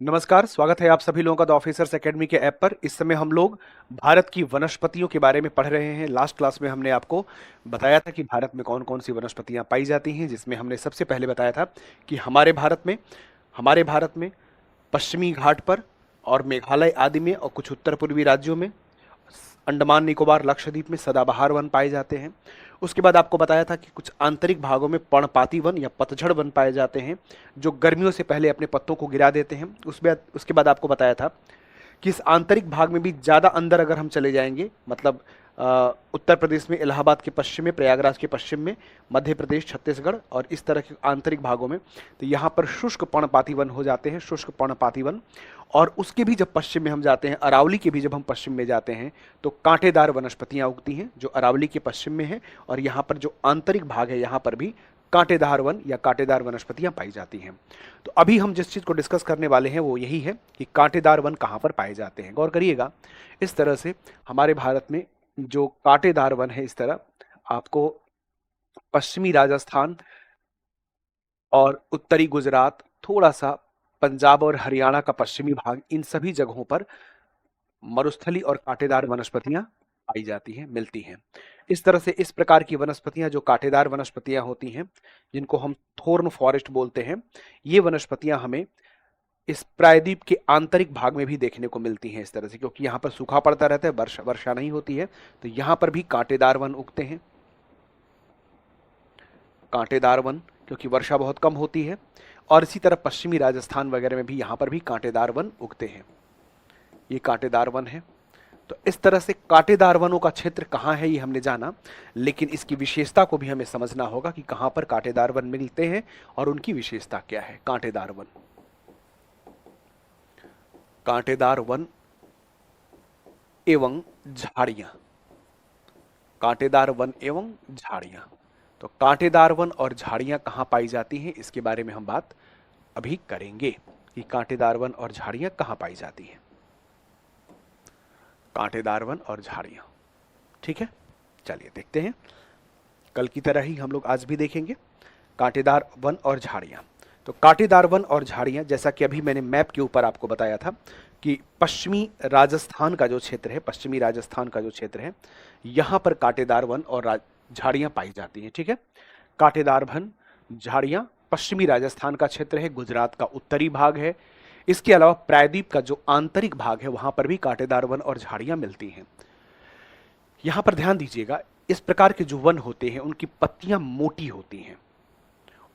नमस्कार, स्वागत है आप सभी लोगों का द ऑफिसर्स एकेडमी के ऐप पर। इस समय हम लोग भारत की वनस्पतियों के बारे में पढ़ रहे हैं। लास्ट क्लास में हमने आपको बताया था कि भारत में कौन-कौन सी वनस्पतियां पाई जाती हैं, जिसमें हमने सबसे पहले बताया था कि हमारे भारत में पश्चिमी घाट पर और मेघालय आदि में और कुछ उत्तर पूर्वी राज्यों में, अंडमान निकोबार लक्षद्वीप में सदाबहार वन पाए जाते हैं। उसके बाद आपको बताया था कि कुछ आंतरिक भागों में पर्णपाती वन या पतझड़ वन पाए जाते हैं, जो गर्मियों से पहले अपने पत्तों को गिरा देते हैं। उसके बाद आपको बताया था कि इस आंतरिक भाग में भी ज़्यादा अंदर अगर हम चले जाएंगे, मतलब उत्तर प्रदेश में इलाहाबाद के पश्चिम में, प्रयागराज के पश्चिम में, मध्य प्रदेश, छत्तीसगढ़ और इस तरह के आंतरिक भागों में, तो यहाँ पर शुष्क पर्णपाती वन हो जाते हैं, शुष्क पर्णपाती वन। और उसके भी जब पश्चिम में हम जाते हैं, अरावली के भी जब हम पश्चिम में जाते हैं, तो कांटेदार वनस्पतियां उगती हैं, जो अरावली के पश्चिम में है। और यहाँ पर जो आंतरिक भाग है, यहाँ पर भी कांटेदार वन या कांटेदार वनस्पतियां पाई जाती हैं। तो अभी हम जिस चीज को डिस्कस करने वाले हैं वो यही है कि कांटेदार वन कहाँ पर पाए जाते हैं। गौर करिएगा, इस तरह से हमारे भारत में जो कांटेदार वन है, इस तरह आपको पश्चिमी राजस्थान और उत्तरी गुजरात, थोड़ा सा पंजाब और हरियाणा का पश्चिमी भाग, इन सभी जगहों पर मरुस्थली और कांटेदार वनस्पतियां पाई जाती हैं, मिलती हैं। इस तरह से इस प्रकार की वनस्पतियां जो कांटेदार वनस्पतियां होती हैं, जिनको हम थोर्न फॉरेस्ट बोलते हैं, ये वनस्पतियां हमें इस प्रायद्वीप के आंतरिक भाग में भी देखने को मिलती हैं। इस तरह से, क्योंकि यहाँ पर सूखा पड़ता रहता है, वर्षा वर्षा नहीं होती है, तो यहाँ पर भी कांटेदार वन उगते हैं। कांटेदार वन, क्योंकि वर्षा बहुत कम होती है। और इसी तरह पश्चिमी राजस्थान वगैरह में भी यहाँ पर भी कांटेदार वन उगते हैं। ये कांटेदार वन है। तो इस तरह से कांटेदार वनों का क्षेत्र कहाँ है ये हमने जाना, लेकिन इसकी विशेषता को भी हमें समझना होगा कि कहाँ पर कांटेदार वन मिलते हैं और उनकी विशेषता क्या है। कांटेदार वन, कांटेदार वन एवं झाड़ियां, कांटेदार वन एवं झाड़ियां। तो कांटेदार वन और झाड़ियां कहाँ पाई जाती हैं, इसके बारे में हम बात अभी करेंगे कि कांटेदार वन और झाड़ियां कहाँ पाई जाती हैं। कांटेदार वन और झाड़ियां, ठीक है, चलिए देखते हैं। कल की तरह ही हम लोग आज भी देखेंगे कांटेदार वन और झाड़ियां। तो कांटेदार वन और झाड़ियां, जैसा कि अभी मैंने मैप के ऊपर आपको बताया था कि पश्चिमी राजस्थान का जो क्षेत्र है, पश्चिमी राजस्थान का जो क्षेत्र है, यहां पर कांटेदार वन और झाड़ियां पाई जाती हैं, ठीक है। कांटेदार वन, झाड़ियां पश्चिमी राजस्थान का क्षेत्र है, गुजरात का उत्तरी भाग है। इसके अलावा प्रायद्वीप का जो आंतरिक भाग है, वहां पर भी कांटेदार वन और झाड़ियां मिलती हैं। यहां पर ध्यान दीजिएगा, इस प्रकार के जो वन होते हैं उनकी पत्तियां मोटी होती हैं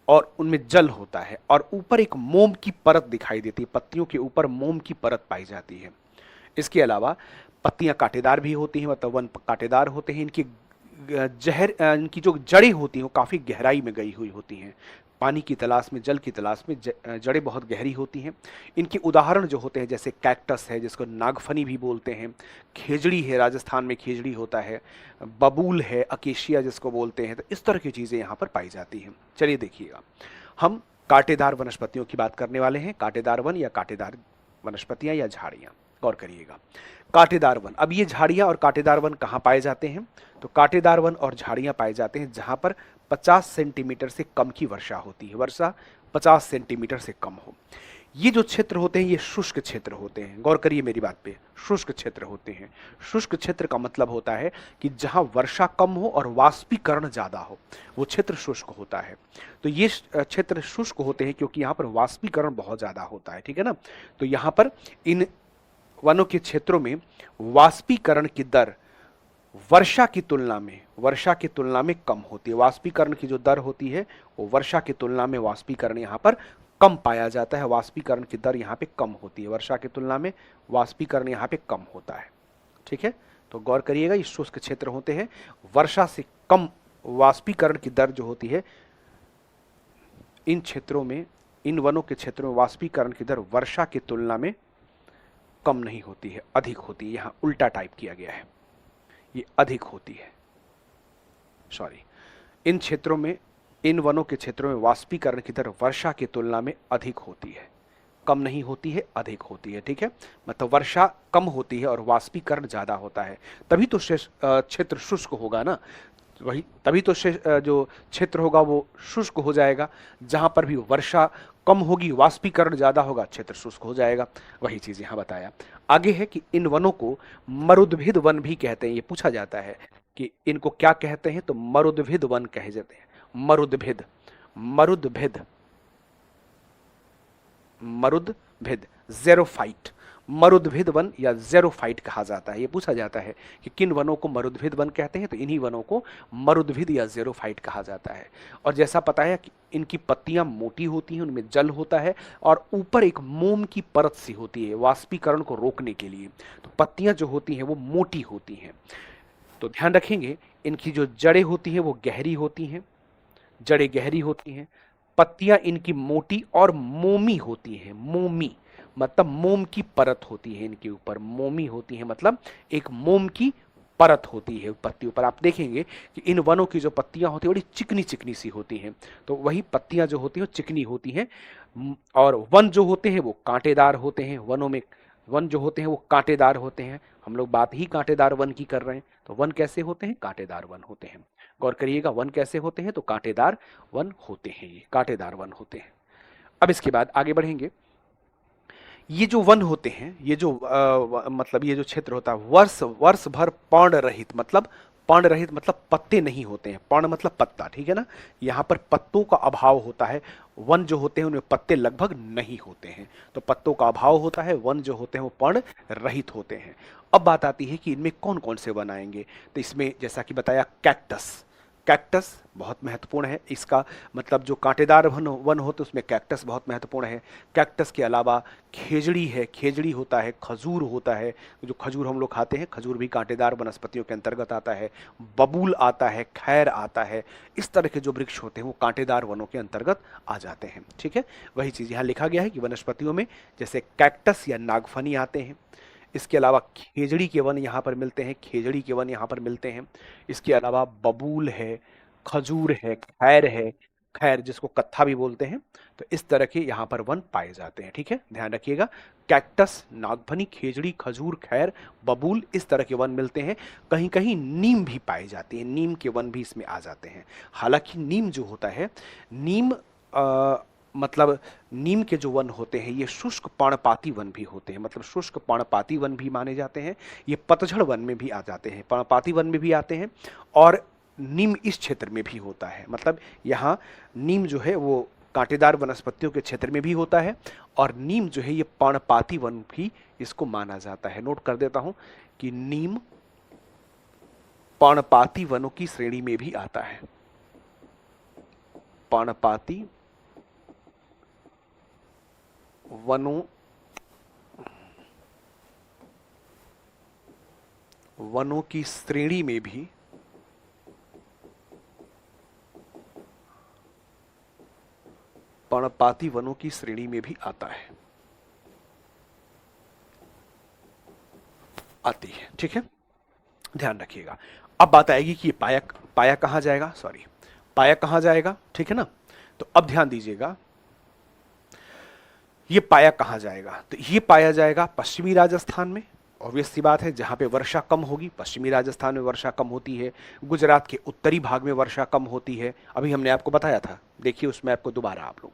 और उनमें जल होता है और ऊपर एक मोम की परत दिखाई देती है, पत्तियों के ऊपर मोम की परत पाई जाती है। इसके अलावा पत्तियां कांटेदार भी होती हैं, मतलब वन कांटेदार होते हैं। इनकी जो जड़ें होती हैं वो काफी गहराई में गई हुई होती हैं, पानी की तलाश में, जल की तलाश में जड़ें बहुत गहरी होती हैं। इनके उदाहरण जो होते हैं, जैसे कैक्टस है जिसको नागफनी भी बोलते हैं, खेजड़ी है, राजस्थान में खेजड़ी होता है, बबूल है, अकेशिया जिसको बोलते हैं। तो इस तरह की चीज़ें यहाँ पर पाई जाती हैं। चलिए देखिएगा, हम कांटेदार वनस्पतियों की बात करने वाले हैं, कांटेदार वन या कांटेदार वनस्पतियां या झाड़ियां। गौर करिएगा, कांटेदार वन। अब ये झाड़ियां और कांटेदार वन कहाँ पाए जाते हैं, तो कांटेदार वन और झाड़ियां पाए जाते हैं जहां पर 50 सेंटीमीटर से कम की वर्षा होती है, वर्षा 50 सेंटीमीटर से कम हो। ये जो क्षेत्र होते हैं ये शुष्क क्षेत्र होते हैं। गौर करिए मेरी बात पे, शुष्क क्षेत्र होते हैं। शुष्क क्षेत्र का मतलब होता है कि जहां वर्षा कम हो और वाष्पीकरण ज्यादा हो, वो क्षेत्र शुष्क होता है। तो ये क्षेत्र शुष्क होते हैं क्योंकि यहाँ पर वाष्पीकरण बहुत ज्यादा होता है, ठीक है ना। तो यहाँ पर इन वनों के क्षेत्रों में वाष्पीकरण की दर वर्षा की तुलना में कम होती है। वाष्पीकरण की जो दर होती है वो वर्षा की तुलना में वाष्पीकरण यहाँ पर कम पाया जाता है। वाष्पीकरण की दर यहाँ पे कम होती है, वर्षा की तुलना में वाष्पीकरण यहाँ पे कम होता है, ठीक है। तो गौर करिएगा, ये शुष्क क्षेत्र होते हैं, वर्षा से कम वाष्पीकरण की दर जो होती है इन क्षेत्रों में, इन वनों के क्षेत्रों में वाष्पीकरण की दर वर्षा की तुलना में कम नहीं होती है, अधिक होती है। यहां उल्टा टाइप किया गया है, ये अधिक होती है, सॉरी। इन क्षेत्रों में, इन वनों के क्षेत्रों में वाष्पीकरण की दर वर्षा की तुलना में अधिक होती है, कम नहीं होती है, अधिक होती है, ठीक है। मतलब वर्षा कम होती है और वाष्पीकरण ज्यादा होता है, तभी तो क्षेत्र शुष्क होगा ना। वही तभी तो जो क्षेत्र होगा वो शुष्क हो जाएगा। जहां पर भी वर्षा कम होगी, वाष्पीकरण ज्यादा होगा, क्षेत्र शुष्क हो जाएगा। वही चीज यहां बताया। आगे है कि इन वनों को मरुद्भिद वन भी कहते हैं। ये पूछा जाता है कि इनको क्या कहते हैं, तो मरुद्भिद वन कहे जाते हैं। मरुद्भिद, मरुद्भिद, मरुद्भिद, ज़ेरोफाइट, मरुद्भिद वन या ज़ेरोफाइट कहा जाता है। ये पूछा जाता है कि किन वनों को मरुद्भिद वन कहते हैं, तो इन्हीं वनों को मरुद्भिद या ज़ेरोफाइट कहा जाता है। और जैसा पता है कि इनकी पत्तियां मोटी होती हैं, उनमें जल होता है और ऊपर एक मोम की परत सी होती है वाष्पीकरण को रोकने के लिए। तो पत्तियां जो होती हैं वो मोटी होती हैं। तो ध्यान रखेंगे, इनकी जो जड़ें होती हैं वो गहरी होती हैं, जड़ें गहरी होती हैं। पत्तियां इनकी मोटी और मोमी होती हैं। मोमी मतलब मोम की परत होती है इनके ऊपर, मोमी होती है मतलब एक मोम की परत होती है पत्तियों पर। आप देखेंगे कि इन वनों की जो पत्तियां होती है बड़ी चिकनी चिकनी सी होती हैं। तो वही पत्तियां जो होती हैं वो चिकनी होती हैं। और वन जो होते हैं वो कांटेदार होते हैं। वनों में वन जो होते हैं वो कांटेदार होते हैं। हम लोग बात ही कांटेदार वन की कर रहे हैं। तो वन कैसे होते हैं, कांटेदार वन होते हैं। गौर करिएगा, वन कैसे होते हैं, तो कांटेदार वन होते हैं, ये कांटेदार वन होते हैं। अब इसके बाद आगे बढ़ेंगे। ये जो वन होते हैं, ये जो मतलब ये जो क्षेत्र होता है, वर्ष वर्ष भर पर्ण रहित, मतलब पर्ण रहित मतलब पत्ते नहीं होते हैं। पर्ण मतलब पत्ता, ठीक है ना। यहाँ पर पत्तों का अभाव होता है। वन जो होते हैं उनमें पत्ते लगभग नहीं होते हैं, तो पत्तों का अभाव होता है। वन जो होते हैं वो पर्ण रहित होते हैं। अब बात आती है कि इनमें कौन कौन से वन आएंगे। तो इसमें जैसा कि बताया, कैक्टस, कैक्टस बहुत महत्वपूर्ण है। इसका मतलब जो कांटेदार वन वन होते उसमें कैक्टस बहुत महत्वपूर्ण है। कैक्टस के अलावा खेजड़ी है, खेजड़ी होता है, खजूर होता है, जो खजूर हम लोग खाते हैं, खजूर भी कांटेदार वनस्पतियों के अंतर्गत आता है। बबूल आता है, खैर आता है। इस तरह के जो वृक्ष होते हैं वो कांटेदार वनों के अंतर्गत आ जाते हैं, ठीक है। वही चीज़ यहाँ लिखा गया है कि वनस्पतियों में जैसे कैक्टस या नागफनी आते हैं। इसके अलावा खेजड़ी के वन यहाँ पर मिलते हैं, खेजड़ी के वन यहाँ पर मिलते हैं। इसके अलावा बबूल है, खजूर है, खैर है, खैर जिसको कत्था भी बोलते हैं। तो इस तरह के यहाँ पर वन पाए जाते हैं, ठीक है, ध्यान रखिएगा। कैक्टस, नागफनी, खेजड़ी, खजूर, खैर, बबूल, इस तरह के वन मिलते हैं। कहीं कहीं नीम भी पाई जाती है, नीम के वन भी इसमें आ जाते हैं। हालांकि नीम जो होता है, नीम मतलब नीम के जो वन होते हैं ये शुष्क पर्णपाती वन भी होते हैं, मतलब शुष्क पर्णपाती वन भी माने जाते हैं। ये पतझड़ वन में भी आ जाते हैं, पर्णपाती वन में भी आते हैं। और नीम इस क्षेत्र में भी होता है, मतलब यहाँ नीम जो है वो कांटेदार वनस्पतियों के क्षेत्र में भी होता है। और नीम जो है ये पर्णपाती वन भी इसको माना जाता है। नोट कर देता हूं कि नीम पर्णपाती वनों की श्रेणी में भी आता है। पर्णपाती वनों वनों की श्रेणी में भी पर्णपाती वनों की श्रेणी में भी आता है, आती है, ठीक है, ध्यान रखिएगा। अब बात आएगी कि ये पाया पाया कहां जाएगा, सॉरी, पाया कहां जाएगा, ठीक है ना। तो अब ध्यान दीजिएगा, ये पाया कहां जाएगा, तो ये पाया जाएगा पश्चिमी राजस्थान में। ऑब्वियस सी बात है, जहां पे वर्षा कम होगी, पश्चिमी राजस्थान में वर्षा कम होती है। गुजरात के उत्तरी भाग में वर्षा कम होती है। अभी हमने आपको बताया था, देखिए उस मैप को दोबारा आप लोग,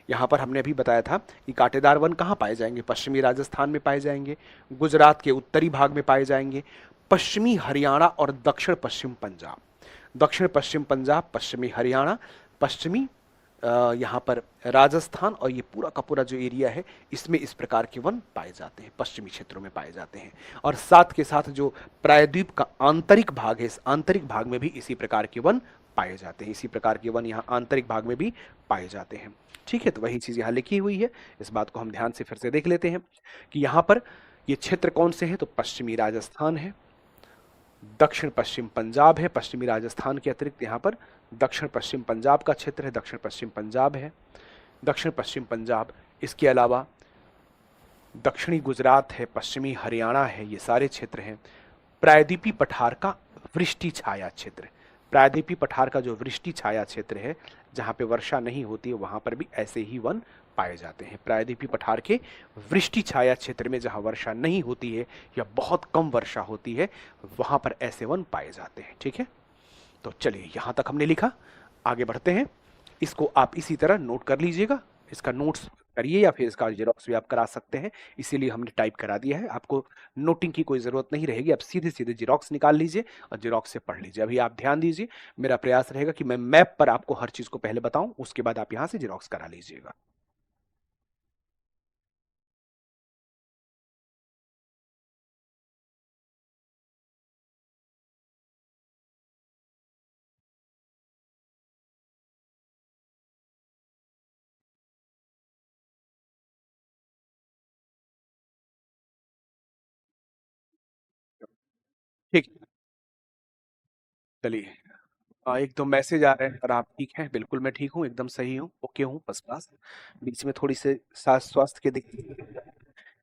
यहाँ पर हमने अभी बताया था कि कांटेदार वन कहाँ पाए जाएंगे, पश्चिमी राजस्थान में पाए जाएंगे, गुजरात के उत्तरी भाग में पाए जाएंगे, पश्चिमी हरियाणा और दक्षिण पश्चिम पंजाब, दक्षिण पश्चिम पंजाब, पश्चिमी हरियाणा, पश्चिमी यहाँ पर राजस्थान, और ये पूरा का पूरा जो एरिया है इसमें इस प्रकार के वन पाए जाते हैं, पश्चिमी क्षेत्रों में पाए जाते हैं। और साथ के साथ जो प्रायद्वीप का आंतरिक भाग है, इस आंतरिक भाग में भी इसी प्रकार के वन पाए जाते हैं, इसी प्रकार के वन यहाँ आंतरिक भाग में भी पाए जाते हैं, ठीक है। तो वही चीज़ यहाँ लिखी हुई है, इस बात को हम ध्यान से फिर से देख लेते हैं कि यहाँ पर ये क्षेत्र कौन से हैं, तो पश्चिमी राजस्थान है, दक्षिण पश्चिम पंजाब है, पश्चिमी राजस्थान के अतिरिक्त यहाँ पर दक्षिण पश्चिम पंजाब का क्षेत्र है, दक्षिण पश्चिम पंजाब है, दक्षिण पश्चिम पंजाब। इसके अलावा दक्षिणी गुजरात है, पश्चिमी हरियाणा है, ये सारे क्षेत्र हैं। प्रायद्वीपी पठार का वृष्टि छाया क्षेत्र, प्रायद्वीपी पठार का जो वृष्टि छाया क्षेत्र है, जहाँ पे वर्षा नहीं होती है, वहाँ पर भी ऐसे ही वन पाए जाते हैं। प्रायद्वीपी पठार के वृष्टि छाया क्षेत्र में जहाँ वर्षा नहीं होती है या बहुत कम वर्षा होती है, वहाँ पर ऐसे वन पाए जाते हैं, ठीक है। तो चलिए यहां तक हमने लिखा, आगे बढ़ते हैं। इसको आप इसी तरह नोट कर लीजिएगा, इसका नोट्स करिए या फिर इसका जेरोक्स भी आप करा सकते हैं, इसीलिए हमने टाइप करा दिया है। आपको नोटिंग की कोई ज़रूरत नहीं रहेगी, आप सीधे सीधे जेरोक्स निकाल लीजिए और जेरोक्स से पढ़ लीजिए। अभी आप ध्यान दीजिए, मेरा प्रयास रहेगा कि मैं मैप पर आपको हर चीज़ को पहले बताऊं, उसके बाद आप यहां से जेरोक्स करा लीजिएगा। ठीक, चलिए। एक दो मैसेज आ रहे हैं, और आप ठीक हैं? बिल्कुल मैं ठीक हूँ, एकदम सही हूँ, ओके हूँ, फर्स्ट क्लास। बीच में थोड़ी से स्वास्थ्य के दिक्कत,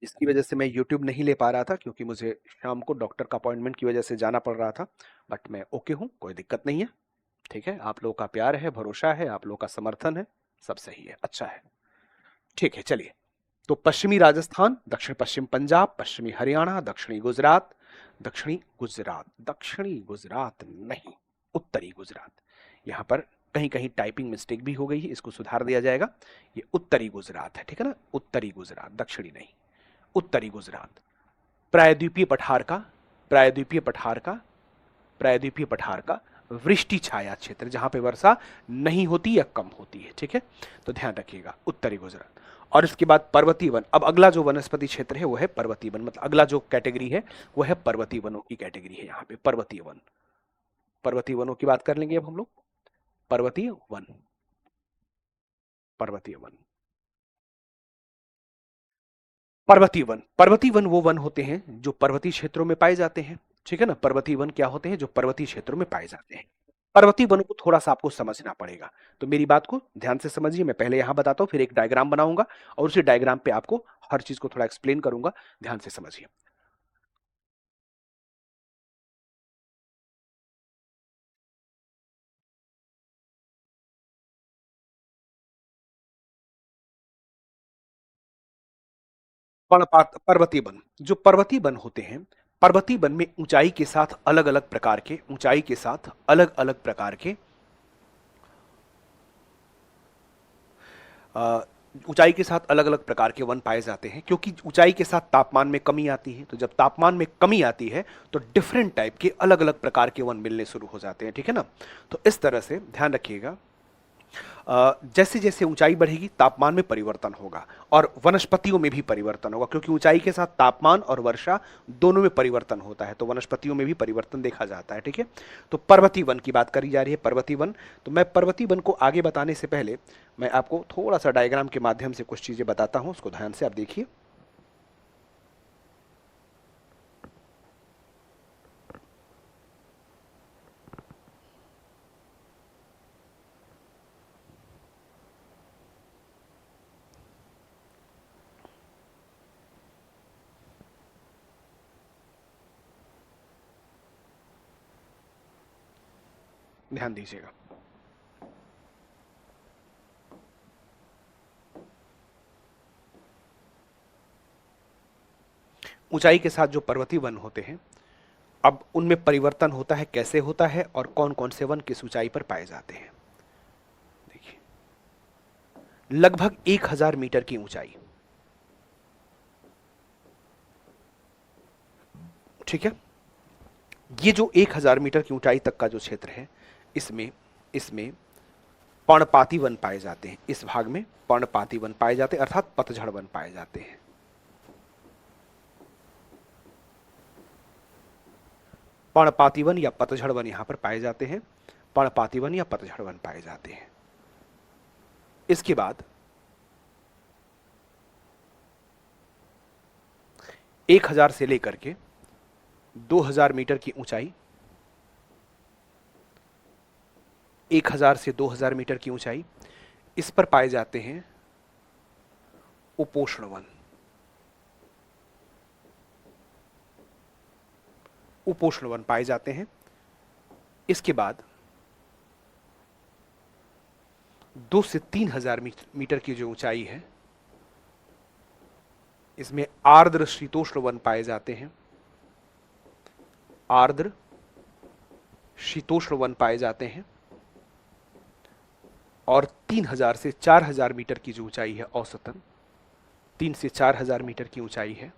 इसकी वजह से मैं यूट्यूब नहीं ले पा रहा था, क्योंकि मुझे शाम को डॉक्टर का अपॉइंटमेंट की वजह से जाना पड़ रहा था। बट मैं ओके हूँ, कोई दिक्कत नहीं है। ठीक है, आप लोगों का प्यार है, भरोसा है, आप लोगों का समर्थन है, सब सही है, अच्छा है। ठीक है, चलिए। तो पश्चिमी राजस्थान, दक्षिण पश्चिम पंजाब, पश्चिमी हरियाणा, दक्षिणी गुजरात, दक्षिणी गुजरात, दक्षिणी गुजरात नहीं, उत्तरी गुजरात। यहां पर कहीं कहीं टाइपिंग मिस्टेक भी हो गई है, इसको सुधार दिया जाएगा। ये उत्तरी गुजरात है, ठीक है ना, उत्तरी गुजरात, दक्षिणी नहीं, उत्तरी गुजरात। प्रायद्वीपीय पठार का, प्रायद्वीपीय पठार का, प्रायद्वीपीय पठार का वृष्टि छाया क्षेत्र, जहां पे वर्षा नहीं होती या कम होती है, ठीक है, तो ध्यान रखिएगा, उत्तरी गुजरात। और इसके बाद पर्वतीय वन। अब अगला जो वनस्पति क्षेत्र है वो है पर्वतीय वन, मतलब अगला जो कैटेगरी है वो है पर्वतीय वनों की कैटेगरी है, यहाँ पे पर्वतीय वन। पर्वतीय वनों की बात कर लेंगे अब हम लोग। पर्वतीय वन, पर्वतीय वन, पर्वतीय वन। पर्वतीय वन वो वन होते हैं जो पर्वतीय क्षेत्रों में पाए जाते हैं, ठीक है ना। पर्वतीय वन क्या होते हैं? जो पर्वतीय क्षेत्रों में पाए जाते हैं। पर्वतीय वनों को थोड़ा सा आपको समझना पड़ेगा, तो मेरी बात को ध्यान से समझिए। मैं पहले यहां बताता हूं, फिर एक डायग्राम बनाऊंगा और उसी डायग्राम पे आपको हर चीज को थोड़ा एक्सप्लेन करूंगा, ध्यान से समझिए। पर्वतीय वन, जो पर्वतीय वन होते हैं, पर्वतीय वन में ऊंचाई के साथ अलग अलग प्रकार के, ऊंचाई के साथ अलग अलग प्रकार के अ, ऊंचाई के साथ अलग अलग प्रकार के वन पाए जाते हैं, क्योंकि ऊंचाई के साथ तापमान में कमी आती है। तो जब तापमान में कमी आती है तो डिफरेंट टाइप के अलग अलग प्रकार के वन मिलने शुरू हो जाते हैं, ठीक है ना। तो इस तरह से ध्यान रखिएगा, जैसे जैसे ऊंचाई बढ़ेगी तापमान में परिवर्तन होगा और वनस्पतियों में भी परिवर्तन होगा, क्योंकि ऊंचाई के साथ तापमान और वर्षा दोनों में परिवर्तन होता है, तो वनस्पतियों में भी परिवर्तन देखा जाता है, ठीक है। तो पर्वतीय वन की बात करी जा रही है, पर्वतीय वन। तो मैं पर्वतीय वन को आगे बताने से पहले मैं आपको थोड़ा सा डायग्राम के माध्यम से कुछ चीजें बताता हूं, उसको ध्यान से आप देखिए। ध्यान दीजिएगा। ऊंचाई के साथ जो पर्वतीय वन होते हैं, अब उनमें परिवर्तन होता है, कैसे होता है और कौन कौन से वन किस ऊंचाई पर पाए जाते हैं। देखिए, लगभग 1000 मीटर की ऊंचाई, ठीक है। ये जो 1000 मीटर की ऊंचाई तक का जो क्षेत्र है, इसमें इसमें पर्णपाती वन पाए जाते हैं। इस भाग में पर्णपाती वन पाए जाते हैं, अर्थात पतझड़ वन पाए जाते हैं। पर्णपाती वन या पतझड़ वन यहां पर पाए जाते हैं, पर्णपाती वन या पतझड़ वन पाए जाते हैं। इसके बाद 1000 से लेकर के 2000 मीटर की ऊंचाई, 1000 से 2000 मीटर की ऊंचाई, इस पर पाए जाते हैं उपोष्ण वन। उपोष्ण वन पाए जाते हैं। इसके बाद 2 से 3000 मीटर की जो ऊंचाई है, इसमें आर्द्र शीतोष्ण वन पाए जाते हैं। आर्द्र शीतोष्ण वन पाए जाते हैं, और 3000 से 4000 मीटर की जो ऊंचाई है औसतन, 3 से 4000 मीटर की ऊंचाई है,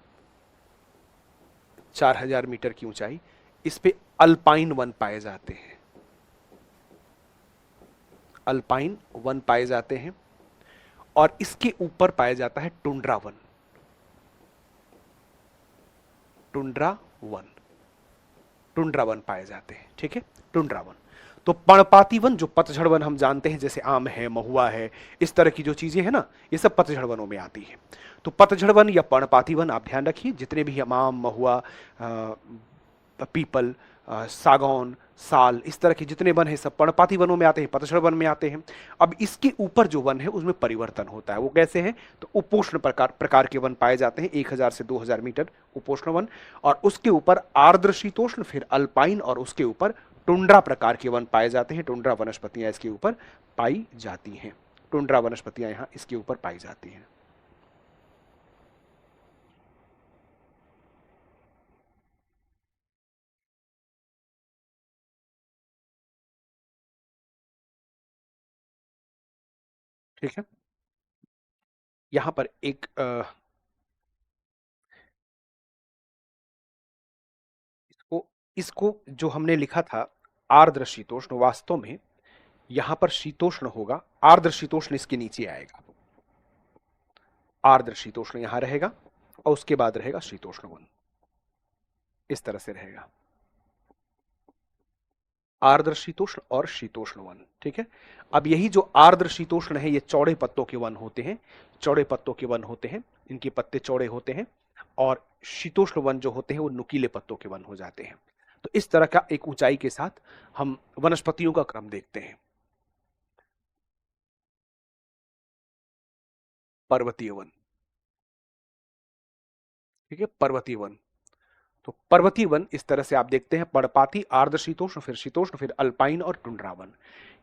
4000 मीटर की ऊंचाई, इस पे अल्पाइन वन पाए जाते हैं। अल्पाइन वन पाए जाते हैं, और इसके ऊपर पाया जाता है tundra one. Tundra one, tundra one पाए जाते हैं, ठीक है, टुंड्रा वन। तो पर्णपाती वन, जो पतझड़ वन हम जानते हैं, जैसे आम है, महुआ है, इस तरह की जो चीजें हैं ना, ये सब पतझड़ वनों में आती है। तो पतझड़ वन या पर्णपाती वन आप ध्यान रखिए, जितने भी हम आम, महुआ, पीपल, सागौन, साल, इस तरह के जितने वन हैं सब पर्णपाती वनों में आते हैं, पतझड़ वन में आते हैं। अब इसके ऊपर जो वन है उसमें परिवर्तन होता है। वो कैसे हैं? तो उपोष्ण प्रकार के वन पाए जाते हैं, 1000 से 2000 मीटर उपोष्ण वन, और उसके ऊपर आर्द्र शीतोष्ण, फिर अल्पाइन, और उसके ऊपर टुंड्रा प्रकार के वन पाए जाते हैं। टुंड्रा वनस्पतियां इसके ऊपर पाई जाती हैं। टुंड्रा वनस्पतियां यहां इसके ऊपर पाई जाती हैं। ठीक है, यहां पर एक इसको इसको जो हमने लिखा था आर्द्र शीतोष्ण, वास्तव में यहां पर शीतोष्ण होगा, आर्द्र शीतोष्ण इसके नीचे आएगा। आर्द्र शीतोष्ण यहां रहेगा, और उसके बाद रहेगा शीतोष्ण वन, इस तरह से रहेगा। आर्द्र शीतोष्ण और शीतोष्ण वन, ठीक है। अब यही जो आर्द्र शीतोष्ण है, ये चौड़े पत्तों के वन होते हैं, चौड़े पत्तों के वन होते हैं, इनके पत्ते चौड़े होते हैं। और शीतोष्ण वन जो होते हैं वो नुकीले पत्तों के वन हो जाते हैं। तो इस तरह का एक ऊंचाई के साथ हम वनस्पतियों का क्रम देखते हैं। पर्वतीय वन, ठीक है, पर्वतीय वन। तो पर्वतीय वन इस तरह से आप देखते हैं, पर्णपाती, आर्द्र शीतोष्ण, फिर अल्पाइन और टुंड्रा वन।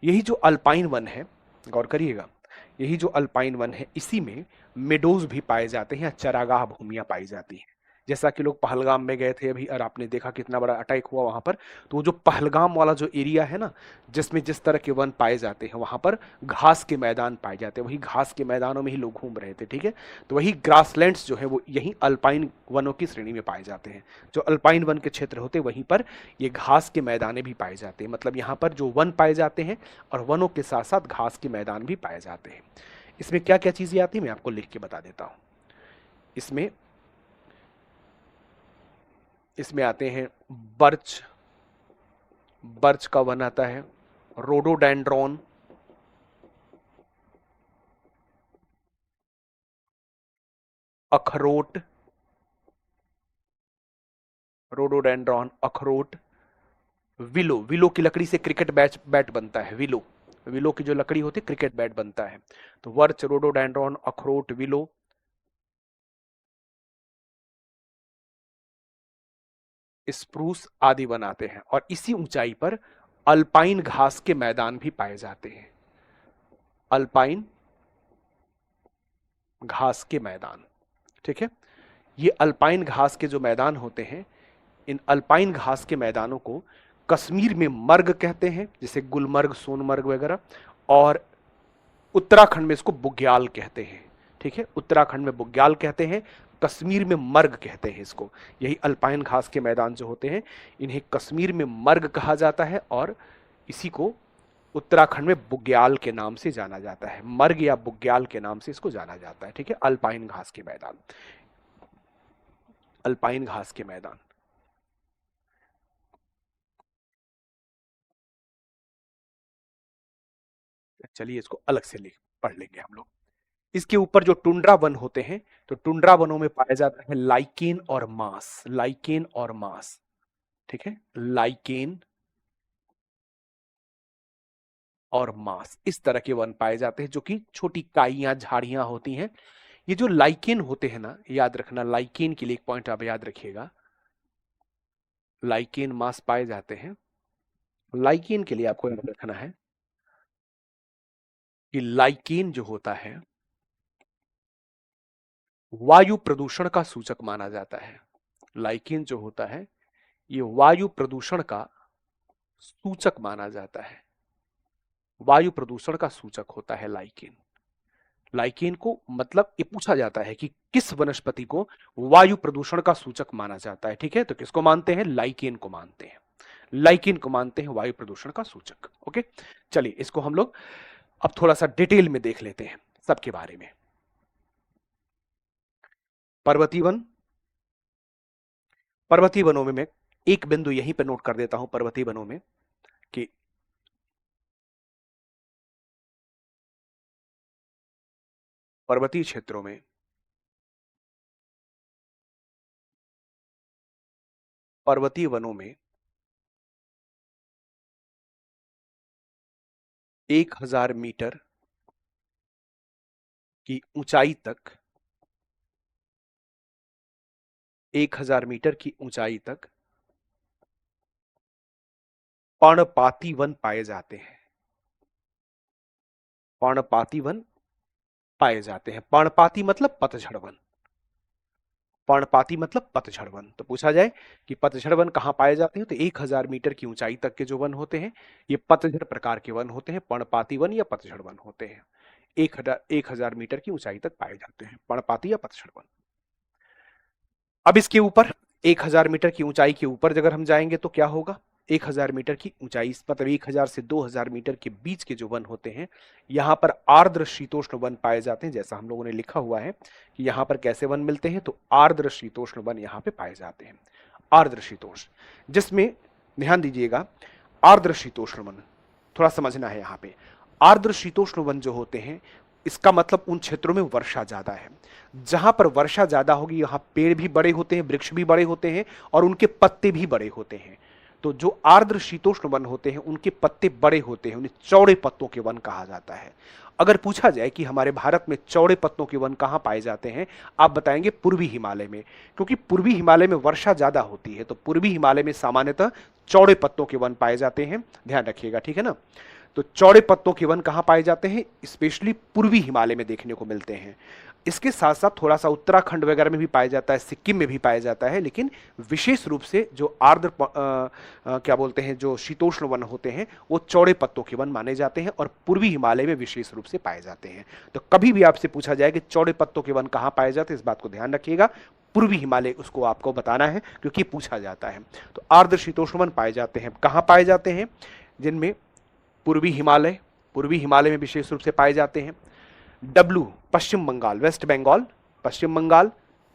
यही जो अल्पाइन वन है, गौर करिएगा, यही जो अल्पाइन वन है, इसी में मेडोज भी पाए जाते हैं, चरागाह भूमियां पाई जाती हैं। जैसा कि लोग पहलगाम में गए थे अभी, और आपने देखा कितना बड़ा अटैक हुआ वहां पर, तो वो जो पहलगाम वाला जो एरिया है ना, जिसमें जिस तरह के वन पाए जाते हैं, वहां पर घास के मैदान पाए जाते हैं, वही घास के मैदानों में ही लोग घूम रहे थे, ठीक है। तो वही ग्रासलैंड्स जो है वो यही अल्पाइन वनों की श्रेणी में पाए जाते हैं। जो अल्पाइन वन के क्षेत्र होते हैं वहीं पर ये घास के मैदाने भी पाए जाते हैं। मतलब यहाँ पर जो वन पाए जाते हैं, और वनों के साथ साथ घास के मैदान भी पाए जाते हैं। इसमें क्या क्या चीजें आती है मैं आपको लिख के बता देता हूं। इसमें इसमें आते हैं बर्च, बर्च का वन आता है, रोडोडेंड्रॉन, अखरोट, रोडोडेंड्रॉन, अखरोट, विलो, विलो की लकड़ी से क्रिकेट बैट बनता है, विलो, विलो की जो लकड़ी होती है क्रिकेट बैट बनता है। तो वर्च, रोडोडेंड्रॉन, अखरोट, विलो, स्प्रूस आदि बनाते हैं। और इसी ऊंचाई पर अल्पाइन घास के मैदान भी पाए जाते हैं। अल्पाइन घास के मैदान, ठीक है। ये अल्पाइन घास के जो मैदान होते हैं, इन अल्पाइन घास के मैदानों को कश्मीर में मर्ग कहते हैं, जैसे गुलमर्ग, सोनमर्ग वगैरह, और उत्तराखंड में इसको बुग्याल कहते हैं, ठीक है। उत्तराखंड में बुग्याल कहते हैं, कश्मीर में मर्ग कहते हैं इसको। यही अल्पाइन घास के मैदान जो होते हैं, इन्हें कश्मीर में मर्ग कहा जाता है, और इसी को उत्तराखंड में बुग्याल के नाम से जाना जाता है। मर्ग या बुग्याल के नाम से इसको जाना जाता है, ठीक है। अल्पाइन घास के मैदान, अल्पाइन घास के मैदान। चलिए इसको अलग से लिख पढ़ लेंगे हम लोग। इसके ऊपर जो टुंड्रा वन होते हैं, तो टुंड्रा वनों में पाया जाता है लाइकेन और मास, लाइकेन और मास, ठीक है। लाइकेन और मास, इस तरह के वन पाए जाते हैं, जो कि छोटी काइयां, झाड़ियां होती हैं। ये जो लाइकेन होते हैं ना, याद रखना, लाइकेन के लिए एक पॉइंट आप याद रखिएगा, लाइकेन मास पाए जाते हैं। लाइकेन के लिए आपको याद रखना है कि लाइकेन जो होता है वायु प्रदूषण का सूचक माना जाता है। लाइकेन जो होता है ये वायु प्रदूषण का सूचक माना जाता है। वायु प्रदूषण का सूचक होता है लाइकेन। लाइकेन को मतलब ये पूछा जाता है कि किस वनस्पति को वायु प्रदूषण का सूचक माना जाता है। ठीक है, तो किसको मानते हैं? लाइकेन को मानते हैं। लाइकेन को मानते हैं वायु प्रदूषण का सूचक। ओके, चलिए इसको हम लोग अब थोड़ा सा डिटेल में देख लेते हैं सबके बारे में। पर्वतीय वन, पर्वतीय वनों में मैं एक बिंदु यहीं पर नोट कर देता हूं पर्वतीय वनों में कि पर्वतीय क्षेत्रों में पर्वतीय वनों में 1000 मीटर की ऊंचाई तक 1000 मीटर की ऊंचाई तक पर्णपाती वन पाए जाते हैं। पर्णपाती वन पाए जाते हैं। पर्णपाती मतलब पतझड़ वन। पर्णपाती मतलब पतझड़ वन। तो पूछा जाए कि पतझड़ वन कहां पाए जाते हैं, तो 1000 मीटर की ऊंचाई तक के जो वन होते हैं ये पतझड़ प्रकार के वन होते हैं, पर्णपाती वन या पतझड़ वन होते हैं। 1000 मीटर की ऊंचाई तक पाए जाते हैं पर्णपाती या पतझड़ वन। अब इसके ऊपर 1000 मीटर की ऊंचाई के ऊपर अगर हम जाएंगे तो क्या होगा? 1000 मीटर की ऊंचाई मतलब 1000 से 2000 मीटर के बीच के जो वन होते हैं यहां पर आर्द्र शीतोष्ण वन पाए जाते हैं। जैसा हम लोगों ने लिखा हुआ है कि यहां पर कैसे वन मिलते हैं, तो आर्द्र शीतोष्ण वन यहां पे पाए जाते हैं। आर्द्र शीतोष्ण, जिसमें ध्यान दीजिएगा आर्द्र शीतोष्ण वन थोड़ा समझना है। यहां पे आर्द्र शीतोष्ण वन जो होते हैं इसका मतलब उन क्षेत्रों में वर्षा ज्यादा है। जहां पर वर्षा ज्यादा होगी यहां पेड़ भी बड़े होते हैं, वृक्ष भी बड़े होते हैं और उनके पत्ते भी बड़े होते हैं। तो जो आर्द्र शीतोष्ण वन होते हैं उनके पत्ते बड़े होते हैं, उन्हें चौड़े पत्तों के वन कहा जाता है। अगर पूछा जाए कि हमारे भारत में चौड़े पत्तों के वन कहां पाए जाते हैं, आप बताएंगे पूर्वी हिमालय में, क्योंकि पूर्वी हिमालय में वर्षा ज्यादा होती है। तो पूर्वी हिमालय में सामान्यतः चौड़े पत्तों के वन पाए जाते हैं, ध्यान रखिएगा, ठीक है ना। तो चौड़े पत्तों के वन कहां पाए जाते हैं? स्पेशली पूर्वी हिमालय में देखने को मिलते हैं। इसके साथ साथ थोड़ा सा उत्तराखंड वगैरह में भी पाया जाता है, सिक्किम में भी पाया जाता है, लेकिन विशेष रूप से जो आर्द्र क्या बोलते हैं जो शीतोष्ण वन होते हैं वो चौड़े पत्तों के वन माने जाते हैं और पूर्वी हिमालय में विशेष रूप से पाए जाते हैं। तो कभी भी आपसे पूछा जाए कि चौड़े पत्तों के वन कहां पाए जाते हैं, इस बात को ध्यान रखिएगा, पूर्वी हिमालय उसको आपको बताना है क्योंकि पूछा जाता है। तो आर्द्र शीतोष्ण वन पाए जाते हैं, कहां पाए जाते हैं? जिनमें पूर्वी हिमालय में विशेष रूप से पाए जाते हैं। डब्लू पश्चिम बंगाल, वेस्ट बंगाल, पश्चिम बंगाल,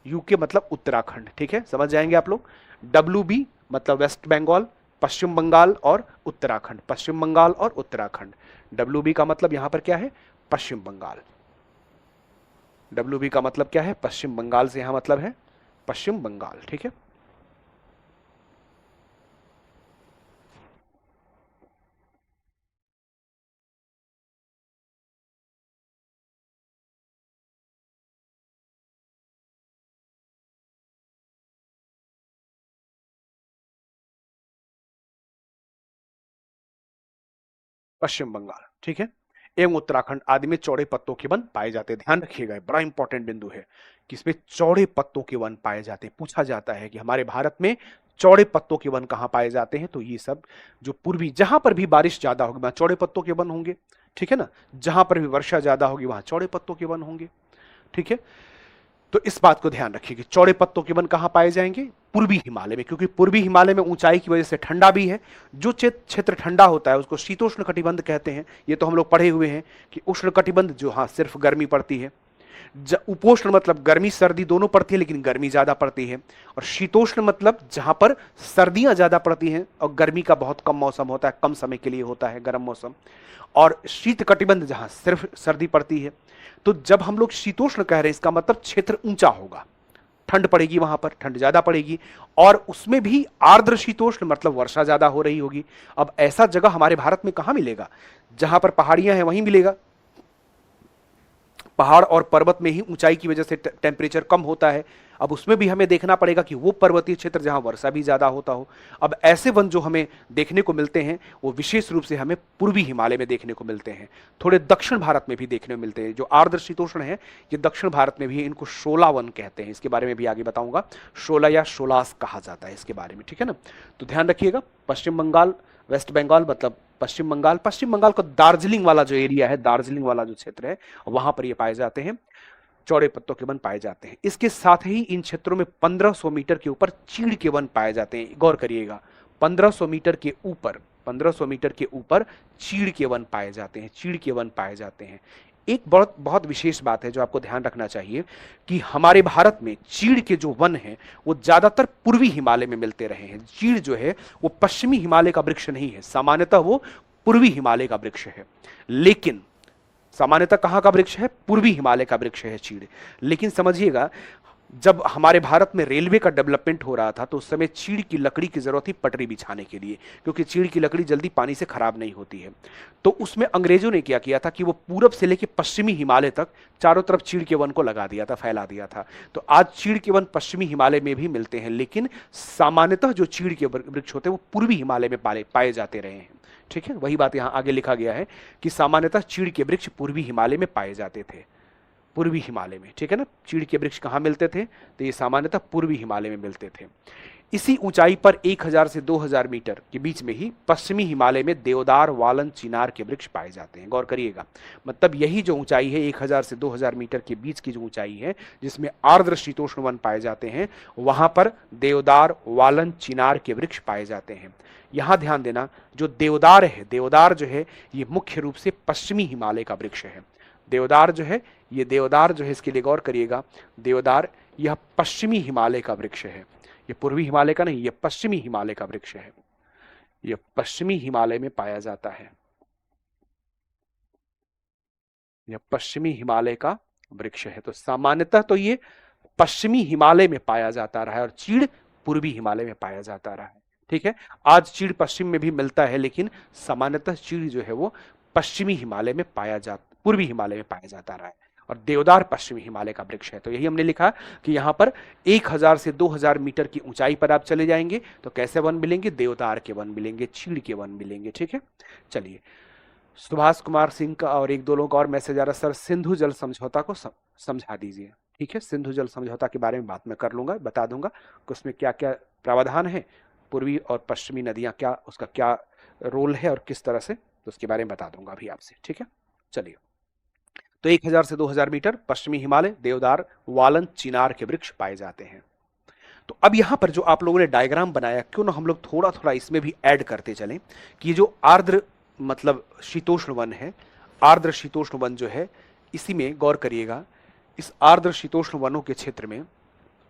यूके मतलब उत्तराखंड, ठीक है, समझ जाएंगे आप लोग। डब्ल्यू बी मतलब वेस्ट बंगाल, पश्चिम बंगाल और उत्तराखंड, पश्चिम बंगाल और उत्तराखंड। डब्ल्यू बी का मतलब यहां पर क्या है? पश्चिम बंगाल। डब्ल्यू बी का मतलब क्या है? पश्चिम बंगाल से यहां मतलब है पश्चिम बंगाल, ठीक है। पश्चिम बंगाल, ठीक है, एवं उत्तराखंड आदि में चौड़े पत्तों के वन पाए जाते हैं। ध्यान रखिएगा, बड़ा इंपॉर्टेंट बिंदु है कि इसमें चौड़े पत्तों के वन पाए जाते हैं। पूछा जाता है कि हमारे भारत में चौड़े पत्तों के वन कहां पाए जाते हैं, तो ये सब जो पूर्वी जहां पर भी बारिश ज्यादा होगी वहां चौड़े पत्तों के वन होंगे, ठीक है ना। जहां पर भी वर्षा ज्यादा होगी वहां चौड़े पत्तों के वन होंगे, ठीक है। तो इस बात को ध्यान रखिए कि चौड़े पत्तों के वन कहां पाए जाएंगे? पूर्वी हिमालय में, क्योंकि पूर्वी हिमालय में ऊंचाई की वजह से ठंडा भी है। जो क्षेत्र ठंडा होता है उसको शीतोष्ण कटिबंध कहते हैं। ये तो हम लोग पढ़े हुए हैं कि उष्ण कटिबंध जो हाँ सिर्फ गर्मी पड़ती है, उपोष्ण मतलब गर्मी सर्दी दोनों पड़ती है लेकिन गर्मी ज्यादा पड़ती है, और शीतोष्ण मतलब जहां पर सर्दियां ज्यादा पड़ती हैं और गर्मी का बहुत कम मौसम होता है, कम समय के लिए होता है गर्म मौसम, और शीत कटिबंध जहां सिर्फ सर्दी पड़ती है। तो जब हम लोग शीतोष्ण कह रहे हैं इसका मतलब क्षेत्र ऊंचा होगा, ठंड पड़ेगी, वहां पर ठंड ज्यादा पड़ेगी, और उसमें भी आर्द्र शीतोष्ण मतलब वर्षा ज्यादा हो रही होगी। अब ऐसा जगह हमारे भारत में कहां मिलेगा? जहां पर पहाड़ियां हैं वहीं मिलेगा। पहाड़ और पर्वत में ही ऊंचाई की वजह से टेम्परेचर कम होता है। अब उसमें भी हमें देखना पड़ेगा कि वो पर्वतीय क्षेत्र जहां वर्षा भी ज्यादा होता हो। अब ऐसे वन जो हमें देखने को मिलते हैं वो विशेष रूप से हमें पूर्वी हिमालय में देखने को मिलते हैं, थोड़े दक्षिण भारत में भी देखने को मिलते हैं। जो आर्द्र शीतोष्ण है ये दक्षिण भारत में भी है, इनको शोला वन कहते हैं। इसके बारे में भी आगे बताऊंगा, शोला या शोलास कहा जाता है इसके बारे में, ठीक है ना। तो ध्यान रखिएगा, पश्चिम बंगाल वेस्ट बंगाल मतलब पश्चिम बंगाल, पश्चिम बंगाल का दार्जिलिंग वाला जो एरिया है, दार्जिलिंग वाला जो क्षेत्र है, वहां पर ये पाए जाते हैं, चौड़े पत्तों के वन पाए जाते हैं। इसके साथ ही इन क्षेत्रों में 1500 मीटर के ऊपर चीड़ के वन पाए जाते हैं। गौर करिएगा, 1500 मीटर के ऊपर, 1500 मीटर के ऊपर चीड़ के वन पाए जाते हैं, चीड़ के वन पाए जाते हैं। एक बहुत बहुत विशेष बात है जो आपको ध्यान रखना चाहिए कि हमारे भारत में चीड़ के जो वन हैं वो ज्यादातर पूर्वी हिमालय में मिलते रहे हैं। चीड़ जो है वो पश्चिमी हिमालय का वृक्ष नहीं है, सामान्यतः वो पूर्वी हिमालय का वृक्ष है। लेकिन सामान्यतः कहां का वृक्ष है? पूर्वी हिमालय का वृक्ष है चीड़। लेकिन समझिएगा, जब हमारे भारत में रेलवे का डेवलपमेंट हो रहा था तो उस समय चीड़ की लकड़ी की जरूरत थी पटरी बिछाने के लिए, क्योंकि चीड़ की लकड़ी जल्दी पानी से खराब नहीं होती है। तो उसमें अंग्रेजों ने क्या किया था कि वो पूरब से लेकर पश्चिमी हिमालय तक चारों तरफ चीड़ के वन को लगा दिया था, फैला दिया था। तो आज चीड़ के वन पश्चिमी हिमालय में भी मिलते हैं, लेकिन सामान्यतः जो चीड़ के वृक्ष होते हैं वो पूर्वी हिमालय में पाए जाते रहे हैं। ठीक है, वही बात यहां आगे लिखा गया है कि सामान्यतः चीड़ के वृक्ष पूर्वी हिमालय में पाए जाते थे, पूर्वी हिमालय में। ठीक है ना, चीड़ के वृक्ष कहां मिलते थे? तो ये सामान्यतः पूर्वी हिमालय में मिलते थे। इसी ऊंचाई पर 1000 से 2000 मीटर के बीच में ही पश्चिमी हिमालय में देवदार, वालन, चिनार के वृक्ष पाए जाते हैं। गौर करिएगा, मतलब यही जो ऊंचाई है 1000 से 2000 मीटर के बीच की जो ऊंचाई है जिसमें आर्द्र शीतोष्ण वन पाए जाते हैं, वहां पर देवदार, वालन, चिनार के वृक्ष पाए जाते हैं। यहां ध्यान देना, जो देवदार है, देवदार जो है ये मुख्य रूप से पश्चिमी हिमालय का वृक्ष है। देवदार जो है, ये देवदार जो है, इसके लिए गौर करिएगा, देवदार यह पश्चिमी हिमालय का वृक्ष है। ये पूर्वी हिमालय का नहीं, ये पश्चिमी हिमालय का वृक्ष है। ये पश्चिमी हिमालय में पाया जाता है, यह पश्चिमी हिमालय का वृक्ष है। तो सामान्यतः तो ये पश्चिमी हिमालय में पाया जाता रहा है और चीड़ पूर्वी हिमालय में पाया जाता रहा है। ठीक है, आज चीड़ पश्चिम में भी मिलता है, लेकिन सामान्यतः चीड़ जो है वो पश्चिमी हिमालय में पूर्वी हिमालय में पाया जाता रहा है और देवदार पश्चिमी हिमालय का वृक्ष है। तो यही हमने लिखा कि यहां पर 1000 से 2000 मीटर की ऊंचाई पर आप चले जाएंगे तो कैसे वन मिलेंगे? देवदार के वन मिलेंगे, चीड़ के वन मिलेंगे। ठीक है, चलिए, सुभाष कुमार सिंह का और एक दो लोगों का और मैसेज आ रहा, सर सिंधु जल समझौता को समझा दीजिए। ठीक है, सिंधु जल समझौता के बारे में बात मैं कर लूंगा, बता दूंगा कि उसमें क्या क्या प्रावधान है, पूर्वी और पश्चिमी नदियां क्या, उसका क्या रोल है और किस तरह से, तो उसके बारे में बता दूंगा अभी आपसे। ठीक है, चलिए, तो 1000 से 2000 मीटर पश्चिमी हिमालय, देवदार, वालन, चिनार के वृक्ष पाए जाते हैं। तो अब यहां पर जो आप लोगों ने डायग्राम बनाया, क्यों ना हम लोग थोड़ा थोड़ा इसमें भी ऐड करते चलें कि जो आर्द्र मतलब शीतोष्ण वन है, आर्द्र शीतोष्ण वन जो है, इसी में गौर करिएगा, इस आर्द्र शीतोष्ण वनों के क्षेत्र में,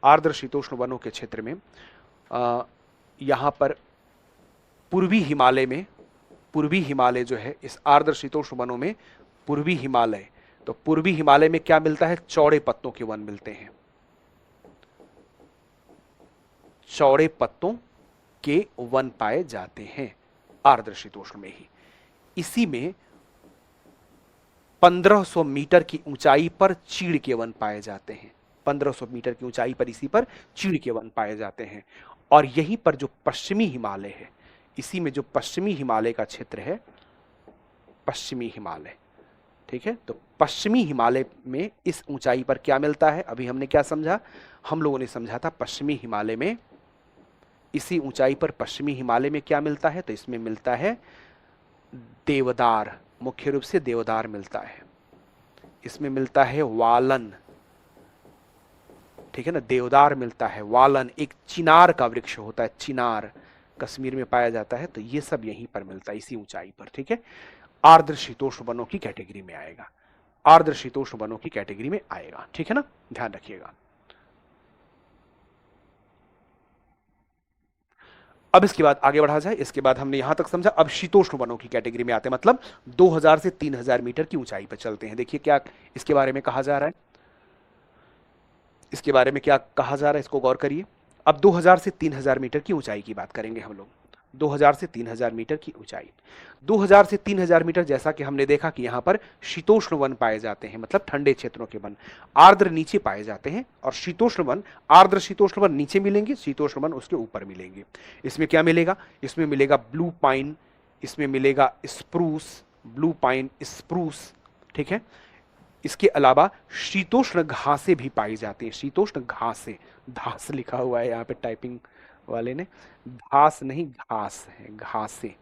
आर्द्र शीतोष्ण वनों के क्षेत्र में यहां पर पूर्वी हिमालय में, पूर्वी हिमालय जो है, इस आर्द्र शीतोष्ण वनों में पूर्वी हिमालय, तो पूर्वी हिमालय में क्या मिलता है? चौड़े पत्तों के वन मिलते हैं, चौड़े पत्तों के वन पाए जाते हैं आर्द्र शीतोष्ण में ही। इसी में 1500 मीटर की ऊंचाई पर चीड़ के वन पाए जाते हैं, 1500 मीटर की ऊंचाई पर इसी पर चीड़ के वन पाए जाते हैं। और यहीं पर जो पश्चिमी हिमालय है, इसी में जो पश्चिमी हिमालय का क्षेत्र है, पश्चिमी हिमालय, ठीक है, तो पश्चिमी हिमालय में इस ऊंचाई पर क्या मिलता है? अभी हमने क्या समझा? हम लोगों ने समझा था पश्चिमी हिमालय में, इसी ऊंचाई पर पश्चिमी हिमालय में क्या मिलता है? तो इसमें मिलता है देवदार, मुख्य रूप से देवदार मिलता है, इसमें मिलता है वालन, ठीक है ना, देवदार मिलता है, वालन, एक चिनार का वृक्ष होता है, चिनार कश्मीर में पाया जाता है, तो ये सब यहीं पर मिलता है इसी ऊंचाई पर। ठीक है, आर्द्र शीतोष्ण वनों की कैटेगरी में आएगा, आर्द्र शीतोष्ण वनों की कैटेगरी में आएगा। ठीक है ना, ध्यान रखिएगा। अब इसके बाद आगे बढ़ा जाए, इसके बाद हमने यहां तक समझा, अब शीतोष्ण वनों की कैटेगरी में आते हैं, मतलब 2000 से 3000 मीटर की ऊंचाई पर चलते हैं। देखिए क्या इसके बारे में कहा जा रहा है, इसके बारे में क्या कहा जा रहा है, इसको गौर करिए। अब 2000 से 3000 मीटर की ऊंचाई की बात करेंगे हम लोग, 2000 से 3000 मीटर की ऊंचाई। 2000 से 3000 मीटर, जैसा कि हमने देखा कि यहां पर शीतोष्ण वन पाए जाते हैं, मतलब ठंडे क्षेत्रों के वन, आर्द्र नीचे पाए जाते हैं और शीतोष्ण वन, आर्द्र शीतोष्ण वन नीचे मिलेंगे, शीतोष्ण वन उसके ऊपर मिलेंगे। इसमें क्या मिलेगा? इसमें मिलेगा ब्लू पाइन, इसमें मिलेगा स्प्रूस, ब्लू पाइन, स्प्रूस, ठीक है। इसके अलावा शीतोष्ण घासें भी पाई जाती हैं, शीतोष्ण घासें, घास लिखा हुआ है यहाँ पे टाइपिंग वाले ने, घास नहीं घास है, घासें,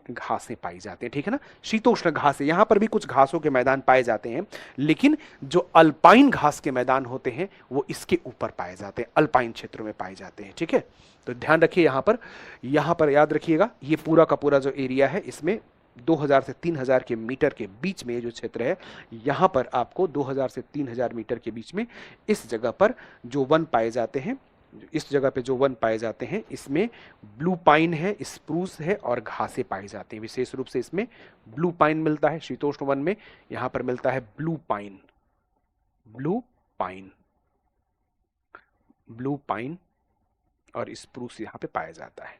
घासें पाई जाती हैं, ठीक है ना। शीतोष्ण घासें, यहां पर भी कुछ घासों के मैदान पाए जाते हैं, लेकिन जो अल्पाइन घास के मैदान होते हैं वो इसके ऊपर पाए जाते हैं, अल्पाइन क्षेत्रों में पाए जाते हैं, ठीक है। तो ध्यान रखिए यहां पर याद रखिएगा, ये पूरा का पूरा जो एरिया है इसमें 2000 से 3000 के मीटर के बीच में ये जो क्षेत्र है, यहां पर आपको 2000 से 3000 मीटर के बीच में इस जगह पर जो वन पाए जाते हैं, इस जगह पे जो वन पाए जाते हैं इसमें ब्लू पाइन है, स्प्रूस है और घासें पाई जाती हैं। विशेष रूप से इसमें ब्लू पाइन मिलता है शीतोष्ण वन में, यहां पर मिलता है blue pine, blue pine, blue pine और स्प्रूस यहां पे पाया जाता है।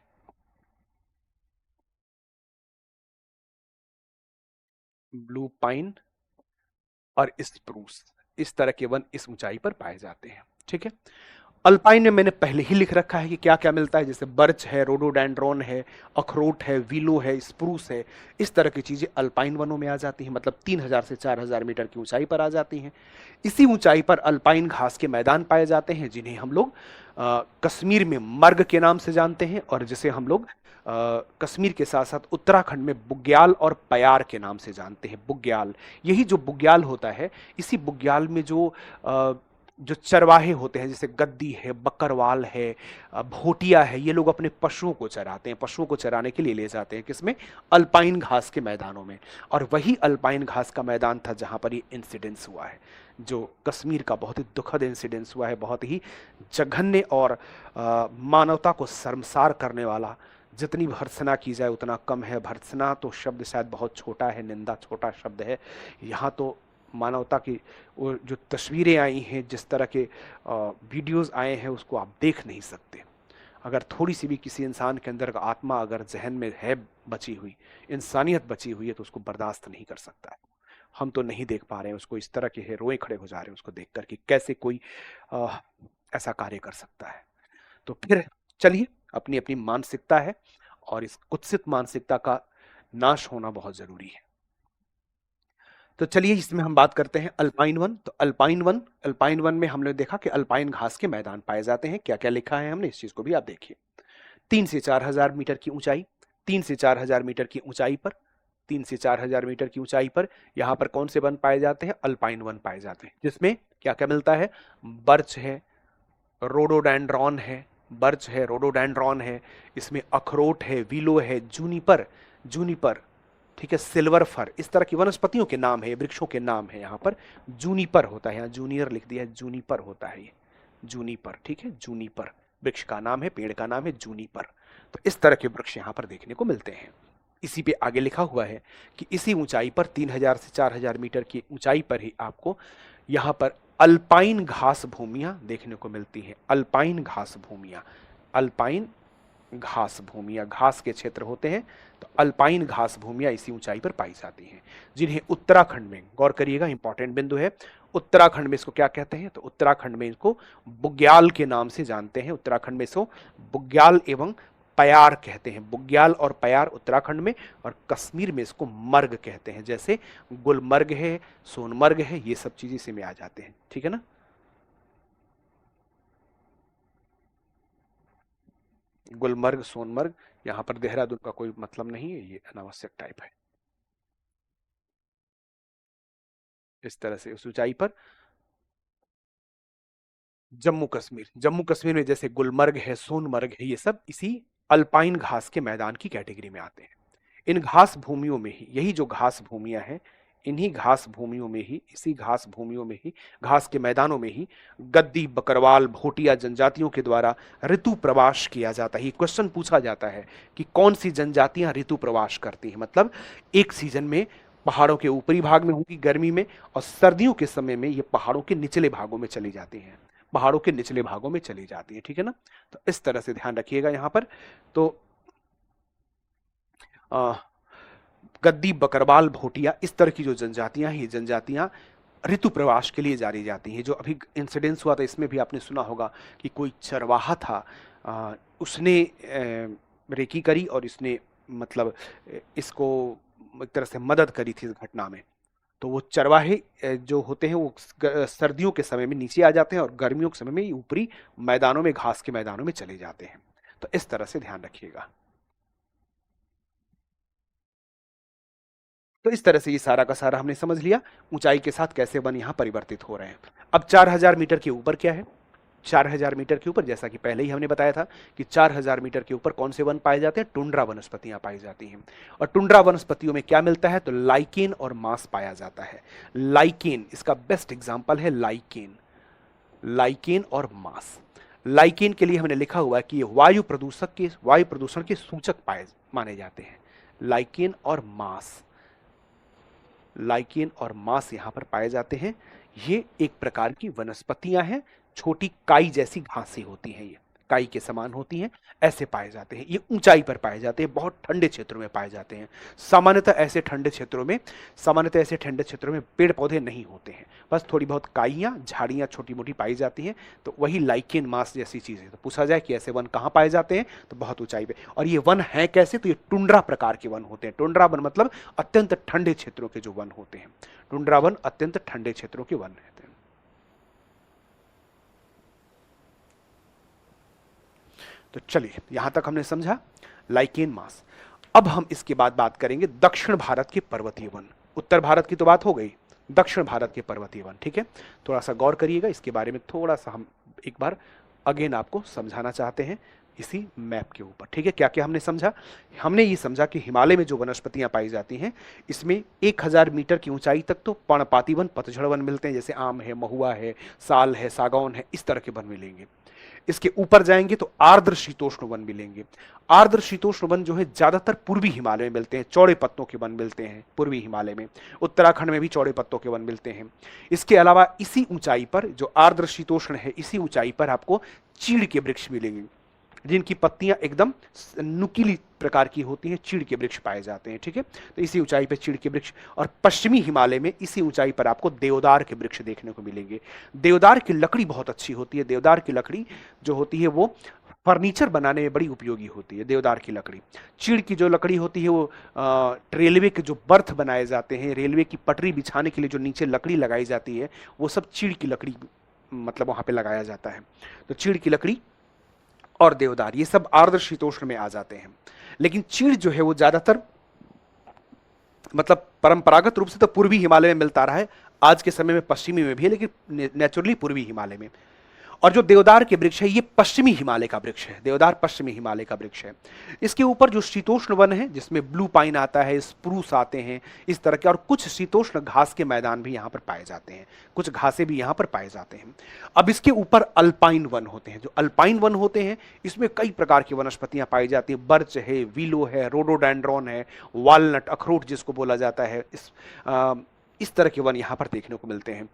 ब्लू पाइन और स्प्रूस, इस तरह के वन इस ऊंचाई पर पाए जाते हैं, ठीक है। अल्पाइन में मैंने पहले ही लिख रखा है कि क्या क्या मिलता है, जैसे बर्च है, रोडोडेंड्रॉन है, अखरोट है, विलो है, स्प्रूस है, इस तरह की चीजें अल्पाइन वनों में आ जाती हैं, मतलब 3000 से 4000 मीटर की ऊंचाई पर आ जाती हैं। इसी ऊंचाई पर अल्पाइन घास के मैदान पाए जाते हैं, जिन्हें हम लोग कश्मीर में मर्ग के नाम से जानते हैं, और जिसे हम लोग कश्मीर के साथ साथ उत्तराखंड में बुग्याल और पयार के नाम से जानते हैं। बुग्याल, यही जो बुग्याल होता है, इसी बुग्याल में जो चरवाहे होते हैं, जैसे गद्दी है, बकरवाल है, भोटिया है, ये लोग अपने पशुओं को चराते हैं, पशुओं को चराने के लिए ले जाते हैं किसमें, अल्पाइन घास के मैदानों में। और वही अल्पाइन घास का मैदान था जहां पर ये इंसिडेंस हुआ है, जो कश्मीर का बहुत ही दुखद इंसिडेंस हुआ है, बहुत ही जघन्य और मानवता को शर्मसार करने वाला। जितनी भर्त्सना की जाए उतना कम है, भर्त्सना तो शब्द शायद बहुत छोटा है, निंदा छोटा शब्द है। यहाँ तो मानवता की वो जो तस्वीरें आई हैं, जिस तरह के वीडियोस आए हैं, उसको आप देख नहीं सकते। अगर थोड़ी सी भी किसी इंसान के अंदर का आत्मा अगर जहन में है बची हुई, इंसानियत बची हुई है, तो उसको बर्दाश्त नहीं कर सकता है। हम तो नहीं देख पा रहे हैं उसको, इस तरह के रोए खड़े हो जा रहे हैं उसको देख कर कि कैसे कोई ऐसा कार्य कर सकता है। तो फिर चलिए, अपनी अपनी मानसिकता है और इस कुत्सित मानसिकता का नाश होना बहुत जरूरी है। तो चलिए इसमें हम बात करते हैं अल्पाइन वन। तो अल्पाइन वन में हमने देखा कि अल्पाइन घास के मैदान पाए जाते हैं। क्या क्या लिखा है हमने, इस चीज को भी आप देखिए। 3 से 4000 मीटर की ऊंचाई, 3 से 4000 मीटर की ऊंचाई पर, 3 से 4000 मीटर की ऊंचाई पर यहां पर कौन से वन पाए जाते हैं, अल्पाइन वन पाए जाते हैं, जिसमें क्या क्या मिलता है, बर्च है, रोडोडेंड्रॉन है, बर्च है, रोडोडेंड्रॉन है, इसमें अखरोट है, विलो है, जूनिपर, जूनिपर, ठीक है, सिल्वर फर, इस तरह की वनस्पतियों के नाम है, वृक्षों के नाम है। यहाँ पर जूनिपर होता है, यहाँ जूनियर लिख दिया है, जूनिपर होता है ये, जूनिपर, ठीक है, जूनिपर वृक्ष का नाम है, पेड़ का नाम है जूनिपर। तो इस तरह के वृक्ष यहाँ पर देखने को मिलते हैं। इसी पे आगे लिखा हुआ है कि इसी ऊंचाई पर 3000 से 4000 मीटर की ऊंचाई पर ही आपको यहाँ पर अल्पाइन घास भूमियां देखने को मिलती हैं। अल्पाइन घास भूमियां, अल्पाइन घास भूमियां, घास के क्षेत्र होते हैं, तो अल्पाइन घास भूमियां इसी ऊंचाई पर पाई जाती हैं, जिन्हें उत्तराखंड में, गौर करिएगा इंपॉर्टेंट बिंदु है, उत्तराखंड में इसको क्या कहते हैं, तो उत्तराखंड में इसको बुग्याल के नाम से जानते हैं। उत्तराखंड में इसको बुग्याल एवं पयार कहते हैं, बुग्याल और पयार उत्तराखंड में, और कश्मीर में इसको मर्ग कहते हैं। जैसे गुलमर्ग है, सोनमर्ग है, ये सब चीजें इसी में आ जाते हैं, ठीक है ना। गुलमर्ग, सोनमर्ग, यहां पर देहरादून का कोई मतलब नहीं है, ये अनावश्यक टाइप है। इस तरह से उस ऊंचाई पर जम्मू कश्मीर, जम्मू कश्मीर में जैसे गुलमर्ग है, सोनमर्ग है, ये सब इसी अल्पाइन घास के मैदान की कैटेगरी में आते हैं। इन घास भूमियों में ही, यही जो घास भूमियां हैं, इन्हीं घास भूमियों में ही, इसी घास भूमियों में ही, घास के मैदानों में ही गद्दी, बकरवाल, भोटिया जनजातियों के द्वारा ऋतु प्रवास किया जाता है। ये क्वेश्चन पूछा जाता है कि कौन सी जनजातियां ऋतु प्रवास करती हैं, मतलब एक सीजन में पहाड़ों के ऊपरी भाग में होगी गर्मी में, और सर्दियों के समय में ये पहाड़ों के निचले भागों में चली जाती हैं, पहाड़ों के निचले भागों में चली जाती है, ठीक है ना। तो इस तरह से ध्यान रखिएगा यहां पर। तो गद्दी, बकरवाल, भोटिया, इस तरह की जो जनजातियां हैं, ये जनजातियां ऋतु प्रवास के लिए जारी जाती हैं। जो अभी इंसिडेंस हुआ था इसमें भी आपने सुना होगा कि कोई चरवाहा था, उसने रेकी करी और इसने मतलब इसको एक तरह से मदद करी थी इस घटना में। तो वो चरवाहे जो होते हैं वो सर्दियों के समय में नीचे आ जाते हैं और गर्मियों के समय में ऊपरी मैदानों में, घास के मैदानों में चले जाते हैं। तो इस तरह से ध्यान रखिएगा। तो इस तरह से ये सारा का सारा हमने समझ लिया ऊंचाई के साथ कैसे वन यहां परिवर्तित हो रहे हैं। अब 4000 मीटर के ऊपर क्या है? 4000 मीटर के ऊपर जैसा कि पहले ही हमने बताया था कि 4000 मीटर के ऊपर कौन से वन पाए जाते हैं? टुंड्रा वनस्पतियां पाई जाती हैं। और टुंड्रा वनस्पतियों में क्या मिलता है? तो लाइकेन और मांस पाया जाता है। लाइकेन इसका बेस्ट एग्जांपल है, लाइकेन, लाइकेन और मांस। लाइकेन के लिए हमने लिखा हुआ है कि ये वायु प्रदूषण के सूचक पाए माने जाते हैं। लाइकेन और मांस, लाइकेन और मांस यहां पर पाए जाते हैं। ये एक प्रकार की वनस्पतियां हैं, छोटी काई जैसी घासें होती हैं, ये काई के समान होती हैं, ऐसे पाए जाते हैं। ये ऊंचाई पर पाए जाते हैं, बहुत ठंडे क्षेत्रों में पाए जाते हैं। सामान्यतः ऐसे ठंडे क्षेत्रों में पेड़ पौधे नहीं होते हैं, बस थोड़ी बहुत काइयां झाड़ियां छोटी मोटी पाई जाती हैं। तो वही लाइकेन मास जैसी चीज है। तो पूछा जाए कि ऐसे वन कहाँ पाए जाते हैं, तो बहुत ऊंचाई पे। और ये वन है कैसे? तो ये टुंड्रा प्रकार के वन होते हैं। टुंड्रा वन मतलब अत्यंत ठंडे क्षेत्रों के जो वन होते हैं। टुंड्रा वन अत्यंत ठंडे क्षेत्रों के वन रहते हैं। तो चलिए यहां तक हमने समझा लाइकेन मास। अब हम इसके बाद बात करेंगे दक्षिण भारत के पर्वतीय वन। उत्तर भारत की तो बात हो गई, दक्षिण भारत के पर्वतीय वन। ठीक है, थोड़ा सा गौर करिएगा, इसके बारे में थोड़ा सा हम एक बार अगेन आपको समझाना चाहते हैं इसी मैप के ऊपर। ठीक है, क्या क्या हमने समझा? हमने ये समझा कि हिमालय में जो वनस्पतियां पाई जाती हैं, इसमें 1000 मीटर की ऊंचाई तक तो पर्णपाती वन, पतझड़ वन मिलते हैं, जैसे आम है, महुआ है, साल है, सागौन है, इस तरह के वन मिलेंगे। इसके ऊपर जाएंगे तो आर्द्र शीतोष्ण वन मिलेंगे। आर्द्र शीतोष्ण वन जो है ज्यादातर पूर्वी हिमालय में मिलते हैं, चौड़े पत्तों के वन मिलते हैं पूर्वी हिमालय में। उत्तराखंड में भी चौड़े पत्तों के वन मिलते हैं। इसके अलावा इसी ऊंचाई पर जो आर्द्र शीतोष्ण है, इसी ऊंचाई पर आपको चीड़ के वृक्ष मिलेंगे, जिनकी पत्तियां एकदम नुकीली प्रकार की होती हैं। चीड़ के वृक्ष पाए जाते हैं। ठीक है, तो इसी ऊंचाई पर चीड़ के वृक्ष। और पश्चिमी हिमालय में इसी ऊंचाई पर आपको देवदार के वृक्ष देखने को मिलेंगे। देवदार की लकड़ी बहुत अच्छी होती है। देवदार की लकड़ी जो होती है वो फर्नीचर बनाने में बड़ी उपयोगी होती है, देवदार की लकड़ी। चीड़ की जो लकड़ी होती है वो रेलवे के जो बर्थ बनाए जाते हैं, रेलवे की पटरी बिछाने के लिए जो नीचे लकड़ी लगाई जाती है, वो सब चीड़ की लकड़ी मतलब वहां पे लगाया जाता है। तो चीड़ की लकड़ी और देवदार ये सब आर्द्र शीतोष्ण में आ जाते हैं। लेकिन चीड़ जो है वो ज्यादातर मतलब परंपरागत रूप से तो पूर्वी हिमालय में मिलता रहा है, आज के समय में पश्चिमी में भी है, लेकिन नेचुरली पूर्वी हिमालय में। और जो देवदार के वृक्ष है ये पश्चिमी हिमालय का वृक्ष है। देवदार पश्चिमी हिमालय का वृक्ष है। इसके ऊपर जो शीतोष्ण वन है, जिसमें ब्लू पाइन आता है, स्प्रूस आते हैं, इस तरह के, और कुछ शीतोष्ण घास के मैदान भी यहाँ पर पाए जाते हैं, कुछ घासें भी यहाँ पर पाए जाते हैं। अब इसके ऊपर अल्पाइन वन होते हैं। जो अल्पाइन वन होते हैं इसमें कई प्रकार की वनस्पतियां पाई जाती हैं। बर्च है, विलो है, रोडोडेंड्रॉन है, वालनट, अखरोट जिसको बोला जाता है, इस तरह के वन यहां पर देखने को मिलते हैं।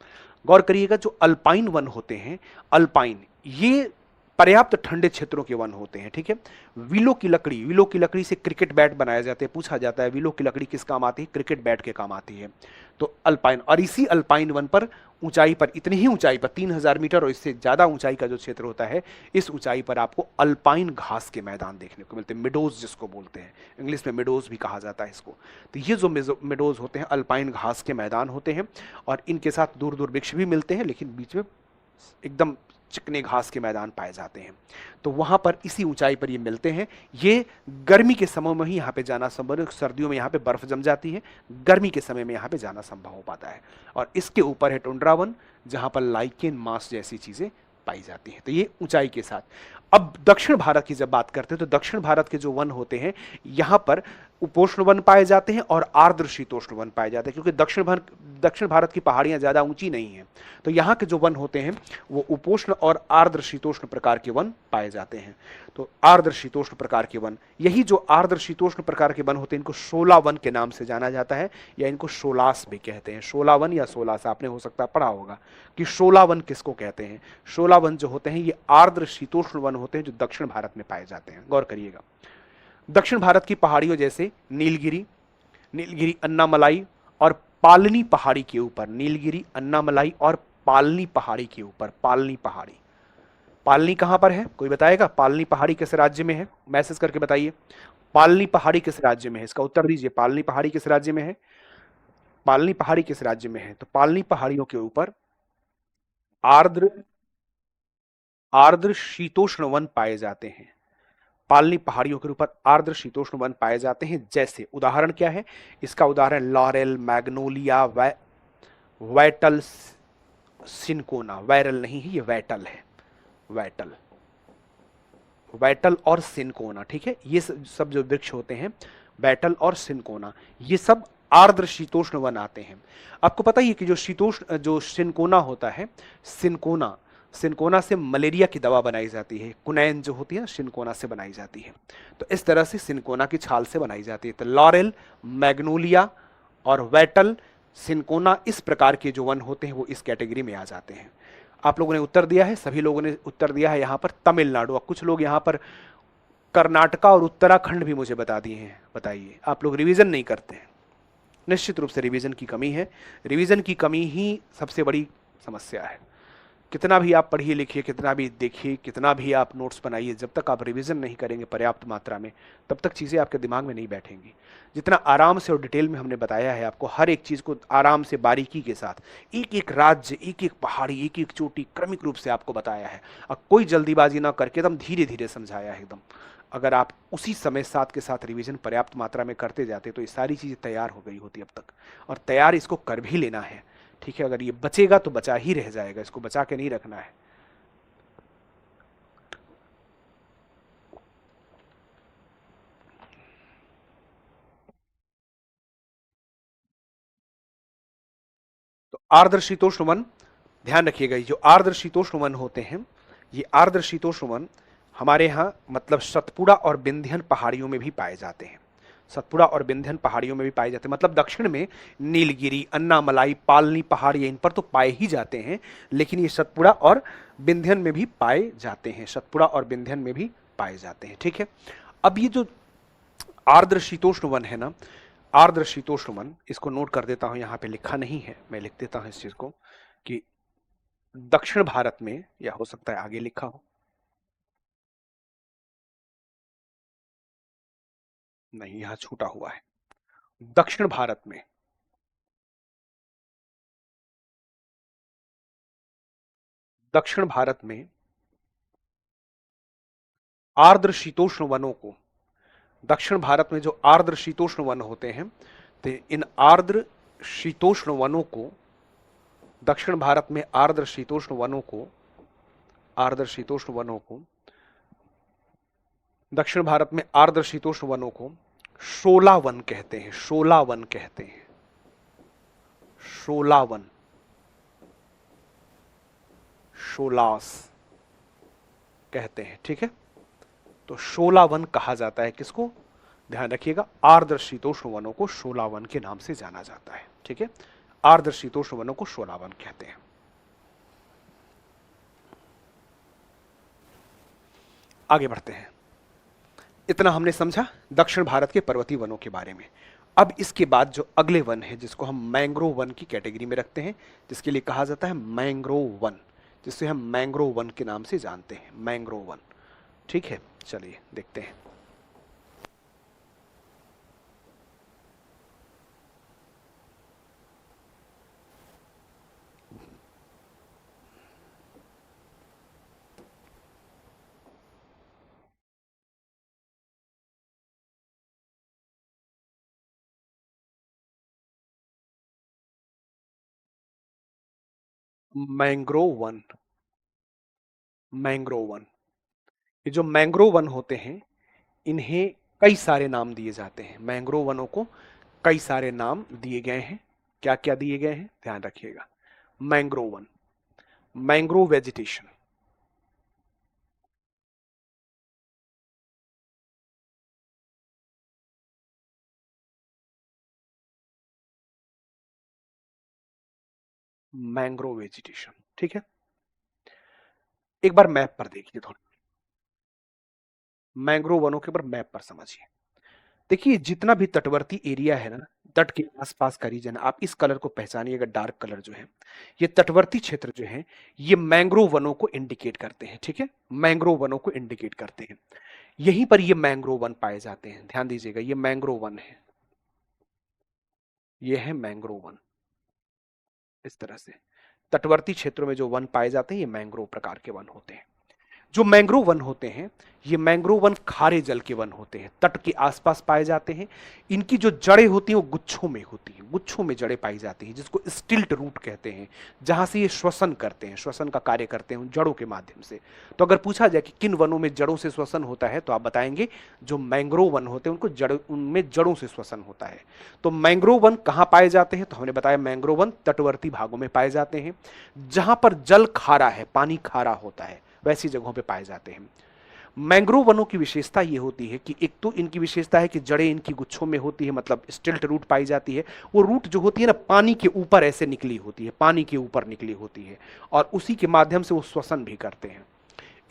गौर करिएगा, जो अल्पाइन वन होते हैं, अल्पाइन ये पर्याप्त ठंडे क्षेत्रों के वन होते हैं। ठीक है, विलो की लकड़ी से क्रिकेट बैट बनाए जाते हैं। पूछा जाता है विलो की लकड़ी किस काम आती है? क्रिकेट बैट के काम आती है। तो अल्पाइन, और इसी अल्पाइन वन पर ऊंचाई पर, इतनी ही ऊंचाई पर 3000 मीटर और इससे ज्यादा ऊंचाई का जो क्षेत्र होता है, इस ऊंचाई पर आपको अल्पाइन घास के मैदान देखने को मिलते हैं, मिडोज जिसको बोलते हैं, इंग्लिश में मिडोज भी कहा जाता है इसको। तो ये जो मिडोज होते हैं अल्पाइन घास के मैदान होते हैं, और इनके साथ दूर दूर वृक्ष भी मिलते हैं, लेकिन बीच में एकदम चिकने घास के मैदान पाए जाते हैं। तो वहां पर इसी ऊंचाई पर ये मिलते हैं। ये गर्मी के समय में ही यहाँ पे जाना संभव है, सर्दियों में यहाँ पे बर्फ जम जाती है, गर्मी के समय में यहाँ पे जाना संभव हो पाता है। और इसके ऊपर है टुंड्रा वन, जहां पर लाइकेन मास जैसी चीजें पाई जाती हैं। तो ये ऊंचाई के साथ। अब दक्षिण भारत की जब बात करते हैं तो दक्षिण भारत के जो वन होते हैं, यहां पर उपोष्ण वन पाए जाते हैं और आर्द्र शीतोष्ण वन पाए जाते हैं, क्योंकि दक्षिण भारत की पहाड़ियां ज्यादा ऊंची नहीं हैं। तो यहाँ के जो वन होते हैं वो उपोष्ण और आर्द्र शीतोष्ण प्रकार के वन पाए जाते हैं। तो आर्द्र शीतोष्ण प्रकार के वन, यही जो आर्द्र शीतोष्ण प्रकार के वन होते हैं, इनको शोला वन के नाम से जाना जाता है, या इनको शोलास भी कहते हैं। शोला वन या सोलास, आपने हो सकता है पढ़ा होगा कि शोला वन किसको कहते हैं। शोला वन जो होते हैं ये आर्द्र शीतोष्ण वन होते हैं, जो दक्षिण भारत में पाए जाते हैं। गौर करिएगा, दक्षिण भारत की पहाड़ियों जैसे नीलगिरी, अन्नामलाई और पालनी पहाड़ी के ऊपर, नीलगिरी, अन्नामलाई और पालनी पहाड़ी के ऊपर, पालनी कहां पर है? कोई बताएगा पालनी पहाड़ी किस राज्य में है? मैसेज करके बताइए, पालनी पहाड़ी किस राज्य में है? इसका उत्तर दीजिए, पालनी पहाड़ी किस राज्य में है? पालनी पहाड़ी किस राज्य में है? तो पालनी पहाड़ियों के ऊपर आर्द्र शीतोष्ण वन पाए जाते हैं। पालनी पहाड़ियों के ऊपर आर्द्र शीतोष्ण वन पाए जाते हैं। जैसे उदाहरण क्या है इसका? उदाहरण laurel, Magnolia, wattle, cinchona. Viral नहीं है, ये वैटल है। वैटल, वैटल और सिनकोना, ठीक है। ये सब जो वृक्ष होते हैं, बैटल और सिनकोना, ये सब आर्द्र शीतोष्ण वन आते हैं। आपको पता ही है कि जो शीतोष्ण, जो सिनकोना होता है, सिनकोना, सिनकोना से मलेरिया की दवा बनाई जाती है। कुनैन जो होती है ना, सिनकोना से बनाई जाती है। तो इस तरह से सिनकोना की छाल से बनाई जाती है। तो लॉरेल, मैग्नोलिया और वैटल, सिनकोना, इस प्रकार के जो वन होते हैं वो इस कैटेगरी में आ जाते हैं। आप लोगों ने उत्तर दिया है, सभी लोगों ने उत्तर दिया है यहां पर तमिलनाडु। और कुछ लोग यहां पर कर्नाटका और उत्तराखंड भी मुझे बता दिए हैं। बताइए, आप लोग रिवीजन नहीं करते हैं। निश्चित रूप से रिवीजन की कमी है। रिवीजन की कमी ही सबसे बड़ी समस्या है। कितना भी आप पढ़िए लिखिए, कितना भी देखिए, कितना भी आप नोट्स बनाइए, जब तक आप रिवीजन नहीं करेंगे पर्याप्त मात्रा में, तब तक चीज़ें आपके दिमाग में नहीं बैठेंगी। जितना आराम से और डिटेल में हमने बताया है आपको, हर एक चीज़ को आराम से बारीकी के साथ, एक एक राज्य, एक एक पहाड़ी, एक एक चोटी क्रमिक रूप से आपको बताया है। और कोई जल्दीबाजी ना करके एकदम धीरे धीरे समझाया है एकदम। अगर आप उसी समय साथ के साथ रिवीजन पर्याप्त मात्रा में करते जाते तो ये सारी चीज़ें तैयार हो गई होती अब तक। और तैयार इसको कर भी लेना है, ठीक है। अगर ये बचेगा तो बचा ही रह जाएगा, इसको बचा के नहीं रखना है। तो आर्द्र शीतोष्ण वन, ध्यान रखिएगा, ये जो आर्द्र शीतोष्ण वन होते हैं, ये आर्द्र शीतोष्ण वन हमारे यहाँ मतलब सतपुड़ा और विंध्यन पहाड़ियों में भी पाए जाते हैं। सतपुड़ा और विंध्यन पहाड़ियों में भी पाए जाते हैं, मतलब दक्षिण में नीलगिरी, अन्नामलाई, पालनी पहाड़ी, इन पर तो पाए ही जाते हैं। लेकिन ये सतपुड़ा और विंध्यन में भी पाए जाते हैं। सतपुड़ा और विंध्यन में भी पाए जाते हैं, ठीक है। अब ये जो आर्द्र शीतोष्ण वन है ना, आर्द्र शीतोष्ण वन, इसको नोट कर देता हूं, यहां पे लिखा नहीं है, मैं लिख देता हूं इस चीज को कि दक्षिण भारत में, या हो सकता है आगे लिखा हो, नहीं यहां छूटा हुआ है। दक्षिण भारत में, दक्षिण भारत में आर्द्र शीतोष्ण वनों को, दक्षिण भारत में जो आर्द्र शीतोष्ण वन होते हैं, तो इन आर्द्र शीतोष्ण वनों को, दक्षिण भारत में आर्द्र शीतोष्ण वनों को, आर्द्र शीतोष्ण वनों को, दक्षिण भारत में आर्द्र शीतोष्ण वनों को शोला वन कहते हैं। शोला वन कहते हैं। शोला वन, शोलास कहते हैं, ठीक है। तो शोला वन कहा जाता है किसको? ध्यान रखिएगा, आर्द्र शीतोष्ण वनों को शोला वन के नाम से जाना जाता है, ठीक है। आर्द्र शीतोष्ण वनों को शोला वन कहते हैं। आगे बढ़ते हैं। इतना हमने समझा दक्षिण भारत के पर्वतीय वनों के बारे में। अब इसके बाद जो अगले वन है, जिसको हम मैंग्रोव वन की कैटेगरी में रखते हैं, जिसके लिए कहा जाता है मैंग्रोव वन, जिसे हम मैंग्रोव वन के नाम से जानते हैं, मैंग्रोव वन, ठीक है। चलिए देखते हैं। मैंग्रोव वन, मैंग्रोव वन, ये जो मैंग्रोव वन होते हैं, इन्हें कई सारे नाम दिए जाते हैं। मैंग्रोव वनों को कई सारे नाम दिए गए हैं। क्या क्या दिए गए हैं, ध्यान रखिएगा। Mangrove one, mangrove vegetation, mangrove vegetation, ठीक है। एक बार मैप पर देखिए थोड़ा, मैंग्रोव वनों के ऊपर मैप पर समझिए। देखिए जितना भी तटवर्ती एरिया है ना, तट के आसपास का रीजन, आप इस कलर को पहचानिएगा, डार्क कलर जो है, ये तटवर्ती क्षेत्र जो है, ये मैंग्रोव वनों को इंडिकेट करते हैं, ठीक है। मैंग्रोव वनों को इंडिकेट करते हैं। यहीं पर ये मैंग्रोव वन पाए जाते हैं। ध्यान दीजिएगा, ये मैंग्रोव वन है, ये है मैंग्रोव वन। इस तरह से तटवर्ती क्षेत्रों में जो वन पाए जाते हैं, ये मैंग्रोव प्रकार के वन होते हैं। जो मैंग्रोव वन होते हैं, ये मैंग्रोव वन खारे जल के वन होते हैं, तट के आसपास पाए जाते हैं। इनकी जो जड़ें होती हैं वो गुच्छों में होती हैं, गुच्छों में जड़ें पाई जाती हैं, जिसको स्टिल्ट रूट कहते हैं, जहां से ये श्वसन करते हैं, श्वसन का कार्य करते हैं उन जड़ों के माध्यम से। तो अगर पूछा जाए कि किन वनों में जड़ों से श्वसन होता है, तो आप बताएंगे जो मैंग्रोव वन होते हैं उनको उनमें जड़ों से श्वसन होता है। तो मैंग्रोव वन कहाँ पाए जाते हैं, तो हमने बताया मैंग्रोव वन तटवर्ती भागों में पाए जाते हैं, जहां पर जल खारा है, पानी खारा होता है, वैसी जगहों पे पाए जाते हैं। मैंग्रोव वनों की विशेषता ये होती है कि एक तो इनकी विशेषता है कि जड़ें इनकी गुच्छों में होती है, मतलब स्टिल्ट रूट पाई जाती है। वो रूट जो होती है ना, पानी के ऊपर ऐसे निकली होती है, पानी के ऊपर निकली होती है, और उसी के माध्यम से वो श्वसन भी करते हैं।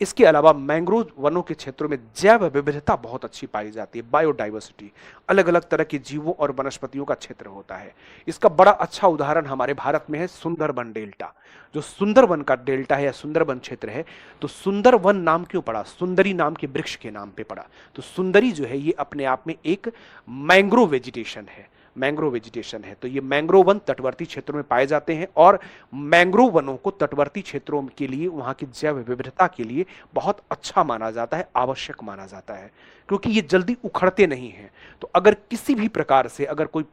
इसके अलावा मैंग्रोव वनों के क्षेत्रों में जैव विविधता बहुत अच्छी पाई जाती है, बायोडाइवर्सिटी, अलग अलग तरह के जीवों और वनस्पतियों का क्षेत्र होता है। इसका बड़ा अच्छा उदाहरण हमारे भारत में है सुंदरबन डेल्टा। जो सुंदरबन का डेल्टा है या सुंदरबन क्षेत्र है, तो सुंदरवन नाम क्यों पड़ा, सुंदरी नाम के वृक्ष के नाम पे पड़ा। तो सुंदरी जो है ये अपने आप में एक मैंग्रोव वेजिटेशन है, मैंग्रोव वेजिटेशन है। तो ये मैंग्रोव वन तटवर्ती क्षेत्रों में पाए जाते हैं, और मैंग्रोव वनों को तटवर्ती क्षेत्रों के लिए, वहां की जैव विविधता के लिए बहुत अच्छा माना जाता है, आवश्यक माना जाता है, क्योंकि ये जल्दी उखड़ते नहीं हैं। तो अगर किसी भी प्रकार से अगर कोई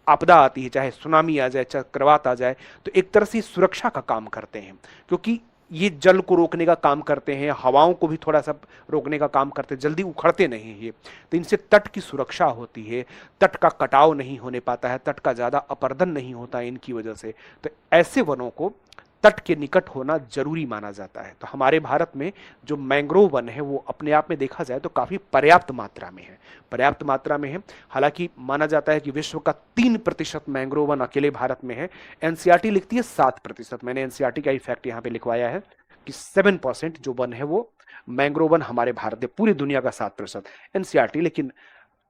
आपदा आती है, चाहे सुनामी आ जाए, चक्रवात आ जाए, तो एक तरह से सुरक्षा का काम करते हैं, क्योंकि ये जल को रोकने का काम करते हैं, हवाओं को भी थोड़ा सा रोकने का काम करते हैं, जल्दी उखड़ते नहीं ये। तो इनसे तट की सुरक्षा होती है, तट का कटाव नहीं होने पाता है, तट का ज़्यादा अपरदन नहीं होता है इनकी वजह से। तो ऐसे वनों को तट के निकट होना जरूरी माना जाता है। तो हमारे भारत में जो मैंग्रोव वन है वो अपने आप में देखा जाए तो काफ़ी पर्याप्त मात्रा में है, पर्याप्त मात्रा में है। हालांकि माना जाता है कि विश्व का 3% मैंग्रोव वन अकेले भारत में है। एनसीईआरटी लिखती है 7%, मैंने एनसीईआरटी का इफेक्ट यहाँ पे लिखवाया है कि 7% जो वन है वो मैंग्रोव वन हमारे भारत में, पूरी दुनिया का 7% एनसीईआरटी, लेकिन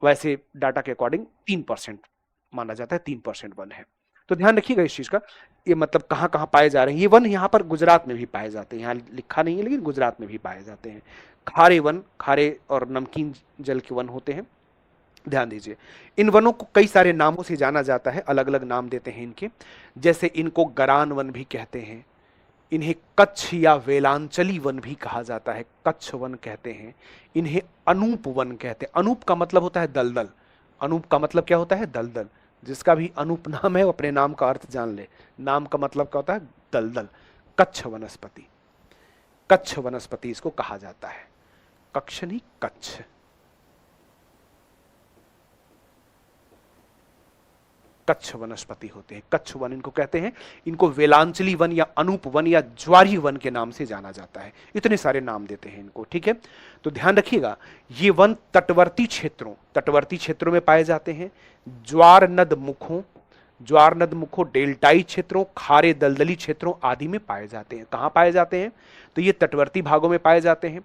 वैसे डाटा के अकॉर्डिंग 3% माना जाता है, 3% वन है। तो ध्यान रखिएगा इस चीज का, ये मतलब कहाँ कहाँ पाए जा रहे हैं ये वन। यहाँ पर गुजरात में भी पाए जाते हैं, यहाँ लिखा नहीं है लेकिन गुजरात में भी पाए जाते हैं। खारे वन, खारे और नमकीन जल के वन होते हैं, ध्यान दीजिए। इन वनों को कई सारे नामों से जाना जाता है, अलग अलग नाम देते हैं इनके, जैसे इनको गरान वन भी कहते हैं, इन्हें कच्छ या वेलांचली वन भी कहा जाता है, कच्छ वन कहते हैं, इन्हें अनूप वन कहते हैं। अनूप का मतलब होता है दलदल, अनूप का मतलब क्या होता है, दलदल। जिसका भी अनूप नाम है वो अपने नाम का अर्थ जान ले, नाम का मतलब क्या होता है, दलदल। कच्छ वनस्पति, कच्छ वनस्पति इसको कहा जाता है, कक्ष नहीं कच्छ। कच्छ वनस्पति होते हैं, कच्छ वन इनको कहते हैं। इनको वेलांचली वन या अनूप वन या ज्वारी वन के नाम से जाना जाता है। इतने सारे नाम देते हैं इनको, ठीक है। तो ध्यान रखिएगा, ये वन तटवर्ती क्षेत्रों में पाए जाते हैं, ज्वार नद मुखों, डेल्टाई क्षेत्रों, खारे दलदली क्षेत्रों आदि में पाए जाते हैं। कहां पाए जाते हैं, तो ये तटवर्ती भागों में पाए जाते हैं,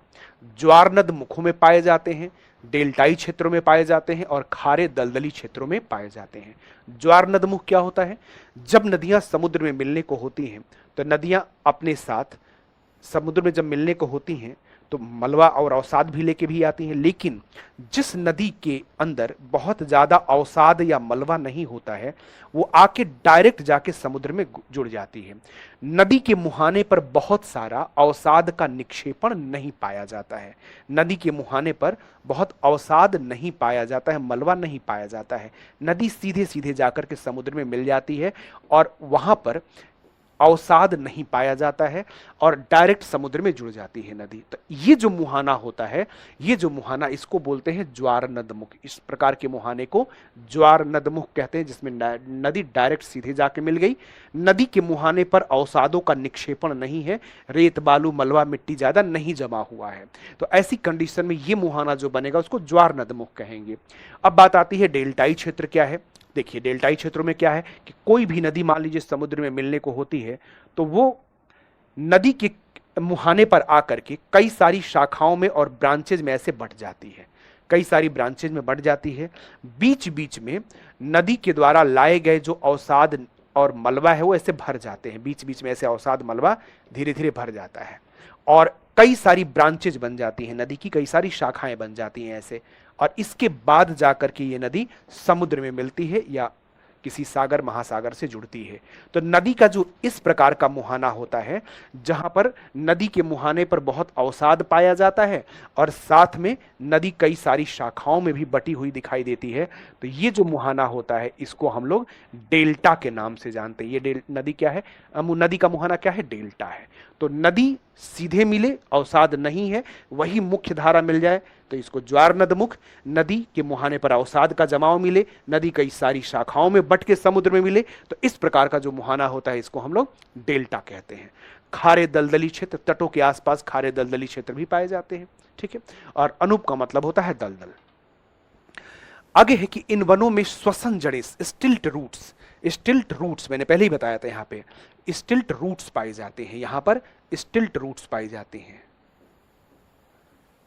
ज्वार नद मुखों में पाए जाते हैं, डेल्टाई क्षेत्रों में पाए जाते हैं, और खारे दलदली क्षेत्रों में पाए जाते हैं। ज्वार नदमुख क्या होता है, जब नदियां समुद्र में मिलने को होती हैं, तो नदियां अपने साथ समुद्र में जब मिलने को होती हैं तो मलबा और अवसाद भी लेके भी आती हैं, लेकिन जिस नदी के अंदर बहुत ज्यादा अवसाद या मलबा नहीं होता है वो आके डायरेक्ट जाके समुद्र में जुड़ जाती है। नदी के मुहाने पर बहुत सारा अवसाद का निक्षेपण नहीं पाया जाता है, नदी के मुहाने पर बहुत अवसाद नहीं पाया जाता है, मलबा नहीं पाया जाता है। नदी सीधे सीधे जाकर के समुद्र में मिल जाती है और वहां पर अवसाद नहीं पाया जाता है और डायरेक्ट समुद्र में जुड़ जाती है नदी। तो ये जो मुहाना होता है, ये जो मुहाना, इसको बोलते हैं ज्वार नदमुख। इस प्रकार के मुहाने को ज्वार नदमुख कहते हैं, जिसमें नदी डायरेक्ट सीधे जाके मिल गई। नदी के मुहाने पर अवसादों का निक्षेपण नहीं है, रेत बालू मलबा मिट्टी ज्यादा नहीं जमा हुआ है। तो ऐसी कंडीशन में ये मुहाना जो बनेगा उसको ज्वार नदमुख कहेंगे। अब बात आती है डेल्टाई क्षेत्र क्या है। देखिए डेल्टाई क्षेत्रों में क्या है कि कोई भी नदी मान लीजिए समुद्र में मिलने को होती है तो वो नदी के मुहाने पर आकर के कई सारी शाखाओं में और ब्रांचेज में ऐसे बढ़ जाती है, कई सारी ब्रांचेज में बढ़ जाती है। बीच बीच में नदी के द्वारा लाए गए जो अवसाद और मलबा है वो ऐसे भर जाते हैं, बीच बीच में ऐसे अवसाद मलबा धीरे धीरे भर जाता है और कई सारी ब्रांचेज बन जाती हैं, नदी की कई सारी शाखाएं बन जाती हैं ऐसे, और इसके बाद जाकर के ये नदी समुद्र में मिलती है या किसी सागर महासागर से जुड़ती है। तो नदी का जो इस प्रकार का मुहाना होता है, जहां पर नदी के मुहाने पर बहुत अवसाद पाया जाता है और साथ में नदी कई सारी शाखाओं में भी बटी हुई दिखाई देती है, तो ये जो मुहाना होता है इसको हम लोग डेल्टा के नाम से जानते हैं। ये नदी क्या है, नदी का मुहाना क्या है, डेल्टा है। तो नदी सीधे मिले, अवसाद नहीं है, वही मुख्य धारा मिल जाए तो इसको ज्वार नदमुख। नदी के मुहाने पर अवसाद का जमाव मिले, नदी कई सारी शाखाओं में बट के समुद्र में मिले, तो इस प्रकार का जो मुहाना होता है इसको हम लोग डेल्टा कहते हैं। खारे दलदली क्षेत्र, तटों के आसपास खारे दलदली क्षेत्र भी पाए जाते हैं, ठीक है। और अनूप का मतलब होता है दलदल। आगे है कि इन वनों में श्वसन जड़ें, स्टिल्ट रूट्स, स्टिल्ट रूट्स मैंने पहले ही बताया था, यहां पे स्टिल्ट रूट्स पाए जाते हैं। यहां पर स्टिल्ट रूट्स पाए जाते हैं,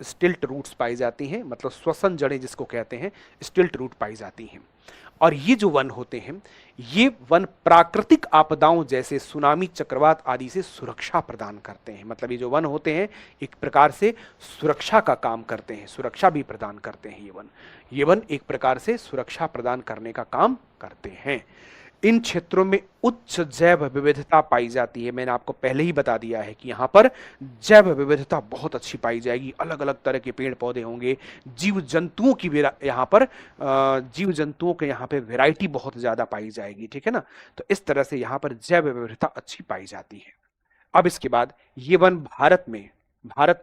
स्टिल्ट रूट्स पाई जाती हैं, मतलब श्वसन जड़ें जिसको कहते हैं, स्टिल्ट रूट पाई जाती हैं। और ये जो वन होते हैं, ये वन प्राकृतिक आपदाओं जैसे सुनामी, चक्रवात आदि से सुरक्षा प्रदान करते हैं। मतलब ये जो वन होते हैं एक प्रकार से सुरक्षा का काम करते हैं, सुरक्षा भी प्रदान करते हैं। ये वन एक प्रकार से सुरक्षा प्रदान करने का काम करते हैं। इन क्षेत्रों में उच्च जैव विविधता पाई जाती है। मैंने आपको पहले ही बता दिया है कि यहाँ पर जैव विविधता बहुत अच्छी पाई जाएगी, अलग अलग तरह के पेड़ पौधे होंगे, जीव जंतुओं की यहाँ पर जीव जंतुओं के यहाँ पे वैरायटी बहुत ज्यादा पाई जाएगी, ठीक है ना। तो इस तरह से यहाँ पर जैव विविधता अच्छी पाई जाती है। अब इसके बाद ये वन भारत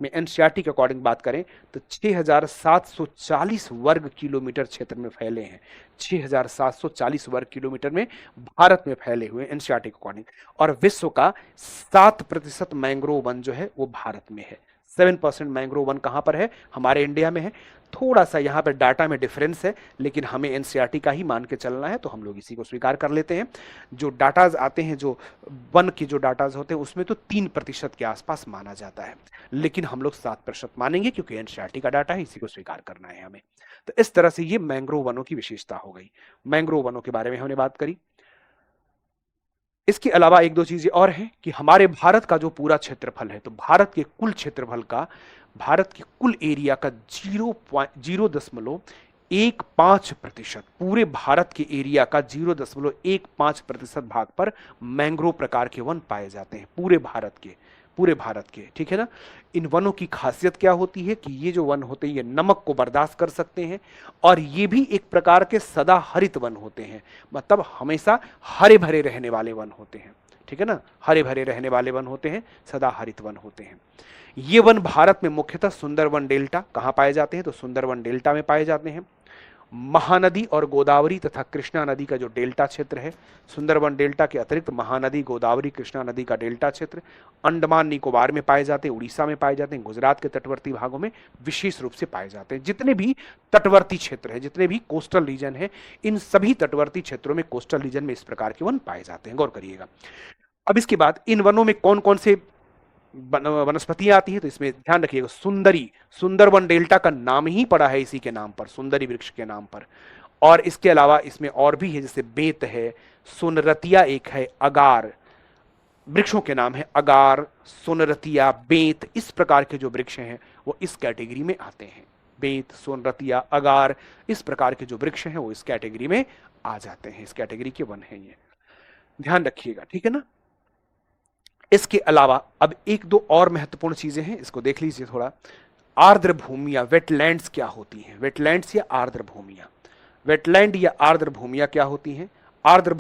में एनसीईआरटी के अकॉर्डिंग बात करें तो 6,740 वर्ग किलोमीटर क्षेत्र में फैले हैं। 6,740 वर्ग किलोमीटर में भारत में फैले हुए एनसीईआरटी के अकॉर्डिंग। और विश्व का 7% मैंग्रोव वन जो है वो भारत में है। 7% मैंग्रोव वन कहां पर है, हमारे इंडिया में है। थोड़ा सा यहाँ पर डाटा में डिफरेंस है, लेकिन हमें एनसीईआरटी का ही मान के चलना है, तो हम लोग इसी को स्वीकार कर लेते हैं। जो डाटाज आते हैं, जो वन के जो डाटाज होते हैं, उसमें तो 3% के आसपास माना जाता है, लेकिन हम लोग 7% मानेंगे क्योंकि एनसीईआरटी का डाटा है, इसी को स्वीकार करना है हमें। तो इस तरह से ये मैंग्रोव वनों की विशेषता हो गई। मैंग्रोव वनों के बारे में हमने बात करी। इसके अलावा एक दो चीजें और हैं कि हमारे भारत का जो पूरा क्षेत्रफल है, तो भारत के कुल क्षेत्रफल का, भारत के कुल एरिया का 0.15%, पूरे भारत के एरिया का 0.15% भाग पर मैंग्रोव प्रकार के वन पाए जाते हैं, पूरे भारत के, ठीक है ना। इन वनों की खासियत क्या होती है कि ये जो वन होते हैं ये नमक को बर्दाश्त कर सकते हैं, और ये भी एक प्रकार के सदा हरित वन होते हैं, मतलब हमेशा हरे भरे रहने वाले वन होते हैं, ठीक है ना। हरे भरे रहने वाले वन होते हैं, सदा हरित वन होते हैं। ये वन भारत में मुख्यतः सुंदरवन डेल्टा कहां पाए जाते हैं, तो सुंदरवन डेल्टा में पाए जाते हैं। महानदी और गोदावरी तथा कृष्णा नदी का जो डेल्टा क्षेत्र है, सुंदरवन डेल्टा के अतिरिक्त महानदी, गोदावरी, कृष्णा नदी का डेल्टा क्षेत्र अंडमान निकोबार में पाए जाते हैं, उड़ीसा में पाए जाते हैं, गुजरात के तटवर्ती भागों में विशेष रूप से पाए जाते हैं। जितने भी तटवर्ती क्षेत्र है, जितने भी कोस्टल रीजन है, इन सभी तटवर्ती क्षेत्रों में, कोस्टल रीजन में इस प्रकार के वन पाए जाते हैं, गौर करिएगा। अब इसके बाद इन वनों में कौन कौन से वनस्पतियां आती है, तो इसमें ध्यान रखिएगा, सुंदरवन डेल्टा का नाम ही पड़ा है इसी के नाम पर, सुंदरी वृक्ष के नाम पर। और इसके अलावा इसमें और भी है, जैसे बेत है, सोनरतिया एक है, अगार, वृक्षों के नाम है अगार, सोनरतिया, बेत, इस प्रकार के जो वृक्ष हैं वो इस कैटेगरी में आते हैं। बेत, सोनरतिया, अगार, इस प्रकार के जो वृक्ष हैं वो इस कैटेगरी में आ जाते हैं, इस कैटेगरी के वन हैं ये, ध्यान रखिएगा, ठीक है ना। इसके अलावा अब एक दो और महत्वपूर्ण चीजें हैं, इसको देख लीजिए थोड़ा। आर्द्र भूमियां, वेटलैंड्स क्या होती हैं, वेटलैंड्स या आर्द्र भूमियां, वेटलैंड या आर्द्र भूमियां क्या होती हैं। आर्द्र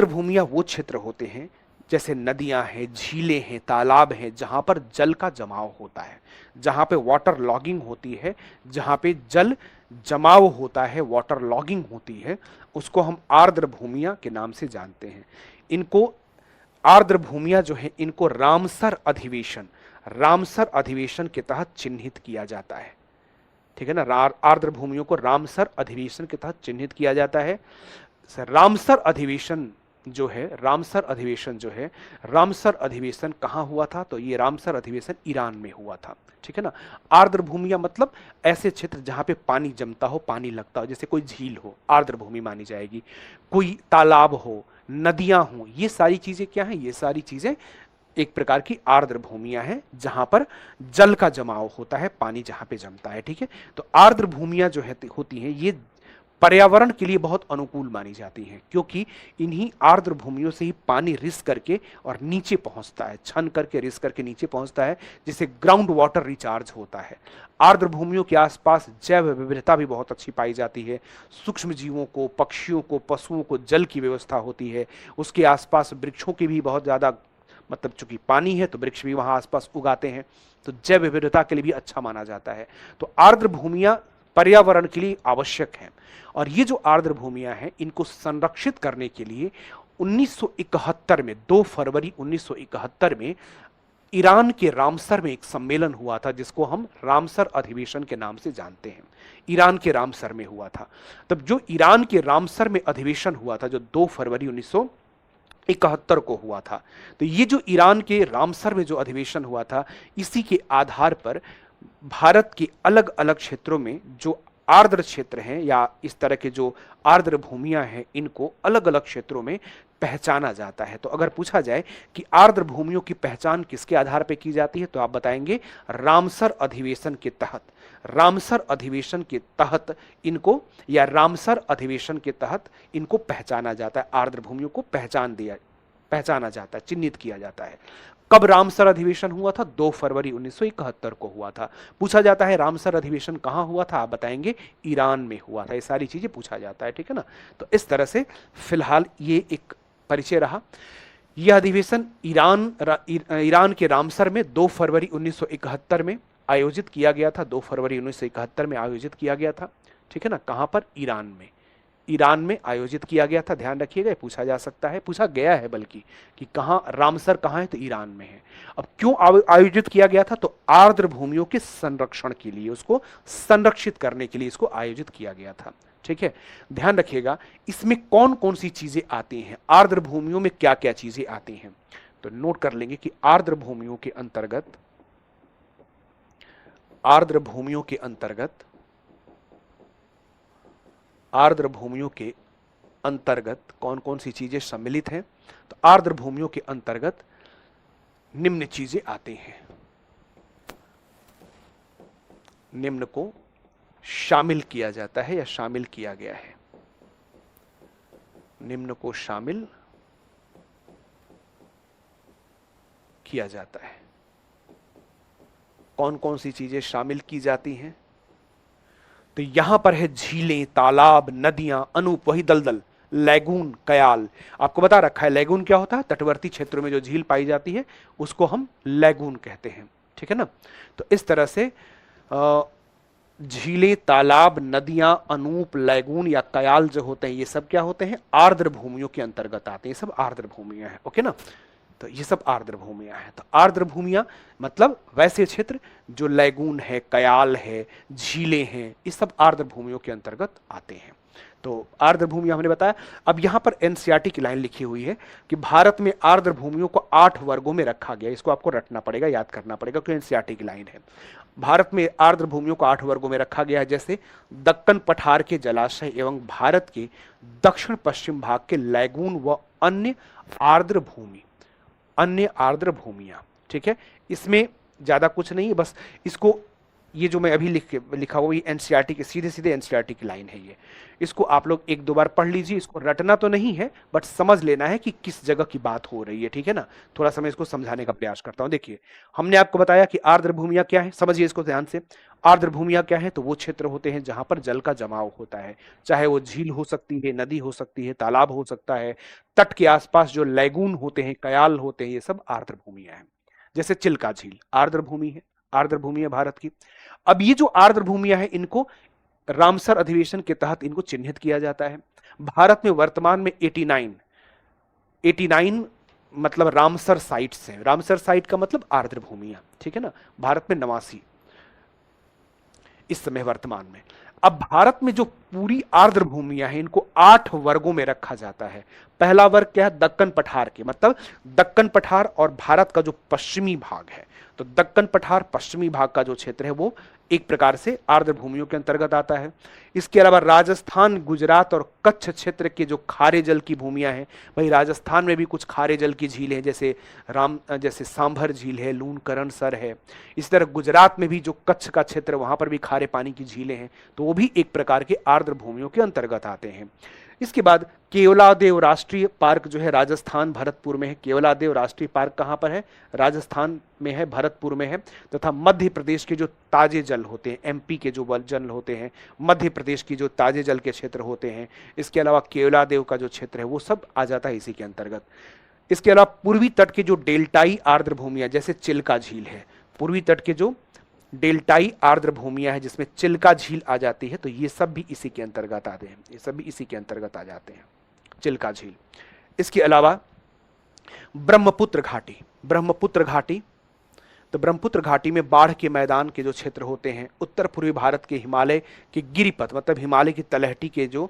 भूमियां वो क्षेत्र होते हैं जैसे नदियां हैं, झीलें हैं, तालाब हैं, जहां पर जल का जमाव होता है, जहां पे वाटर लॉगिंग होती है, जहां पे जल जमाव होता है, वाटर लॉगिंग होती है, उसको हम आर्द्र भूमियां के नाम से जानते हैं। इनको आर्द्र भूमियां जो है, इनको रामसर अधिवेशन के तहत चिन्हित किया जाता है, ठीक है ना। आर्द्र भूमियों को रामसर अधिवेशन के तहत चिन्हित किया जाता है। रामसर अधिवेशन जो है, रामसर अधिवेशन कहां हुआ था, तो ये रामसर अधिवेशन ईरान में हुआ था, ठीक है ना। आर्द्र भूमियां मतलब ऐसे क्षेत्र जहां पे पानी जमता हो, पानी लगता हो, जैसे कोई झील हो, आर्द्र भूमि मानी जाएगी, कोई तालाब हो, नदियां हो, ये सारी चीजें क्या हैं, ये सारी चीजें एक प्रकार की आर्द्र भूमियां हैं, जहां पर जल का जमाव होता है, पानी जहां पे जमता है, ठीक है। तो आर्द्र भूमियां जो है होती हैं, ये पर्यावरण के लिए बहुत अनुकूल मानी जाती हैं, क्योंकि इन्हीं आर्द्र भूमियों से ही पानी रिस करके और नीचे पहुंचता है, छन करके रिस करके नीचे पहुंचता है, जिससे ग्राउंड वाटर रिचार्ज होता है। आर्द्र भूमियों के आसपास जैव विविधता भी बहुत अच्छी पाई जाती है। सूक्ष्म जीवों को, पक्षियों को, पशुओं को जल की व्यवस्था होती है। उसके आसपास वृक्षों की भी बहुत ज्यादा, मतलब चूंकि पानी है तो वृक्ष भी वहां आसपास उगाते हैं, तो जैव विविधता के लिए भी अच्छा माना जाता है। तो आर्द्र भूमियां पर्यावरण के लिए आवश्यक हैं। और ये जो आर्द्र भूमियां हैं, इनको संरक्षित करने के लिए 1971 में, 2 फरवरी 1971 में ईरान के रामसर में एक सम्मेलन हुआ था, जिसको हम रामसर अधिवेशन के नाम से जानते हैं। ईरान के रामसर में हुआ था। तब जो ईरान के रामसर में अधिवेशन हुआ था, जो 2 फरवरी 1971 को हुआ था, तो ये जो ईरान के रामसर में जो अधिवेशन हुआ था, इसी के आधार पर भारत के अलग अलग क्षेत्रों में जो आर्द्र क्षेत्र हैं या इस तरह के जो आर्द्र भूमियां हैं, इनको अलग अलग क्षेत्रों में पहचाना जाता है। तो अगर पूछा जाए कि आर्द्र भूमियों की पहचान किसके आधार पर की जाती है, तो आप बताएंगे रामसर अधिवेशन के तहत। रामसर अधिवेशन के तहत इनको, या रामसर अधिवेशन के तहत इनको पहचाना जाता है, आर्द्र भूमियों को पहचाना जाता है, चिन्हित किया जाता है। कब रामसर अधिवेशन हुआ था? 2 फरवरी 1971 को हुआ था। पूछा जाता है रामसर अधिवेशन कहां हुआ था, आप बताएंगे ईरान में हुआ था। ये सारी चीजें पूछा जाता है, ठीक है ना। तो इस तरह से फिलहाल ये एक परिचय रहा। यह अधिवेशन ईरान के रामसर में 2 फरवरी 1971 में आयोजित किया गया था। 2 फरवरी 1971 में आयोजित किया गया था, ठीक है ना। कहां पर? ईरान में आयोजित किया गया था। ध्यान रखिएगा, पूछा जा सकता है, पूछा गया है बल्कि, कि कहां रामसर कहां है, तो ईरान में है। अब क्यों आयोजित किया गया था? तो आर्द्र भूमियों के संरक्षण के लिए, उसको संरक्षित करने के लिए इसको आयोजित किया गया था, ठीक है। ध्यान रखिएगा, इसमें कौन कौन सी चीजें आती हैं, आर्द्र भूमियों में क्या क्या चीजें आती हैं, तो नोट कर लेंगे कि आर्द्र भूमियों के अंतर्गत कौन कौन सी चीजें सम्मिलित हैं। तो आर्द्र भूमियों के अंतर्गत निम्न चीजें आती हैं। निम्न को शामिल किया जाता है या शामिल किया गया है। निम्न को शामिल किया जाता है। कौन कौन सी चीजें शामिल की जाती हैं? तो यहां पर है झीलें, तालाब, नदियां, अनूप, वही दलदल, लैगून, कयाल। आपको बता रखा है लैगून क्या होता है। तटवर्ती क्षेत्रों में जो झील पाई जाती है उसको हम लैगून कहते हैं, ठीक है ना। तो इस तरह से झीलें, तालाब, नदियां, अनूप, लैगून या कयाल जो होते हैं, ये सब क्या होते हैं? आर्द्र भूमियों के अंतर्गत आते हैं। ये सब आर्द्र भूमियां हैं, ओके ना। तो ये सब आर्द्र भूमियां हैं। तो आर्द्र भूमियां मतलब वैसे क्षेत्र जो लैगून है, कयाल है, झीलें हैं, ये सब आर्द्र भूमियों के अंतर्गत आते हैं। तो आर्द्र भूमियां हमने बताया। अब यहां पर एनसीईआरटी की लाइन लिखी हुई है कि भारत में आर्द्र भूमियों को 8 वर्गों में रखा गया। इसको आपको रटना पड़ेगा, याद करना पड़ेगा, क्योंकि एनसीईआरटी की लाइन है। भारत में आर्द्र भूमियों को 8 वर्गों में रखा गया है, जैसे दक्कन पठार के जलाशय एवं भारत के दक्षिण पश्चिम भाग के लैगून व अन्य आर्द्र भूमियां, ठीक है। इसमें ज्यादा कुछ नहीं है, बस इसको, ये जो मैं अभी लिखा हुआ, ये एनसीईआरटी के सीधे एनसीईआरटी की लाइन है। ये इसको आप लोग 1-2 बार पढ़ लीजिए। इसको रटना तो नहीं है, बट समझ लेना है कि किस जगह की बात हो रही है, ठीक है ना। थोड़ा सा मैं इसको समझाने का प्रयास करता हूं। देखिए, हमने आपको बताया कि आर्द्र भूमियां क्या है, समझिए इसको ध्यान से। आर्द्र भूमियां क्या है? तो वो क्षेत्र होते हैं जहां पर जल का जमाव होता है, चाहे वो झील हो सकती है, नदी हो सकती है, तालाब हो सकता है, तट के आसपास जो लैगून होते हैं, कयाल होते हैं, ये सब आर्द्र भूमियां हैं। जैसे चिल्का झील आर्द्र भूमि है भारत की। अब ये जो आर्द्र भूमियां हैं, इनको रामसर अधिवेशन के तहत इनको चिन्हित किया जाता है। भारत में वर्तमान में 89 मतलब रामसर साइट्स हैं। रामसर साइट का मतलब आर्द्र भूमियां, ठीक है ना। भारत में 89 इस समय वर्तमान में। अब भारत में जो पूरी आर्द्र भूमियां हैं, इनको 8 वर्गों में रखा जाता है। पहला वर्ग क्या है? दक्कन पठार के, मतलब दक्कन पठार और भारत का जो पश्चिमी भाग है, तो दक्कन पठार पश्चिमी भाग का जो क्षेत्र है वो एक प्रकार से आर्द्र भूमियों के अंतर्गत आता है। इसके अलावा राजस्थान, गुजरात और कच्छ क्षेत्र के जो खारे जल की भूमियां हैं, भाई राजस्थान में भी कुछ खारे जल की झील हैं, जैसे सांभर झील है, लूणकरणसर है। इसी तरह गुजरात में भी जो कच्छ का क्षेत्र, वहां पर भी खारे पानी की झीलें हैं, तो वो भी एक प्रकार के आर्द्र भूमियों के अंतर्गत आते हैं। इसके बाद केवलादेव राष्ट्रीय पार्क जो है राजस्थान भरतपुर में है। केवलादेव राष्ट्रीय पार्क कहाँ पर है? राजस्थान में है, भरतपुर में है। तथा मध्य प्रदेश के जो ताजे जल होते हैं, एमपी के जो जल होते हैं, मध्य प्रदेश की जो ताजे जल के क्षेत्र होते हैं, इसके अलावा केवलादेव का जो क्षेत्र है वो सब आ जाता है इसी के अंतर्गत। इसके अलावा पूर्वी तट के जो डेल्टाई आर्द्र भूमियां, जैसे चिल्का झील है, पूर्वी तट के जो डेल्टाई आर्द्र भूमियां है जिसमें चिल्का झील आ जाती है, तो ये सब भी इसी के अंतर्गत आते हैं, ये सब भी इसी के अंतर्गत आ जाते हैं, चिल्का झील। इसके अलावा ब्रह्मपुत्र घाटी, ब्रह्मपुत्र घाटी, तो ब्रह्मपुत्र घाटी में बाढ़ के मैदान के जो क्षेत्र होते हैं, उत्तर पूर्वी भारत के हिमालय के गिरिपथ मतलब हिमालय की तलहटी के जो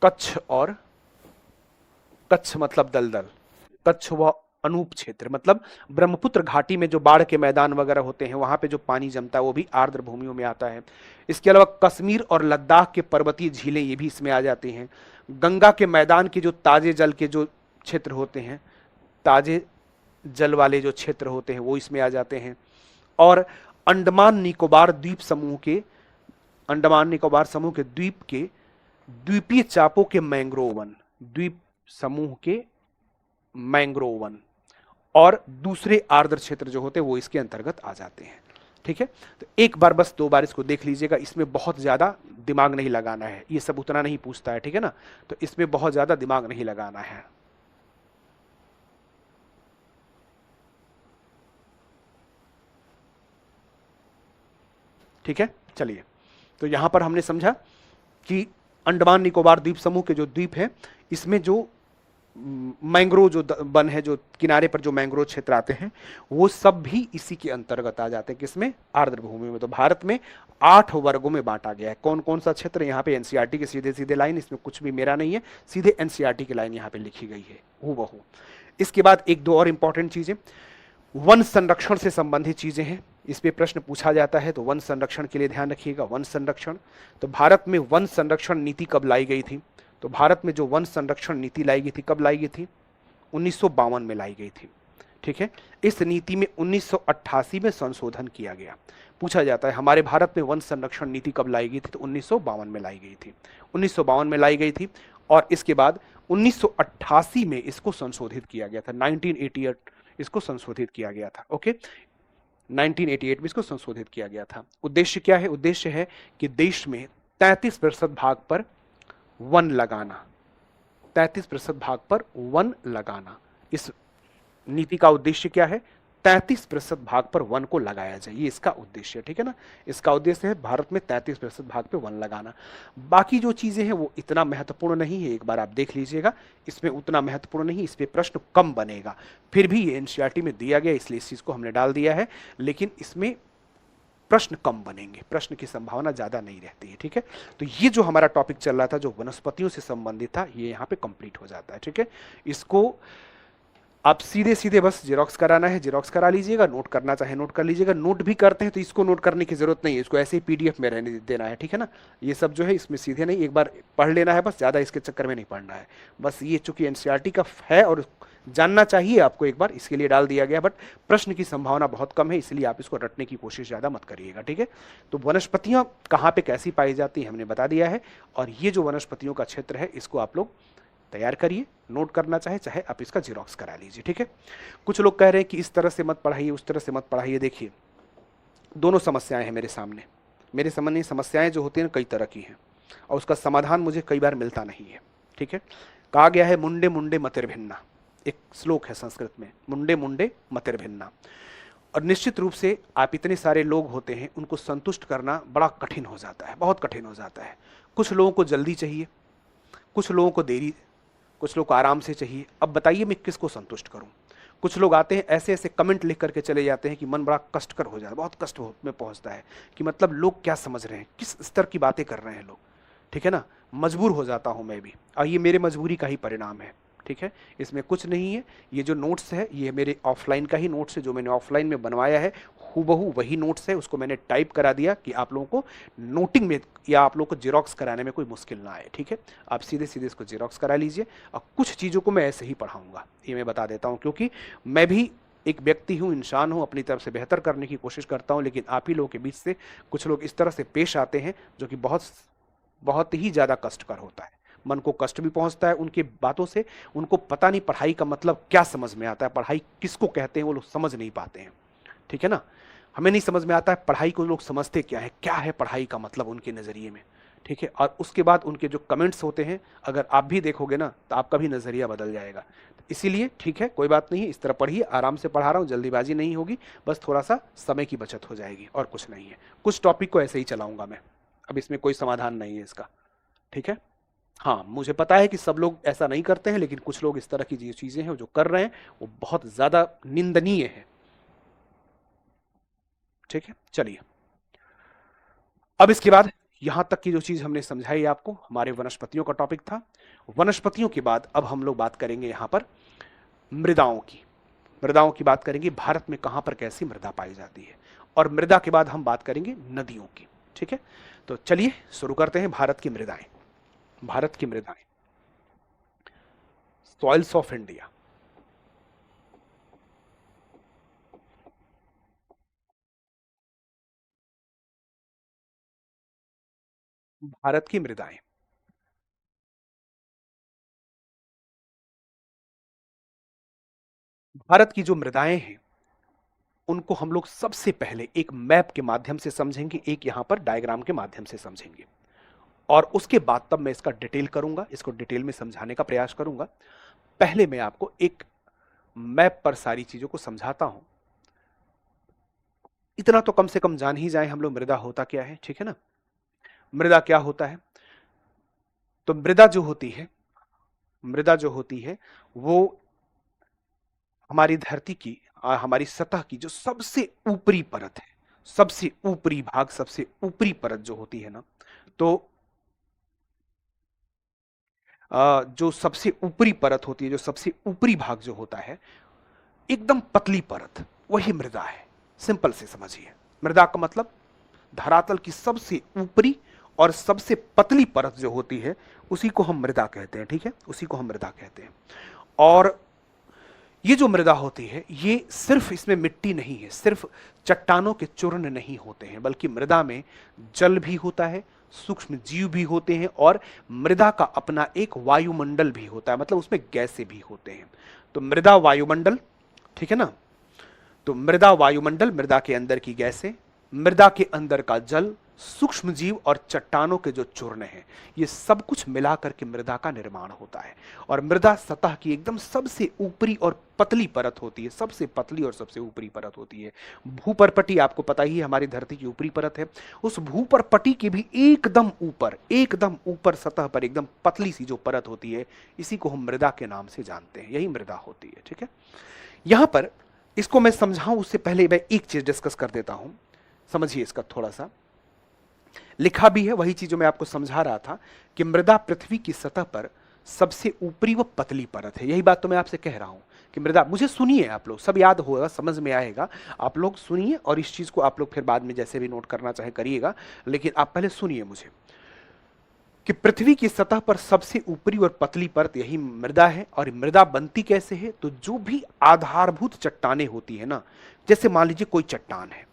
कच्छ और कच्छ मतलब दलदल, कच्छ व अनूप क्षेत्र मतलब ब्रह्मपुत्र घाटी में जो बाढ़ के मैदान वगैरह होते हैं वहां पे जो पानी जमता है वो भी आर्द्र भूमियों में आता है। इसके अलावा कश्मीर और लद्दाख के पर्वतीय झीलें ये भी इसमें आ जाती हैं। गंगा के मैदान के जो ताजे जल के जो क्षेत्र होते हैं, ताजे जल वाले जो क्षेत्र होते हैं वो इसमें आ जाते हैं। और अंडमान निकोबार द्वीप समूह के, अंडमान निकोबार समूह के द्वीप के द्वीपीय चापों के मैंग्रोव वन, द्वीप समूह के मैंग्रोव वन और दूसरे आर्द्र क्षेत्र जो होते हैं वो इसके अंतर्गत आ जाते हैं। ठीक है, तो एक बार बस 2 बार इसको देख लीजिएगा, इसमें बहुत ज्यादा दिमाग नहीं लगाना है, ये सब उतना नहीं पूछता है, ठीक है ना, तो इसमें बहुत ज्यादा दिमाग नहीं लगाना है। ठीक है, चलिए, तो यहां पर हमने समझा कि अंडमान निकोबार द्वीप समूह के जो द्वीप है इसमें जो मैंग्रोव जो वन है, जो किनारे पर जो मैंग्रोव क्षेत्र आते हैं वो सब भी इसी के अंतर्गत आ जाते हैं, किसमें? आर्द्र भूमि में। तो भारत में 8 वर्गों में बांटा गया है। कौन कौन सा क्षेत्र? यहाँ पे एनसीईआरटी के सीधे सीधे लाइन, इसमें कुछ भी मेरा नहीं है, सीधे एनसीईआरटी की लाइन यहाँ पे लिखी गई है हूबहू। इसके बाद 1-2 और इंपॉर्टेंट चीजें, वन संरक्षण से संबंधित चीजें हैं, इस पे प्रश्न पूछा जाता है, तो वन संरक्षण के लिए ध्यान रखिएगा। वन संरक्षण, तो भारत में वन संरक्षण नीति कब लाई गई थी? तो भारत में जो वन संरक्षण नीति लाई गई थी, कब लाई गई थी? 1952 में लाई गई थी। ठीक है, इस नीति में 1988 में संशोधन किया गया। पूछा जाता है हमारे भारत में वन संरक्षण नीति कब लाई गई थी? तो 1952 में लाई गई थी, 1952 में लाई गई थी। और इसके बाद 1988 में इसको संशोधित किया गया था, 1988 इसको संशोधित किया गया था। ओके, 1988 में इसको संशोधित किया गया था। उद्देश्य क्या है? उद्देश्य है कि देश में 33% भाग पर वन लगाना, 33% भाग पर वन लगाना। इस नीति का उद्देश्य क्या है? 33% भाग पर वन को लगाया जाए, ये इसका उद्देश्य है। ठीक है ना, इसका उद्देश्य है भारत में 33% भाग पे वन लगाना। बाकी जो चीजें हैं वो इतना महत्वपूर्ण नहीं है, एक बार आप देख लीजिएगा, इसमें उतना महत्वपूर्ण नहीं, इस पे प्रश्न कम बनेगा। फिर भी ये एनसीईआरटी में दिया गया इसलिए इस चीज को हमने डाल दिया है, लेकिन इसमें प्रश्न कम बनेंगे, प्रश्न की संभावना ज्यादा नहीं रहती है। ठीक है, तो ये जो हमारा टॉपिक चल रहा था जो वनस्पतियों से संबंधित था, ये यहाँ पे कंप्लीट हो जाता है। ठीक है, इसको आप सीधे सीधे बस जेरोक्स कराना है, जेरोक्स करा लीजिएगा, नोट करना चाहे नोट कर लीजिएगा। नोट भी करते हैं तो इसको नोट करने की जरूरत नहीं है, इसको ऐसे ही पीडीएफ में रहने देना है। ठीक है ना, ये सब जो है इसमें सीधे नहीं, एक बार पढ़ लेना है बस, ज्यादा इसके चक्कर में नहीं पढ़ना है। बस ये चूंकि एनसीईआरटी का है और जानना चाहिए आपको, एक बार इसके लिए डाल दिया गया, बट प्रश्न की संभावना बहुत कम है, इसलिए आप इसको रटने की कोशिश ज्यादा मत करिएगा। ठीक है, तो वनस्पतियां कहाँ पे कैसी पाई जाती है हमने बता दिया है, और ये जो वनस्पतियों का क्षेत्र है इसको आप लोग तैयार करिए, नोट करना चाहे आप इसका जेरोक्स करा लीजिए। ठीक है, कुछ लोग कह रहे हैं कि इस तरह से मत पढ़ाइए, उस तरह से मत पढ़ाइए। देखिए, दोनों समस्याएं हैं मेरे सामने, मेरे सामने समस्याएं जो होती हैं कई तरह की हैं और उसका समाधान मुझे कई बार मिलता नहीं है। ठीक है, कहा गया है मुंडे मुंडे मतिर्भिन्ना, एक श्लोक है संस्कृत में, मुंडे मुंडे मतिर्भिन्ना। और निश्चित रूप से आप इतने सारे लोग होते हैं, उनको संतुष्ट करना बड़ा कठिन हो जाता है, बहुत कठिन हो जाता है। कुछ लोगों को जल्दी चाहिए, कुछ लोगों को देरी, कुछ लोग को आराम से चाहिए। अब बताइए मैं किसको संतुष्ट करूं? कुछ लोग आते हैं ऐसे ऐसे कमेंट लिख करके चले जाते हैं कि मन बड़ा कष्टकर हो जाता है, बहुत कष्ट में पहुंचता है कि मतलब लोग क्या समझ रहे हैं, किस स्तर की बातें कर रहे हैं लोग। ठीक है ना, मजबूर हो जाता हूं मैं भी, और ये मेरे मजबूरी का ही परिणाम है। ठीक है, इसमें कुछ नहीं है, ये जो नोट्स है ये मेरे ऑफलाइन का ही नोट्स है, जो मैंने ऑफलाइन में बनवाया है हूबहू वही नोट्स है, उसको मैंने टाइप करा दिया कि आप लोगों को नोटिंग में या आप लोगों को जेरोक्स कराने में कोई मुश्किल ना आए। ठीक है, आप सीधे सीधे इसको जेरोक्स करा लीजिए, और कुछ चीज़ों को मैं ऐसे ही पढ़ाऊंगा, ये मैं बता देता हूँ, क्योंकि मैं भी एक व्यक्ति हूँ, इंसान हूँ, अपनी तरफ से बेहतर करने की कोशिश करता हूँ, लेकिन आप ही लोगों के बीच से कुछ लोग इस तरह से पेश आते हैं जो कि बहुत बहुत ही ज़्यादा कष्टकर होता है। मन को कष्ट भी पहुंचता है उनकी बातों से। उनको पता नहीं पढ़ाई का मतलब क्या समझ में आता है, पढ़ाई किसको कहते हैं वो लोग समझ नहीं पाते हैं। ठीक है ना? हमें नहीं समझ में आता है पढ़ाई को लोग समझते क्या है पढ़ाई का मतलब उनके नज़रिए में। ठीक है? और उसके बाद उनके जो कमेंट्स होते हैं, अगर आप भी देखोगे ना तो आपका भी नज़रिया बदल जाएगा। इसीलिए ठीक है, कोई बात नहीं, इस तरह पढ़िए, आराम से पढ़ा रहा हूँ, जल्दीबाजी नहीं होगी, बस थोड़ा सा समय की बचत हो जाएगी और कुछ नहीं है। कुछ टॉपिक को ऐसे ही चलाऊंगा मैं, अब इसमें कोई समाधान नहीं है इसका। ठीक है? हाँ, मुझे पता है कि सब लोग ऐसा नहीं करते हैं, लेकिन कुछ लोग इस तरह की जो चीजें हैं जो कर रहे हैं वो बहुत ज्यादा निंदनीय है। ठीक है, चलिए। अब इसके बाद यहां तक की जो चीज हमने समझाई आपको, हमारे वनस्पतियों का टॉपिक था। वनस्पतियों के बाद अब हम लोग बात करेंगे यहां पर मृदाओं की। मृदाओं की बात करेंगे, भारत में कहां पर कैसी मृदा पाई जाती है, और मृदा के बाद हम बात करेंगे नदियों की। ठीक है, तो चलिए शुरू करते हैं। भारत की मृदाएं। भारत की मृदाएं, सॉइल्स ऑफ इंडिया। भारत की मृदाएं, भारत की जो मृदाएं हैं उनको हम लोग सबसे पहले एक मैप के माध्यम से समझेंगे, एक यहां पर डायग्राम के माध्यम से समझेंगे, और उसके बाद तब मैं इसका डिटेल करूंगा, इसको डिटेल में समझाने का प्रयास करूंगा। पहले मैं आपको एक मैप पर सारी चीजों को समझाता हूं। इतना तो कम से कम जान ही जाए हम लोग मृदा होता क्या है। ठीक है ना? मृदा क्या होता है? तो मृदा जो होती है, मृदा जो होती है वो हमारी धरती की, हमारी सतह की जो सबसे ऊपरी परत है, सबसे ऊपरी भाग, सबसे ऊपरी परत जो होती है ना, तो जो सबसे ऊपरी परत होती है, जो सबसे ऊपरी भाग जो होता है, एकदम पतली परत, वही मृदा है। सिंपल से समझिए, मृदा का मतलब धरातल की सबसे ऊपरी और सबसे पतली परत जो होती है उसी को हम मृदा कहते हैं। ठीक है, उसी को हम मृदा कहते हैं। और ये जो मृदा होती है, ये सिर्फ इसमें मिट्टी नहीं है, सिर्फ चट्टानों के चूर्ण नहीं होते हैं, बल्कि मृदा में जल भी होता है, सूक्ष्म जीव भी होते हैं, और मृदा का अपना एक वायुमंडल भी होता है, मतलब उसमें गैसें भी होते हैं। तो मृदा वायुमंडल, ठीक है ना? तो मृदा वायुमंडल, मृदा के अंदर की गैसें, मृदा के अंदर का जल, सूक्ष्म जीव और चट्टानों के जो चूर्ण हैं, ये सब कुछ मिलाकर के मृदा का निर्माण होता है। और मृदा सतह की एकदम सबसे ऊपरी और पतली परत होती है, सबसे पतली और सबसे ऊपरी परत होती है। भूपरपटी आपको पता ही है, हमारी धरती की ऊपरी परत है। उस भूपरपटी के भी एकदम ऊपर सतह पर एकदम पतली सी जो परत होती है, इसी को हम मृदा के नाम से जानते हैं, यही मृदा होती है। ठीक है, यहां पर इसको मैं समझाऊं उससे पहले मैं एक चीज डिस्कस कर देता हूं, समझिए इसका थोड़ा सा। लिखा भी है वही चीज जो मैं आपको समझा रहा था कि मृदा पृथ्वी की सतह पर सबसे ऊपरी व पतली परत है। यही बात तो मैं आपसे कह रहा हूं कि मृदा, मुझे सुनिए, आप लोग सब याद होगा, समझ में आएगा, आप लोग सुनिए, और इस चीज को आप लोग फिर बाद में जैसे भी नोट करना चाहे करिएगा, लेकिन आप पहले सुनिए मुझे कि पृथ्वी की सतह पर सबसे ऊपरी और पतली परत यही मृदा है। और मृदा बनती कैसे है? तो जो भी आधारभूत चट्टानें होती है ना, जैसे मान लीजिए कोई चट्टान है,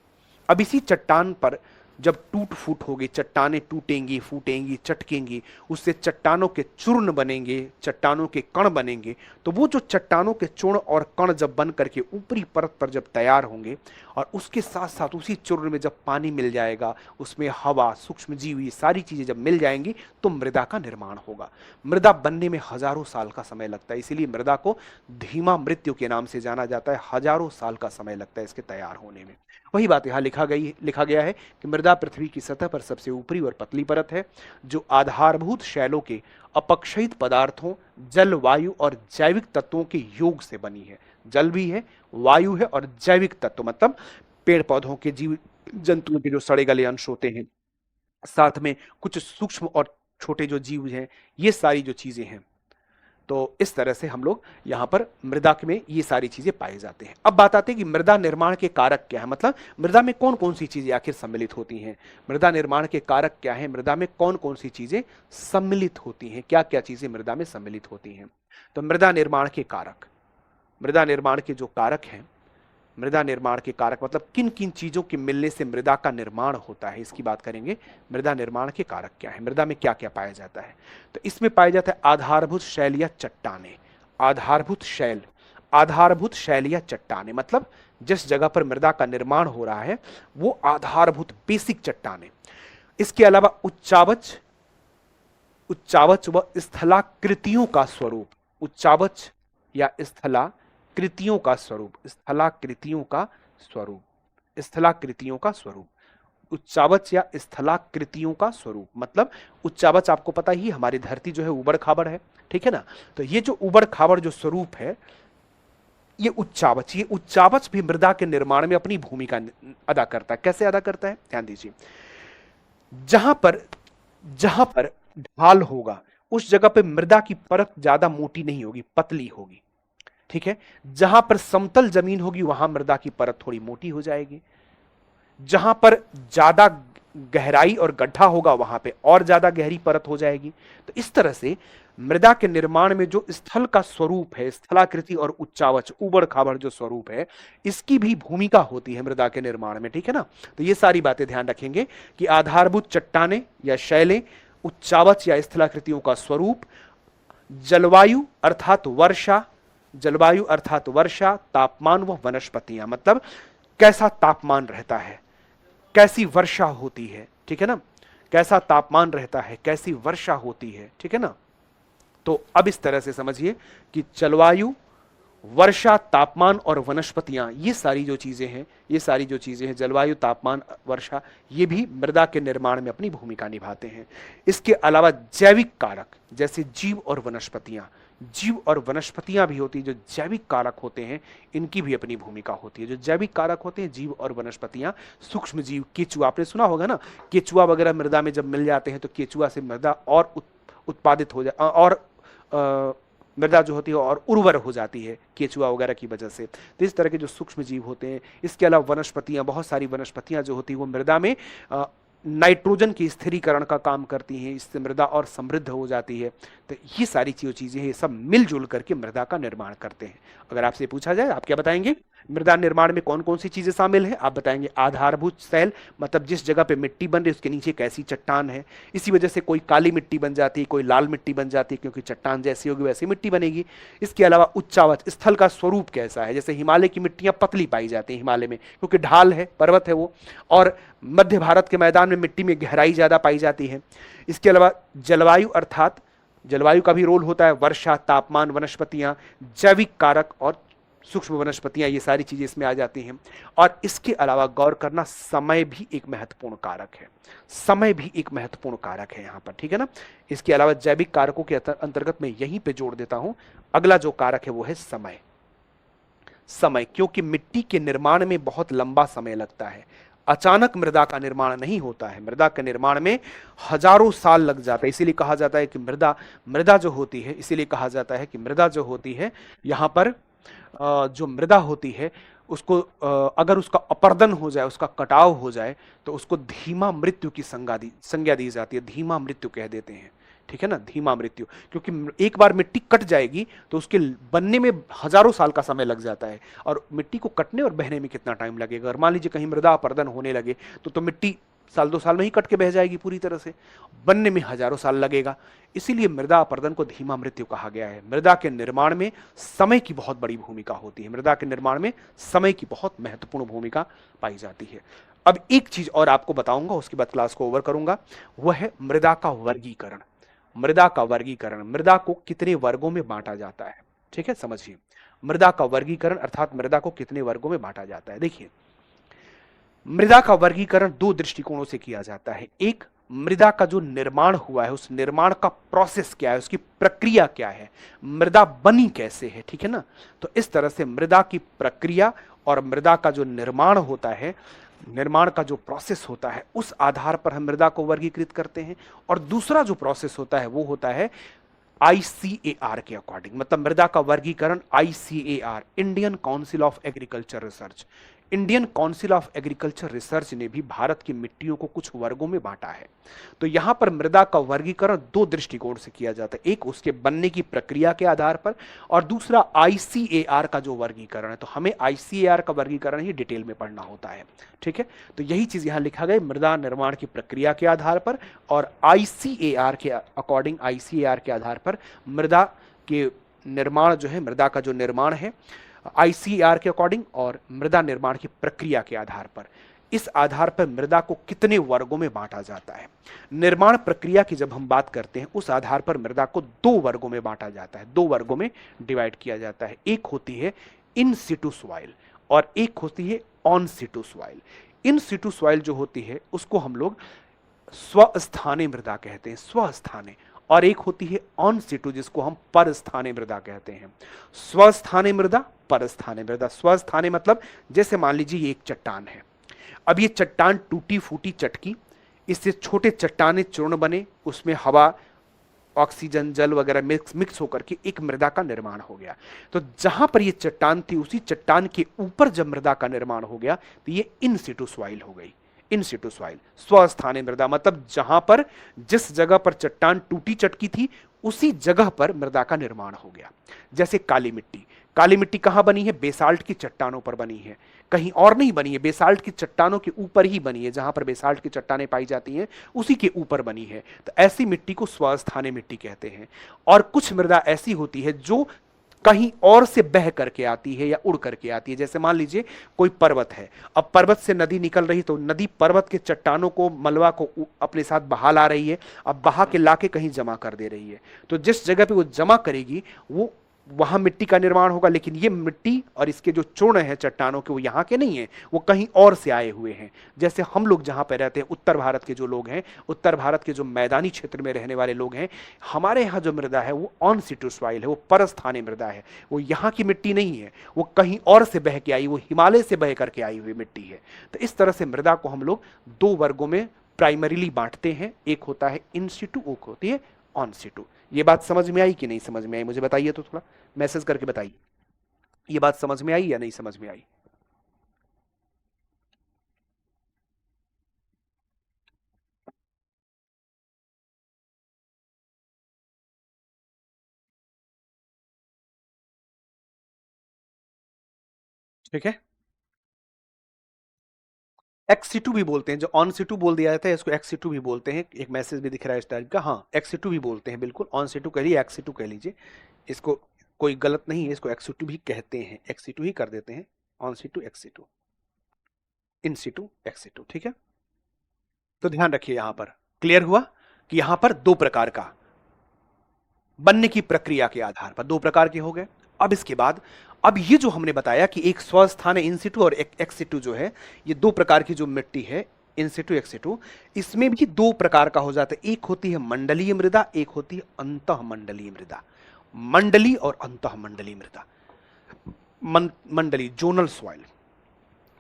अब इसी चट्टान पर जब टूट फूट होगी, चट्टानें टूटेंगी, फूटेंगी, चटकेंगी, उससे चट्टानों के चूर्ण बनेंगे, चट्टानों के कण बनेंगे। तो वो जो चट्टानों के चूर्ण और कण जब बन करके ऊपरी परत पर जब तैयार होंगे, और उसके साथ साथ उसी चूर्ण में जब पानी मिल जाएगा, उसमें हवा, सूक्ष्म जीव, ये सारी चीजें जब मिल जाएंगी, तो मृदा का निर्माण होगा। मृदा बनने में हजारों साल का समय लगता है, इसीलिए मृदा को धीमा मृत्यु के नाम से जाना जाता है। हजारों साल का समय लगता है इसके तैयार होने में। वही बात यहाँ लिखा गया है कि मृदा पृथ्वी की सतह पर सबसे ऊपरी और पतली परत है, जो आधारभूत शैलों के अपक्षयित पदार्थों, जल, वायु और जैविक तत्वों के योग से बनी है। जल भी है, वायु है, और जैविक तत्व मतलब पेड़ पौधों के, जीव जंतुओं के जो सड़े गले अंश होते हैं, साथ में कुछ सूक्ष्म और छोटे जो जीव हैं, ये सारी जो चीजें हैं। तो इस तरह से हम लोग यहां पर मृदा में ये सारी चीजें पाए जाते हैं। अब बात आती है कि मृदा निर्माण के कारक क्या है, मतलब मृदा में कौन कौन सी चीजें आखिर सम्मिलित होती हैं। मृदा निर्माण के कारक क्या है, मृदा में कौन कौन सी चीजें सम्मिलित होती हैं, क्या क्या चीजें मृदा में सम्मिलित होती हैं। तो मृदा निर्माण के कारक, मृदा निर्माण के जो कारक हैं मृदा निर्माण के कारक मतलब किन किन चीजों के मिलने से मृदा का निर्माण होता है, इसकी बात करेंगे। मृदा निर्माण के कारक क्या है, मृदा में क्या क्या पाया जाता है। तो इसमें पाया जाता है आधारभूत शैल या चट्टाने। आधारभूत शैल, आधारभूत शैल या चट्टाने मतलब जिस जगह पर मृदा का निर्माण हो रहा है वो आधारभूत बेसिक चट्टाने। इसके अलावा उच्चावच, उच्चावच व स्थलाकृतियों का स्वरूप, उच्चावच या स्थलाकृतियों का स्वरूप, स्थलाकृतियों का स्वरूप, स्थलाकृतियों का स्वरूप, उच्चावच या स्थलाकृतियों का स्वरूप मतलब उच्चावच आपको पता ही हमारी धरती जो है उबड़ खाबड़ है, ठीक है ना। तो ये जो उबड़ खाबड़ जो स्वरूप है ये उच्चावच भी मृदा के निर्माण में अपनी भूमिका अदा करता है। कैसे अदा करता है, ध्यान दीजिए। जहां पर ढाल होगा उस जगह पे मृदा की परत ज्यादा मोटी नहीं होगी, पतली होगी, ठीक है। जहां पर समतल जमीन होगी वहां मृदा की परत थोड़ी मोटी हो जाएगी। जहां पर ज्यादा गहराई और गड्ढा होगा वहां पे और ज्यादा गहरी परत हो जाएगी। तो इस तरह से मृदा के निर्माण में जो स्थल का स्वरूप है, स्थलाकृति और उच्चावच उबड़ खाबड़ जो स्वरूप है, इसकी भी भूमिका होती है मृदा के निर्माण में, ठीक है ना। तो ये सारी बातें ध्यान रखेंगे कि आधारभूत चट्टाने या शैलें, उच्चावच या स्थलाकृतियों का स्वरूप, जलवायु अर्थात वर्षा, जलवायु अर्थात वर्षा, तापमान व वनस्पतियां मतलब कैसा तापमान रहता है, कैसी वर्षा होती है, ठीक है ना, कैसा तापमान रहता है, कैसी वर्षा होती है, ठीक है ना। तो अब इस तरह से समझिए कि जलवायु, वर्षा, तापमान और वनस्पतियां, ये सारी जो चीजें हैं, ये सारी जो चीजें हैं, जलवायु, तापमान, वर्षा, ये भी मृदा के निर्माण में अपनी भूमिका निभाते हैं। इसके अलावा जैविक कारक जैसे जीव और वनस्पतियां, जीव और वनस्पतियां भी होती है, जो जैविक कारक होते हैं इनकी भी अपनी भूमिका होती है। जो जैविक कारक होते हैं जीव और वनस्पतियां, सूक्ष्म जीव, केचुआ, आपने सुना होगा ना, केचुआ वगैरह मृदा में जब मिल जाते हैं तो केचुआ से मृदा और उत्पादित हो जाए और मृदा जो होती है और उर्वर हो जाती है केचुआ वगैरह की वजह से। तो इस तरह के जो सूक्ष्म जीव होते हैं। इसके अलावा वनस्पतियां, बहुत सारी वनस्पतियां जो होती है वो मृदा में नाइट्रोजन की स्थिरीकरण का काम करती हैं, इससे मृदा और समृद्ध हो जाती है। तो ये सारी चीजें ये सब मिलजुल करके मृदा का निर्माण करते हैं। अगर आपसे पूछा जाए आप क्या बताएंगे, मृदा निर्माण में कौन कौन सी चीजें शामिल है, आप बताएंगे आधारभूत शैल मतलब जिस जगह पे मिट्टी बन रही है उसके नीचे कैसी चट्टान है, इसी वजह से कोई काली मिट्टी बन जाती है, कोई लाल मिट्टी बन जाती है, क्योंकि चट्टान जैसी होगी वैसी मिट्टी बनेगी। इसके अलावा उच्चावच, स्थल का स्वरूप कैसा है, जैसे हिमालय की मिट्टियां पतली पाई जाती है हिमालय में क्योंकि ढाल है, पर्वत है वो, और मध्य भारत के मैदान में मिट्टी में गहराई ज्यादा पाई जाती है। इसके अलावा जलवायु अर्थात जलवायु का भी रोल होता है, वर्षा, तापमान, वनस्पतियां, जैविक कारक और सूक्ष्म वनस्पतियां, ये सारी चीजें इसमें आ जाती हैं। और इसके अलावा गौर करना, समय भी एक महत्वपूर्ण कारक है, समय भी एक महत्वपूर्ण कारक है यहां पर, ठीक है ना। इसके अलावा जैविक कारकों के अंतर्गत मैं यहीं पे जोड़ देता हूं, अगला जो कारक है वो है समय। समय, क्योंकि मिट्टी के निर्माण में बहुत लंबा समय लगता है, अचानक मृदा का निर्माण नहीं होता है, मृदा के निर्माण में हजारों साल लग जाता है। इसीलिए कहा जाता है कि मृदा जो होती है, इसीलिए कहा जाता है कि मृदा जो होती है यहां पर जो मृदा होती है उसको अगर उसका अपर्दन हो जाए, उसका कटाव हो जाए तो उसको धीमा मृत्यु की संज्ञा दी जाती है, धीमा मृत्यु कह देते हैं, ठीक है ना, धीमा मृत्यु। क्योंकि एक बार मिट्टी कट जाएगी तो उसके बनने में हजारों साल का समय लग जाता है, और मिट्टी को कटने और बहने में कितना टाइम लगेगा। और मान लीजिए कहीं मृदा अपर्दन होने लगे तो मिट्टी साल 2 साल में ही कट के बह जाएगी पूरी तरह से, बनने में हजारों साल लगेगा। इसीलिए मृदा अपर्दन को धीमा मृत्यु कहा गया है। मृदा के निर्माण में समय की बहुत बड़ी भूमिका होती है, मृदा के निर्माण में समय की बहुत महत्वपूर्ण भूमिका पाई जाती है। अब एक चीज और आपको बताऊंगा, उसके बाद क्लास को ओवर करूंगा, वह है मृदा का वर्गीकरण। मृदा का वर्गीकरण, मृदा को कितने वर्गों में बांटा जाता है, ठीक है, समझिए। मृदा का वर्गीकरण अर्थात मृदा को कितने वर्गों में बांटा जाता है। देखिए, मृदा का वर्गीकरण 2 दृष्टिकोणों से किया जाता है। एक, मृदा का जो निर्माण हुआ है उस निर्माण का प्रोसेस क्या है, उसकी प्रक्रिया क्या है, मृदा बनी कैसे है, ठीक है ना। तो इस तरह से मृदा की प्रक्रिया और मृदा का जो निर्माण होता है, निर्माण का जो प्रोसेस होता है, उस आधार पर हम मृदा को वर्गीकृत करते हैं। और दूसरा जो प्रोसेस होता है वो होता है ICAR के अकॉर्डिंग, मतलब मृदा का वर्गीकरण ICAR, Indian council of agriculture research, Indian council of agriculture research ने भी भारत की मिट्टियों को कुछ वर्गों में बांटा है। तो यहां पर मृदा का वर्गीकरण दो दृष्टिकोण से किया जाता है, एक उसके बनने की प्रक्रिया के आधार पर और दूसरा आईसीएआर का जो वर्गीकरण है। तो हमें आईसीएआर का वर्गीकरण ही डिटेल में पढ़ना होता है, ठीक है। तो यही चीज यहां लिखा गया, मृदा निर्माण की प्रक्रिया के आधार पर और आईसीएआर के अकॉर्डिंग, आईसीएआर के आधार पर मृदा के निर्माण जो है, मृदा का जो निर्माण है आईसीआर के अकॉर्डिंग और मृदा निर्माण की प्रक्रिया के आधार पर, इस आधार पर मृदा को कितने वर्गों में बांटा जाता है। निर्माण प्रक्रिया की जब हम बात करते हैं उस आधार पर मृदा को दो वर्गों में बांटा जाता है, दो वर्गों में डिवाइड किया जाता है। एक होती है इन सिटू सॉइल और एक होती है on situ soil. In situ soil जो होती है उसको हम लोग स्वस्थानीय मृदा कहते हैं, स्वस्थानीय, और एक होती है ऑन सिटू जिसको हम परस्थानीय मृदा कहते हैं। स्वस्थानीय मृदा, परस्थानीय मृदा। स्वस्थानीय मतलब जैसे मान लीजिए ये एक चट्टान है, अब ये चट्टान टूटी फूटी चटकी, इससे छोटे चट्टाने चूर्ण बने, उसमें हवा, ऑक्सीजन, जल वगैरह मिक्स होकर के एक मृदा का निर्माण हो गया। तो जहां पर ये चट्टान थी उसी चट्टान के ऊपर जब मृदा का निर्माण हो गया तो ये इन सिटू सॉइल हो गई। इन सिटू सॉइल, स्वस्थानीय मृदा मतलब जहां पर जिस जगह पर चट्टान टूटी चटकी थी उसी जगह पर मृदा का निर्माण हो गया। जैसे काली मिट्टी, काली मिट्टी कहां बनी है? बेसाल्ट की चट्टानों पर बनी है, कहीं और नहीं बनी है, बेसाल्ट की चट्टानों के ऊपर ही बनी है। जहां पर बेसाल्ट की चट्टानें पाई जाती हैं उसी के ऊपर बनी है, तो ऐसी मिट्टी को स्वस्थानीय मिट्टी कहते हैं। और कुछ मृदा ऐसी होती है जो कहीं और से बह करके आती है या उड़ करके आती है। जैसे मान लीजिए कोई पर्वत है, अब पर्वत से नदी निकल रही, तो नदी पर्वत के चट्टानों को, मलबा को अपने साथ बहा ला रही है, अब बहा के लाके कहीं जमा कर दे रही है। तो जिस जगह पे वो जमा करेगी वो वहां मिट्टी का निर्माण होगा, लेकिन ये मिट्टी और इसके जो चूर्ण है चट्टानों के वो यहाँ के नहीं है, वो कहीं और से आए हुए हैं। जैसे हम लोग जहाँ पे रहते हैं, उत्तर भारत के जो लोग हैं, उत्तर भारत के जो मैदानी क्षेत्र में रहने वाले लोग हैं, हमारे यहाँ जो मृदा है वो ऑन सिटू सॉइल है, वो परस्थानीय मृदा है, वो यहाँ की मिट्टी नहीं है, वो कहीं और से बह के आई, वो हिमालय से बह करके आई हुई मिट्टी है। तो इस तरह से मृदा को हम लोग दो वर्गों में प्राइमरीली बांटते हैं, एक होता है इन सिटू, एक होती है ऑन सिटू। ये बात समझ में आई कि नहीं समझ में आई? मुझे बताइए, तो थोड़ा मैसेज करके बताइए, ये बात समझ में आई या नहीं समझ में आई? ठीक है, एक्स2 भी बोलते हैं, जो ऑन सिटू बोल दिया जाता है इसको एक्स2 भी बोलते हैं। एक मैसेज भी दिख रहा है इस टाइप का, हाँ एक्स2 भी बोलते हैं, बिल्कुल ऑन सिटू कह लीजिए, एक्स2 कह लीजिए, इसको कोई गलत नहीं है, इसको एक्स2 भी कहते हैं, एक्स2 ही कर देते हैं, on Situ x two, in Situ x two, ठीक है। तो ध्यान रखिए यहां पर, क्लियर हुआ कि यहां पर दो प्रकार का बनने की प्रक्रिया के आधार पर दो प्रकार के हो गए। अब इसके बाद, अब ये जो हमने बताया कि एक स्वस्थानीय इन सिटू और एक एक्स सिटू जो है, ये दो प्रकार की जो मिट्टी है इन सिटू एक्स सिटू, इसमें भी दो प्रकार का हो जाता है, एक होती है मंडलीय मृदा, एक होती है अंतःमंडलीय मृदा। मंडली और अंतःमंडलीय मृदा, मंडली जोनल सॉइल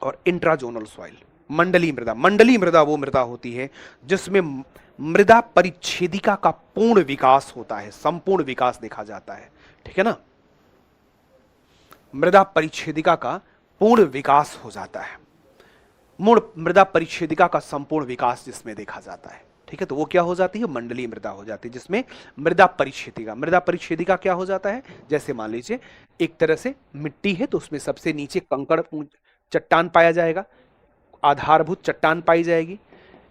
और इंट्राजोनल सॉइल। मंडलीय मृदा, मंडलीय मृदा वो मृदा होती है जिसमें मृदा परिच्छेदिका का पूर्ण विकास होता है, संपूर्ण विकास देखा जाता है, ठीक है ना। मृदा परिच्छेदिका का पूर्ण विकास हो जाता है, मूल मृदा परिच्छेदिका का संपूर्ण विकास जिसमें देखा जाता है, ठीक है। तो वो क्या हो जाती है? मंडलीय मृदा हो जाती है, जिसमें मृदा परिच्छेदिका, मृदा परिच्छेदिका क्या हो जाता है? जैसे मान लीजिए एक तरह से मिट्टी है तो उसमें सबसे नीचे कंकड़ चट्टान पाया जाएगा, आधारभूत चट्टान पाई जाएगी,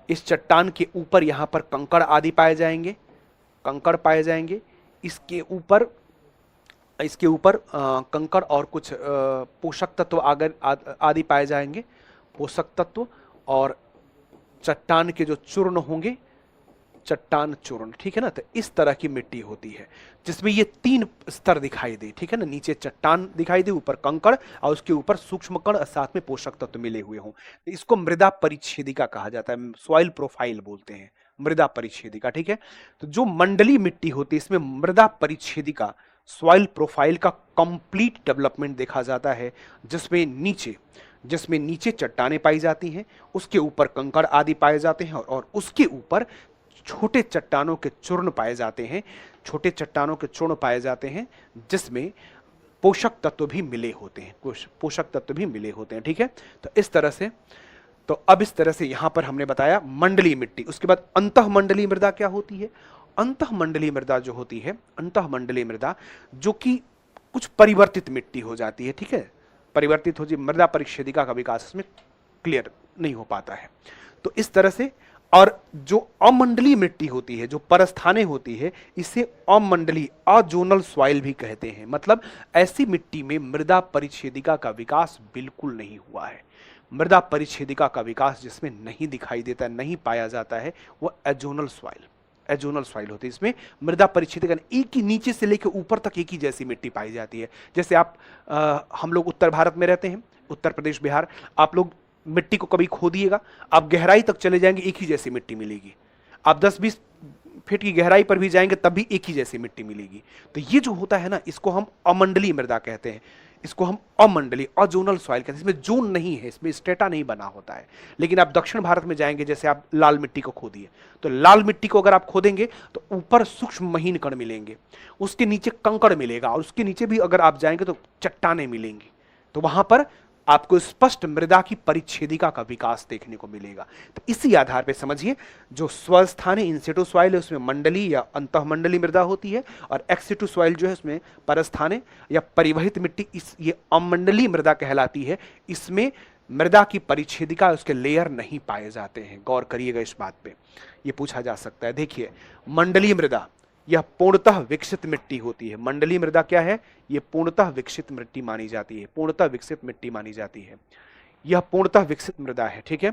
इस चट्टान के ऊपर यहां पर कंकड़ आदि पाए जाएंगे, कंकड़ पाए जाएंगे, इसके ऊपर कंकड़ और कुछ पोषक तत्व आदि पाए जाएंगे, पोषक तत्व और चट्टान के जो चूर्ण होंगे, चट्टान चूर्ण, ठीक है ना। तो इस तरह की मिट्टी होती है जिसमें ये तीन स्तर दिखाई दे, ठीक है ना। नीचे चट्टान दिखाई दे, ऊपर कंकड़ और उसके ऊपर सूक्ष्म कण और साथ में पोषक तत्व मिले हुए हों, तो इसको मृदा परिच्छेदिका कहा जाता है, सॉइल प्रोफाइल बोलते हैं, मृदा परिच्छेदिका, ठीक है। तो जो मंडलीय मिट्टी होती है इसमें मृदा परिच्छेदिका, सॉइल प्रोफाइल का कंप्लीट डेवलपमेंट देखा जाता है, जिसमें नीचे चट्टानें पाई जाती हैं, उसके ऊपर कंकड़ आदि पाए जाते हैं और उसके ऊपर छोटे चट्टानों के चूर्ण पाए जाते हैं, छोटे चट्टानों के चूर्ण पाए जाते हैं, जिसमें पोषक तत्व भी मिले होते हैं, पोषक तत्व भी मिले होते हैं। ठीक है, तो इस तरह से, तो अब इस तरह से यहां पर हमने बताया मंडलीय मिट्टी। उसके बाद अंतःमंडलीय मृदा क्या होती है? अंतःमंडलीय मृदा जो होती है, अंतःमंडलीय मृदा जो कि कुछ परिवर्तित मिट्टी हो जाती है। ठीक है, परिवर्तित हो जाए, मृदा परिच्छेदिका का विकास इसमें क्लियर नहीं हो पाता है। तो इस तरह से, और जो अमंडलीय मिट्टी होती है, जो परस्थाने होती है, इसे अमंडलीय, अजोनल सॉइल भी कहते हैं। मतलब ऐसी मिट्टी में मृदा परिच्छेदिका का विकास बिल्कुल नहीं हुआ है। मृदा परिच्छेदिका का विकास जिसमें नहीं दिखाई देता, नहीं पाया जाता है, वो एजोनल सॉइल, एजोनल सॉइल होती है। इसमें मृदा परिच्छेदिका एक ही, नीचे से लेकर ऊपर तक एक ही जैसी मिट्टी पाई जाती है। जैसे आप हम लोग उत्तर भारत में रहते हैं, उत्तर प्रदेश, बिहार, आप लोग मिट्टी को कभी खोदिएगा, आप गहराई तक चले जाएंगे, एक ही जैसी मिट्टी मिलेगी। आप 10-20 फीट की गहराई पर भी जाएंगे तब भी एक ही जैसी मिट्टी मिलेगी। तो ये जो होता है ना, इसको हम अमंडलीय मृदा कहते हैं, इसको हम अमंडलीय, अजोनल सॉइल कहते हैं। इसमें जोन नहीं है, इसमें स्ट्रेटा नहीं बना होता है। लेकिन आप दक्षिण भारत में जाएंगे, जैसे आप लाल मिट्टी को खोदिए, तो लाल मिट्टी को अगर आप खोदेंगे तो ऊपर सूक्ष्म महीन कण मिलेंगे, उसके नीचे कंकड़ मिलेगा, और उसके नीचे भी अगर आप जाएंगे तो चट्टानें मिलेंगी। तो वहां पर आपको स्पष्ट मृदा की परिच्छेदिका का विकास देखने को मिलेगा। तो इसी आधार पर समझिए, जो स्वस्थानीय इंसिटू सॉइल है उसमें मंडलीय या अंतःमंडलीय मृदा होती है, और एक्सिटू सॉइल जो है उसमें परस्थाने या परिवहित मिट्टी, ये अमंडलीय मृदा कहलाती है। इसमें मृदा की परिच्छेदिका, उसके लेयर नहीं पाए जाते हैं। गौर करिएगा इस बात पे, ये पूछा जा सकता है। देखिए, मंडलीय मृदा यह पूर्णतः विकसित मिट्टी होती है। मंडलीय मृदा क्या है? यह पूर्णतः विकसित मिट्टी मानी जाती है, पूर्णतः विकसित मिट्टी मानी जाती है। यह पूर्णतः विकसित मृदा है। ठीक है,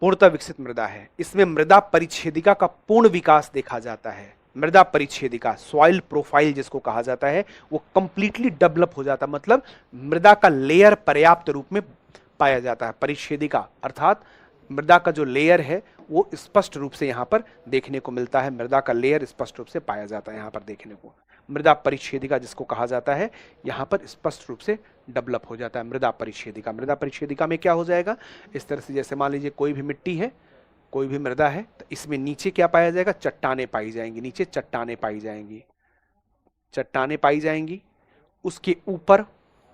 पूर्णतः विकसित मृदा है। इसमें मृदा परिच्छेदिका का पूर्ण विकास देखा जाता है। मृदा परिच्छेदिका, सॉइल प्रोफाइल जिसको कहा जाता है, वो कंप्लीटली डेवलप हो जाता है। मतलब मृदा का लेयर पर्याप्त रूप में पाया जाता है। परिच्छेदिका अर्थात मृदा का जो लेयर है वो स्पष्ट रूप से यहां पर देखने को मिलता है। मृदा का लेयर स्पष्ट रूप से पाया जाता है यहां पर देखने को। मृदा परिच्छेदिका जिसको कहा जाता है, यहां पर स्पष्ट रूप से डेवलप हो जाता है मृदा परिच्छेदिका। मृदा परिच्छेदिका में क्या हो जाएगा, इस तरह से, जैसे मान लीजिए कोई भी मिट्टी है, कोई भी मृदा है, तो इसमें नीचे क्या पाया जाएगा? चट्टानें पाई जाएंगी। नीचे चट्टानें पाई जाएंगी, चट्टानें पाई जाएंगी। उसके ऊपर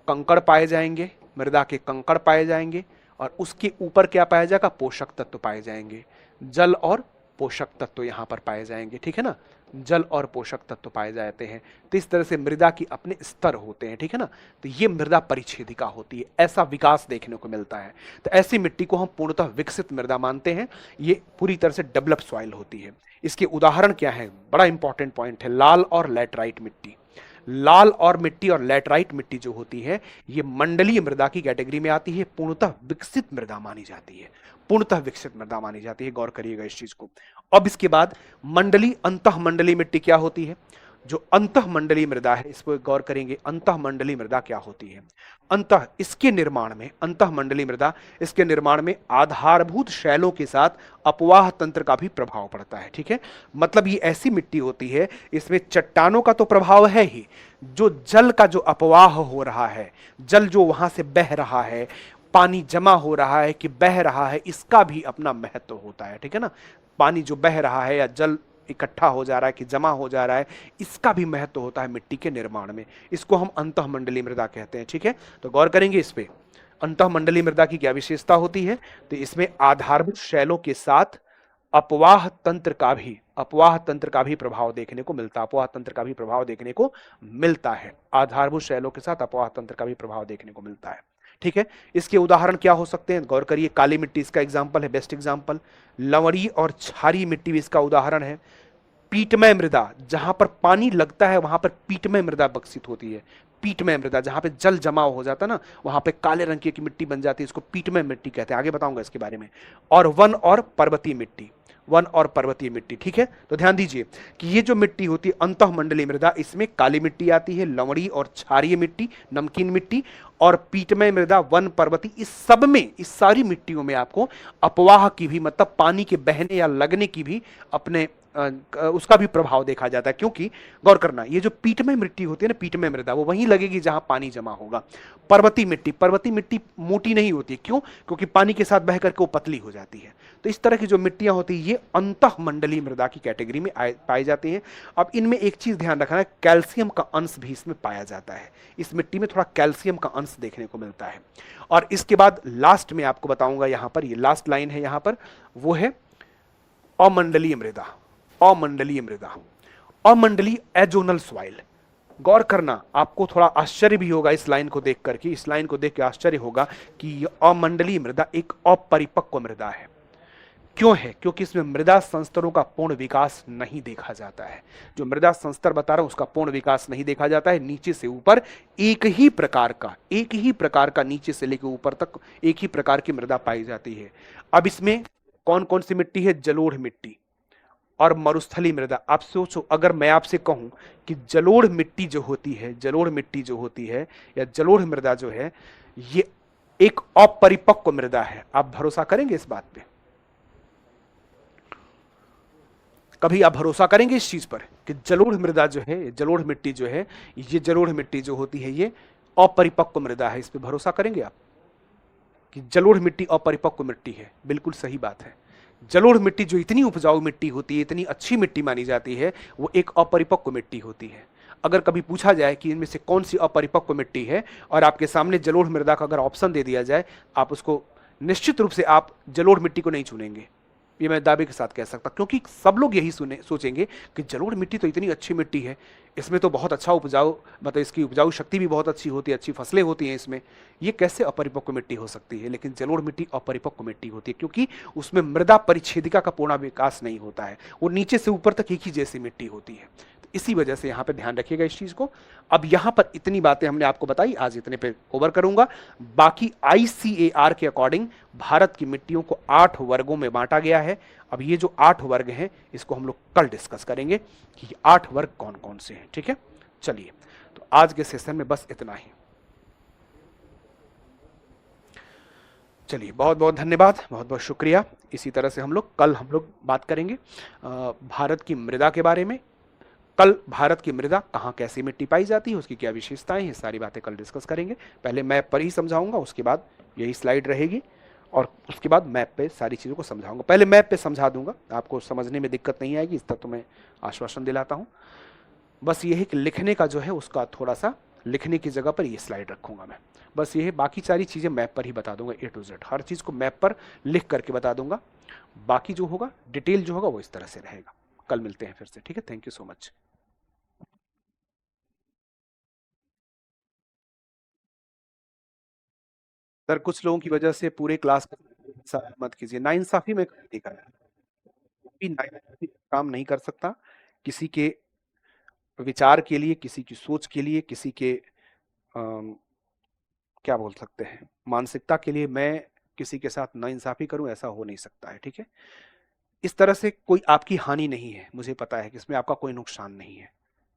कंकड़ पाए जाएंगे, मृदा के कंकड़ पाए जाएंगे, और उसके ऊपर क्या पाया जाएगा? पोषक तत्व पाए जाएंगे। जल और पोषक तत्व यहां पर पाए जाएंगे। ठीक है ना, जल और पोषक तत्व पाए जाते हैं। तो इस तरह से मृदा की अपने स्तर होते हैं। ठीक है ना, तो ये मृदा परिच्छेदिका होती है। ऐसा विकास देखने को मिलता है। तो ऐसी मिट्टी को हम पूर्णतः विकसित मृदा मानते हैं। ये पूरी तरह से डेवलप सॉइल होती है। इसके उदाहरण क्या है? बड़ा इंपॉर्टेंट पॉइंट है, लाल और लैटराइट मिट्टी। लाल और मिट्टी और लैटराइट मिट्टी जो होती है, ये मंडलीय मृदा की कैटेगरी में आती है। पूर्णतः विकसित मृदा मानी जाती है, पूर्णतः विकसित मृदा मानी जाती है। गौर करिएगा इस चीज को। अब इसके बाद मंडलीय, अंतःमंडलीय मिट्टी क्या होती है? जो अंतःमंडलीय मृदा है, इस पर गौर करेंगे। अंतःमंडलीय मृदा क्या होती है? इसके निर्माण में, अंतःमंडलीय मृदा, इसके निर्माण में आधारभूत शैलों के साथ अपवाह तंत्र का भी प्रभाव पड़ता है। ठीक है, मतलब ये ऐसी मिट्टी होती है, इसमें चट्टानों का तो प्रभाव है ही, जो जल का जो अपवाह हो रहा है, जल जो वहां से बह रहा है, पानी जमा हो रहा है कि बह रहा है, इसका भी अपना महत्व होता है। ठीक है ना, पानी जो बह रहा है या जल इकट्ठा हो जा रहा है कि जमा हो जा रहा है, इसका भी महत्व होता है मिट्टी के निर्माण में। इसको हम अंतःमंडलीय मृदा कहते हैं। ठीक है, तो गौर करेंगे इस पे। अंतःमंडलीय मृदा की क्या विशेषता होती है? तो इसमें आधारभूत शैलों के साथ अपवाह तंत्र का भी प्रभाव देखने को मिलता है। अपवाह तंत्र का भी प्रभाव देखने को मिलता है। आधारभूत शैलों के साथ अपवाह तंत्र का भी प्रभाव देखने को मिलता है। ठीक है, इसके उदाहरण क्या हो सकते हैं? गौर करिए, काली मिट्टी इसका एग्जाम्पल है, बेस्ट एग्जाम्पल। लवणीय और क्षारीय मिट्टी भी इसका उदाहरण है। पीटमय मृदा, जहां पर पानी लगता है वहां पर पीटमय मृदा विकसित होती है। पीटमय मृदा, जहां पे जल जमाव हो जाता है ना, वहां पे काले रंग की मिट्टी बन जाती है, इसको पीटमय मिट्टी कहते हैं। आगे बताऊंगा इसके बारे में। और वन और पर्वतीय मिट्टी, वन और पर्वतीय मिट्टी। ठीक है, तो ध्यान दीजिए कि ये जो मिट्टी होती है अंतःमंडलीय मृदा, इसमें काली मिट्टी आती है, लवणीय और क्षारीय मिट्टी, नमकीन मिट्टी, और पीटमय मृदा, वन, पर्वतीय, इस सब में, इस सारी मिट्टियों में आपको अपवाह की भी, मतलब पानी के बहने या लगने की भी अपने उसका भी प्रभाव देखा जाता है, क्योंकि गौर करना, ये जो पीठमय मिट्टी होती है ना, पीठमय मृदा, वो वहीं लगेगी जहां पानी जमा होगा। पर्वतीय मिट्टी मोटी नहीं होती, क्यों? क्योंकि पानी के साथ बह करके वो पतली हो जाती है। तो इस तरह की जो मिट्टियां होती है ये अंतःमंडलीय मृदा की कैटेगरी में पाई जाती हैं। अब इनमें एक चीज ध्यान रखना है, कैल्शियम का अंश भी इसमें पाया जाता है। इस मिट्टी में थोड़ा कैल्शियम का अंश देखने को मिलता है। और इसके बाद लास्ट में आपको बताऊंगा, यहां पर ये लास्ट लाइन है यहां पर, वो है अमंडलीय मृदा। अमंडलीय मृदा, अमंडलीय एजोनल सॉइल। गौर करना, आपको थोड़ा आश्चर्य भी होगा इस लाइन को देख करके, इस लाइन को देख के आश्चर्य होगा कि यह अमंडलीय मृदा एक अपरिपक्व मृदा है। क्यों है? क्योंकि इसमें मृदा संस्तरों का पूर्ण विकास नहीं देखा जाता है। जो मृदा संस्तर बता रहा हूं उसका पूर्ण विकास नहीं देखा जाता है। नीचे से ऊपर एक ही प्रकार का नीचे से लेकर ऊपर तक एक ही प्रकार की मृदा पाई जाती है। अब इसमें कौन कौन सी मिट्टी है? जलोढ़ मिट्टी और मरुस्थली मृदा। आप सोचो, अगर मैं आपसे कहूं कि जलोढ़ मिट्टी जो होती है, या जलोढ़ मृदा जो है, ये एक अपरिपक्व मृदा है, आप भरोसा करेंगे इस बात पे? कभी आप भरोसा करेंगे इस चीज पर कि जलोढ़ मृदा जो है, जलोढ़ मिट्टी जो है, ये जलोढ़ मिट्टी जो होती है ये अपरिपक्व मृदा है? इस पे भरोसा करेंगे आप कि जलोढ़ मिट्टी अपरिपक्व मिट्टी है? बिल्कुल सही बात है। जलोढ़ मिट्टी जो इतनी उपजाऊ मिट्टी होती है, इतनी अच्छी मिट्टी मानी जाती है, वो एक अपरिपक्व मिट्टी होती है। अगर कभी पूछा जाए कि इनमें से कौन सी अपरिपक्व मिट्टी है और आपके सामने जलोढ़ मृदा का अगर ऑप्शन दे दिया जाए, आप उसको निश्चित रूप से आप जलोढ़ मिट्टी को नहीं चुनेंगे, ये मैं दावे के साथ कह सकता, क्योंकि सब लोग यही सोचेंगे कि जलोढ़ मिट्टी तो इतनी अच्छी मिट्टी है, इसमें तो बहुत अच्छा उपजाऊ, मतलब इसकी उपजाऊ शक्ति भी बहुत अच्छी होती है, अच्छी फसलें होती हैं इसमें, ये कैसे अपरिपक्व मिट्टी हो सकती है? लेकिन जलोढ़ मिट्टी अपरिपक्व मिट्टी होती है, क्योंकि उसमें मृदा परिच्छेदिका का पूर्ण विकास नहीं होता है, वो नीचे से ऊपर तक एक ही जैसी मिट्टी होती है। तो इसी वजह से यहाँ पे ध्यान रखिएगा इस चीज को। अब यहाँ पर इतनी बातें हमने आपको बताई, आज इतने पे ओवर करूंगा। बाकी ICAR के अकॉर्डिंग भारत की मिट्टियों को 8 वर्गों में बांटा गया है। अब ये जो 8 वर्ग हैं, इसको हम लोग कल डिस्कस करेंगे कि ये 8 वर्ग कौन कौन से हैं। ठीक है, चलिए, तो आज के सेशन में बस इतना ही। चलिए, बहुत बहुत धन्यवाद, बहुत बहुत शुक्रिया। इसी तरह से हम लोग कल बात करेंगे भारत की मृदा के बारे में। कल भारत की मृदा कहाँ कैसी मिट्टी पाई जाती है, उसकी क्या विशेषताएं हैं, सारी बातें कल डिस्कस करेंगे। पहले मैप पर ही समझाऊंगा, उसके बाद यही स्लाइड रहेगी और उसके बाद मैप पे सारी चीज़ों को समझाऊंगा। पहले मैप पे समझा दूंगा, आपको समझने में दिक्कत नहीं आएगी, इस तक तो मैं आश्वासन दिलाता हूँ। बस ये है कि लिखने का जो है उसका थोड़ा सा, लिखने की जगह पर ये स्लाइड रखूंगा मैं, बस ये है। बाकी सारी चीज़ें मैप पर ही बता दूंगा, A to Z हर चीज़ को मैप पर लिख करके बता दूंगा। बाकी जो होगा डिटेल जो होगा वो इस तरह से रहेगा। कल मिलते हैं फिर से, ठीक है? Thank you so much. Sir, कुछ लोगों की वजह से पूरे क्लास मत कीजिए, नाइंसाफी में नहीं करना है। कोई नाइंसाफी काम नहीं कर सकता। किसी के विचार के लिए, किसी की सोच के लिए, किसी के क्या बोल सकते हैं, मानसिकता के लिए मैं किसी के साथ नाइंसाफी करूं, ऐसा हो नहीं सकता है। ठीक है, इस तरह से कोई आपकी हानि नहीं है, मुझे पता है कि इसमें आपका कोई नुकसान नहीं है।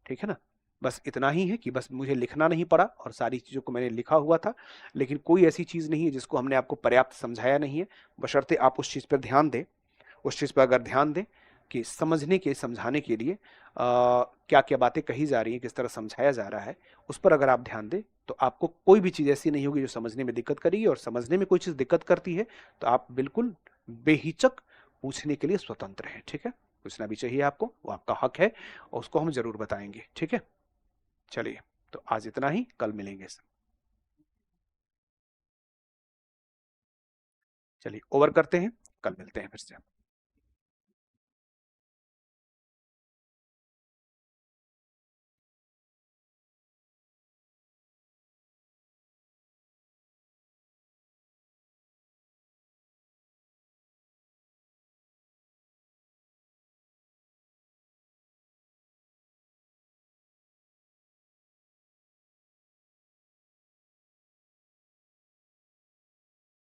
ठीक है ना? बस इतना ही है कि बस मुझे लिखना नहीं पड़ा और सारी चीज़ों को मैंने लिखा हुआ था, लेकिन कोई ऐसी चीज़ नहीं है जिसको हमने आपको पर्याप्त समझाया नहीं है। बशर्ते आप उस चीज़ पर ध्यान दें, उस चीज़ पर अगर ध्यान दें कि समझने के, समझाने के लिए क्या क्या बातें कही जा रही हैं, किस तरह समझाया जा रहा है, उस पर अगर आप ध्यान दें तो आपको कोई भी चीज़ ऐसी नहीं होगी जो समझने में दिक्कत करेगी। और समझने में कोई चीज़ दिक्कत करती है तो आप बिल्कुल बेहिचक पूछने के लिए स्वतंत्र हैं। ठीक है, पूछना भी चाहिए आपको, वो आपका हक है और उसको हम जरूर बताएंगे। ठीक है, चलिए, तो आज इतना ही, कल मिलेंगे। चलिए, ओवर करते हैं, कल मिलते हैं फिर से।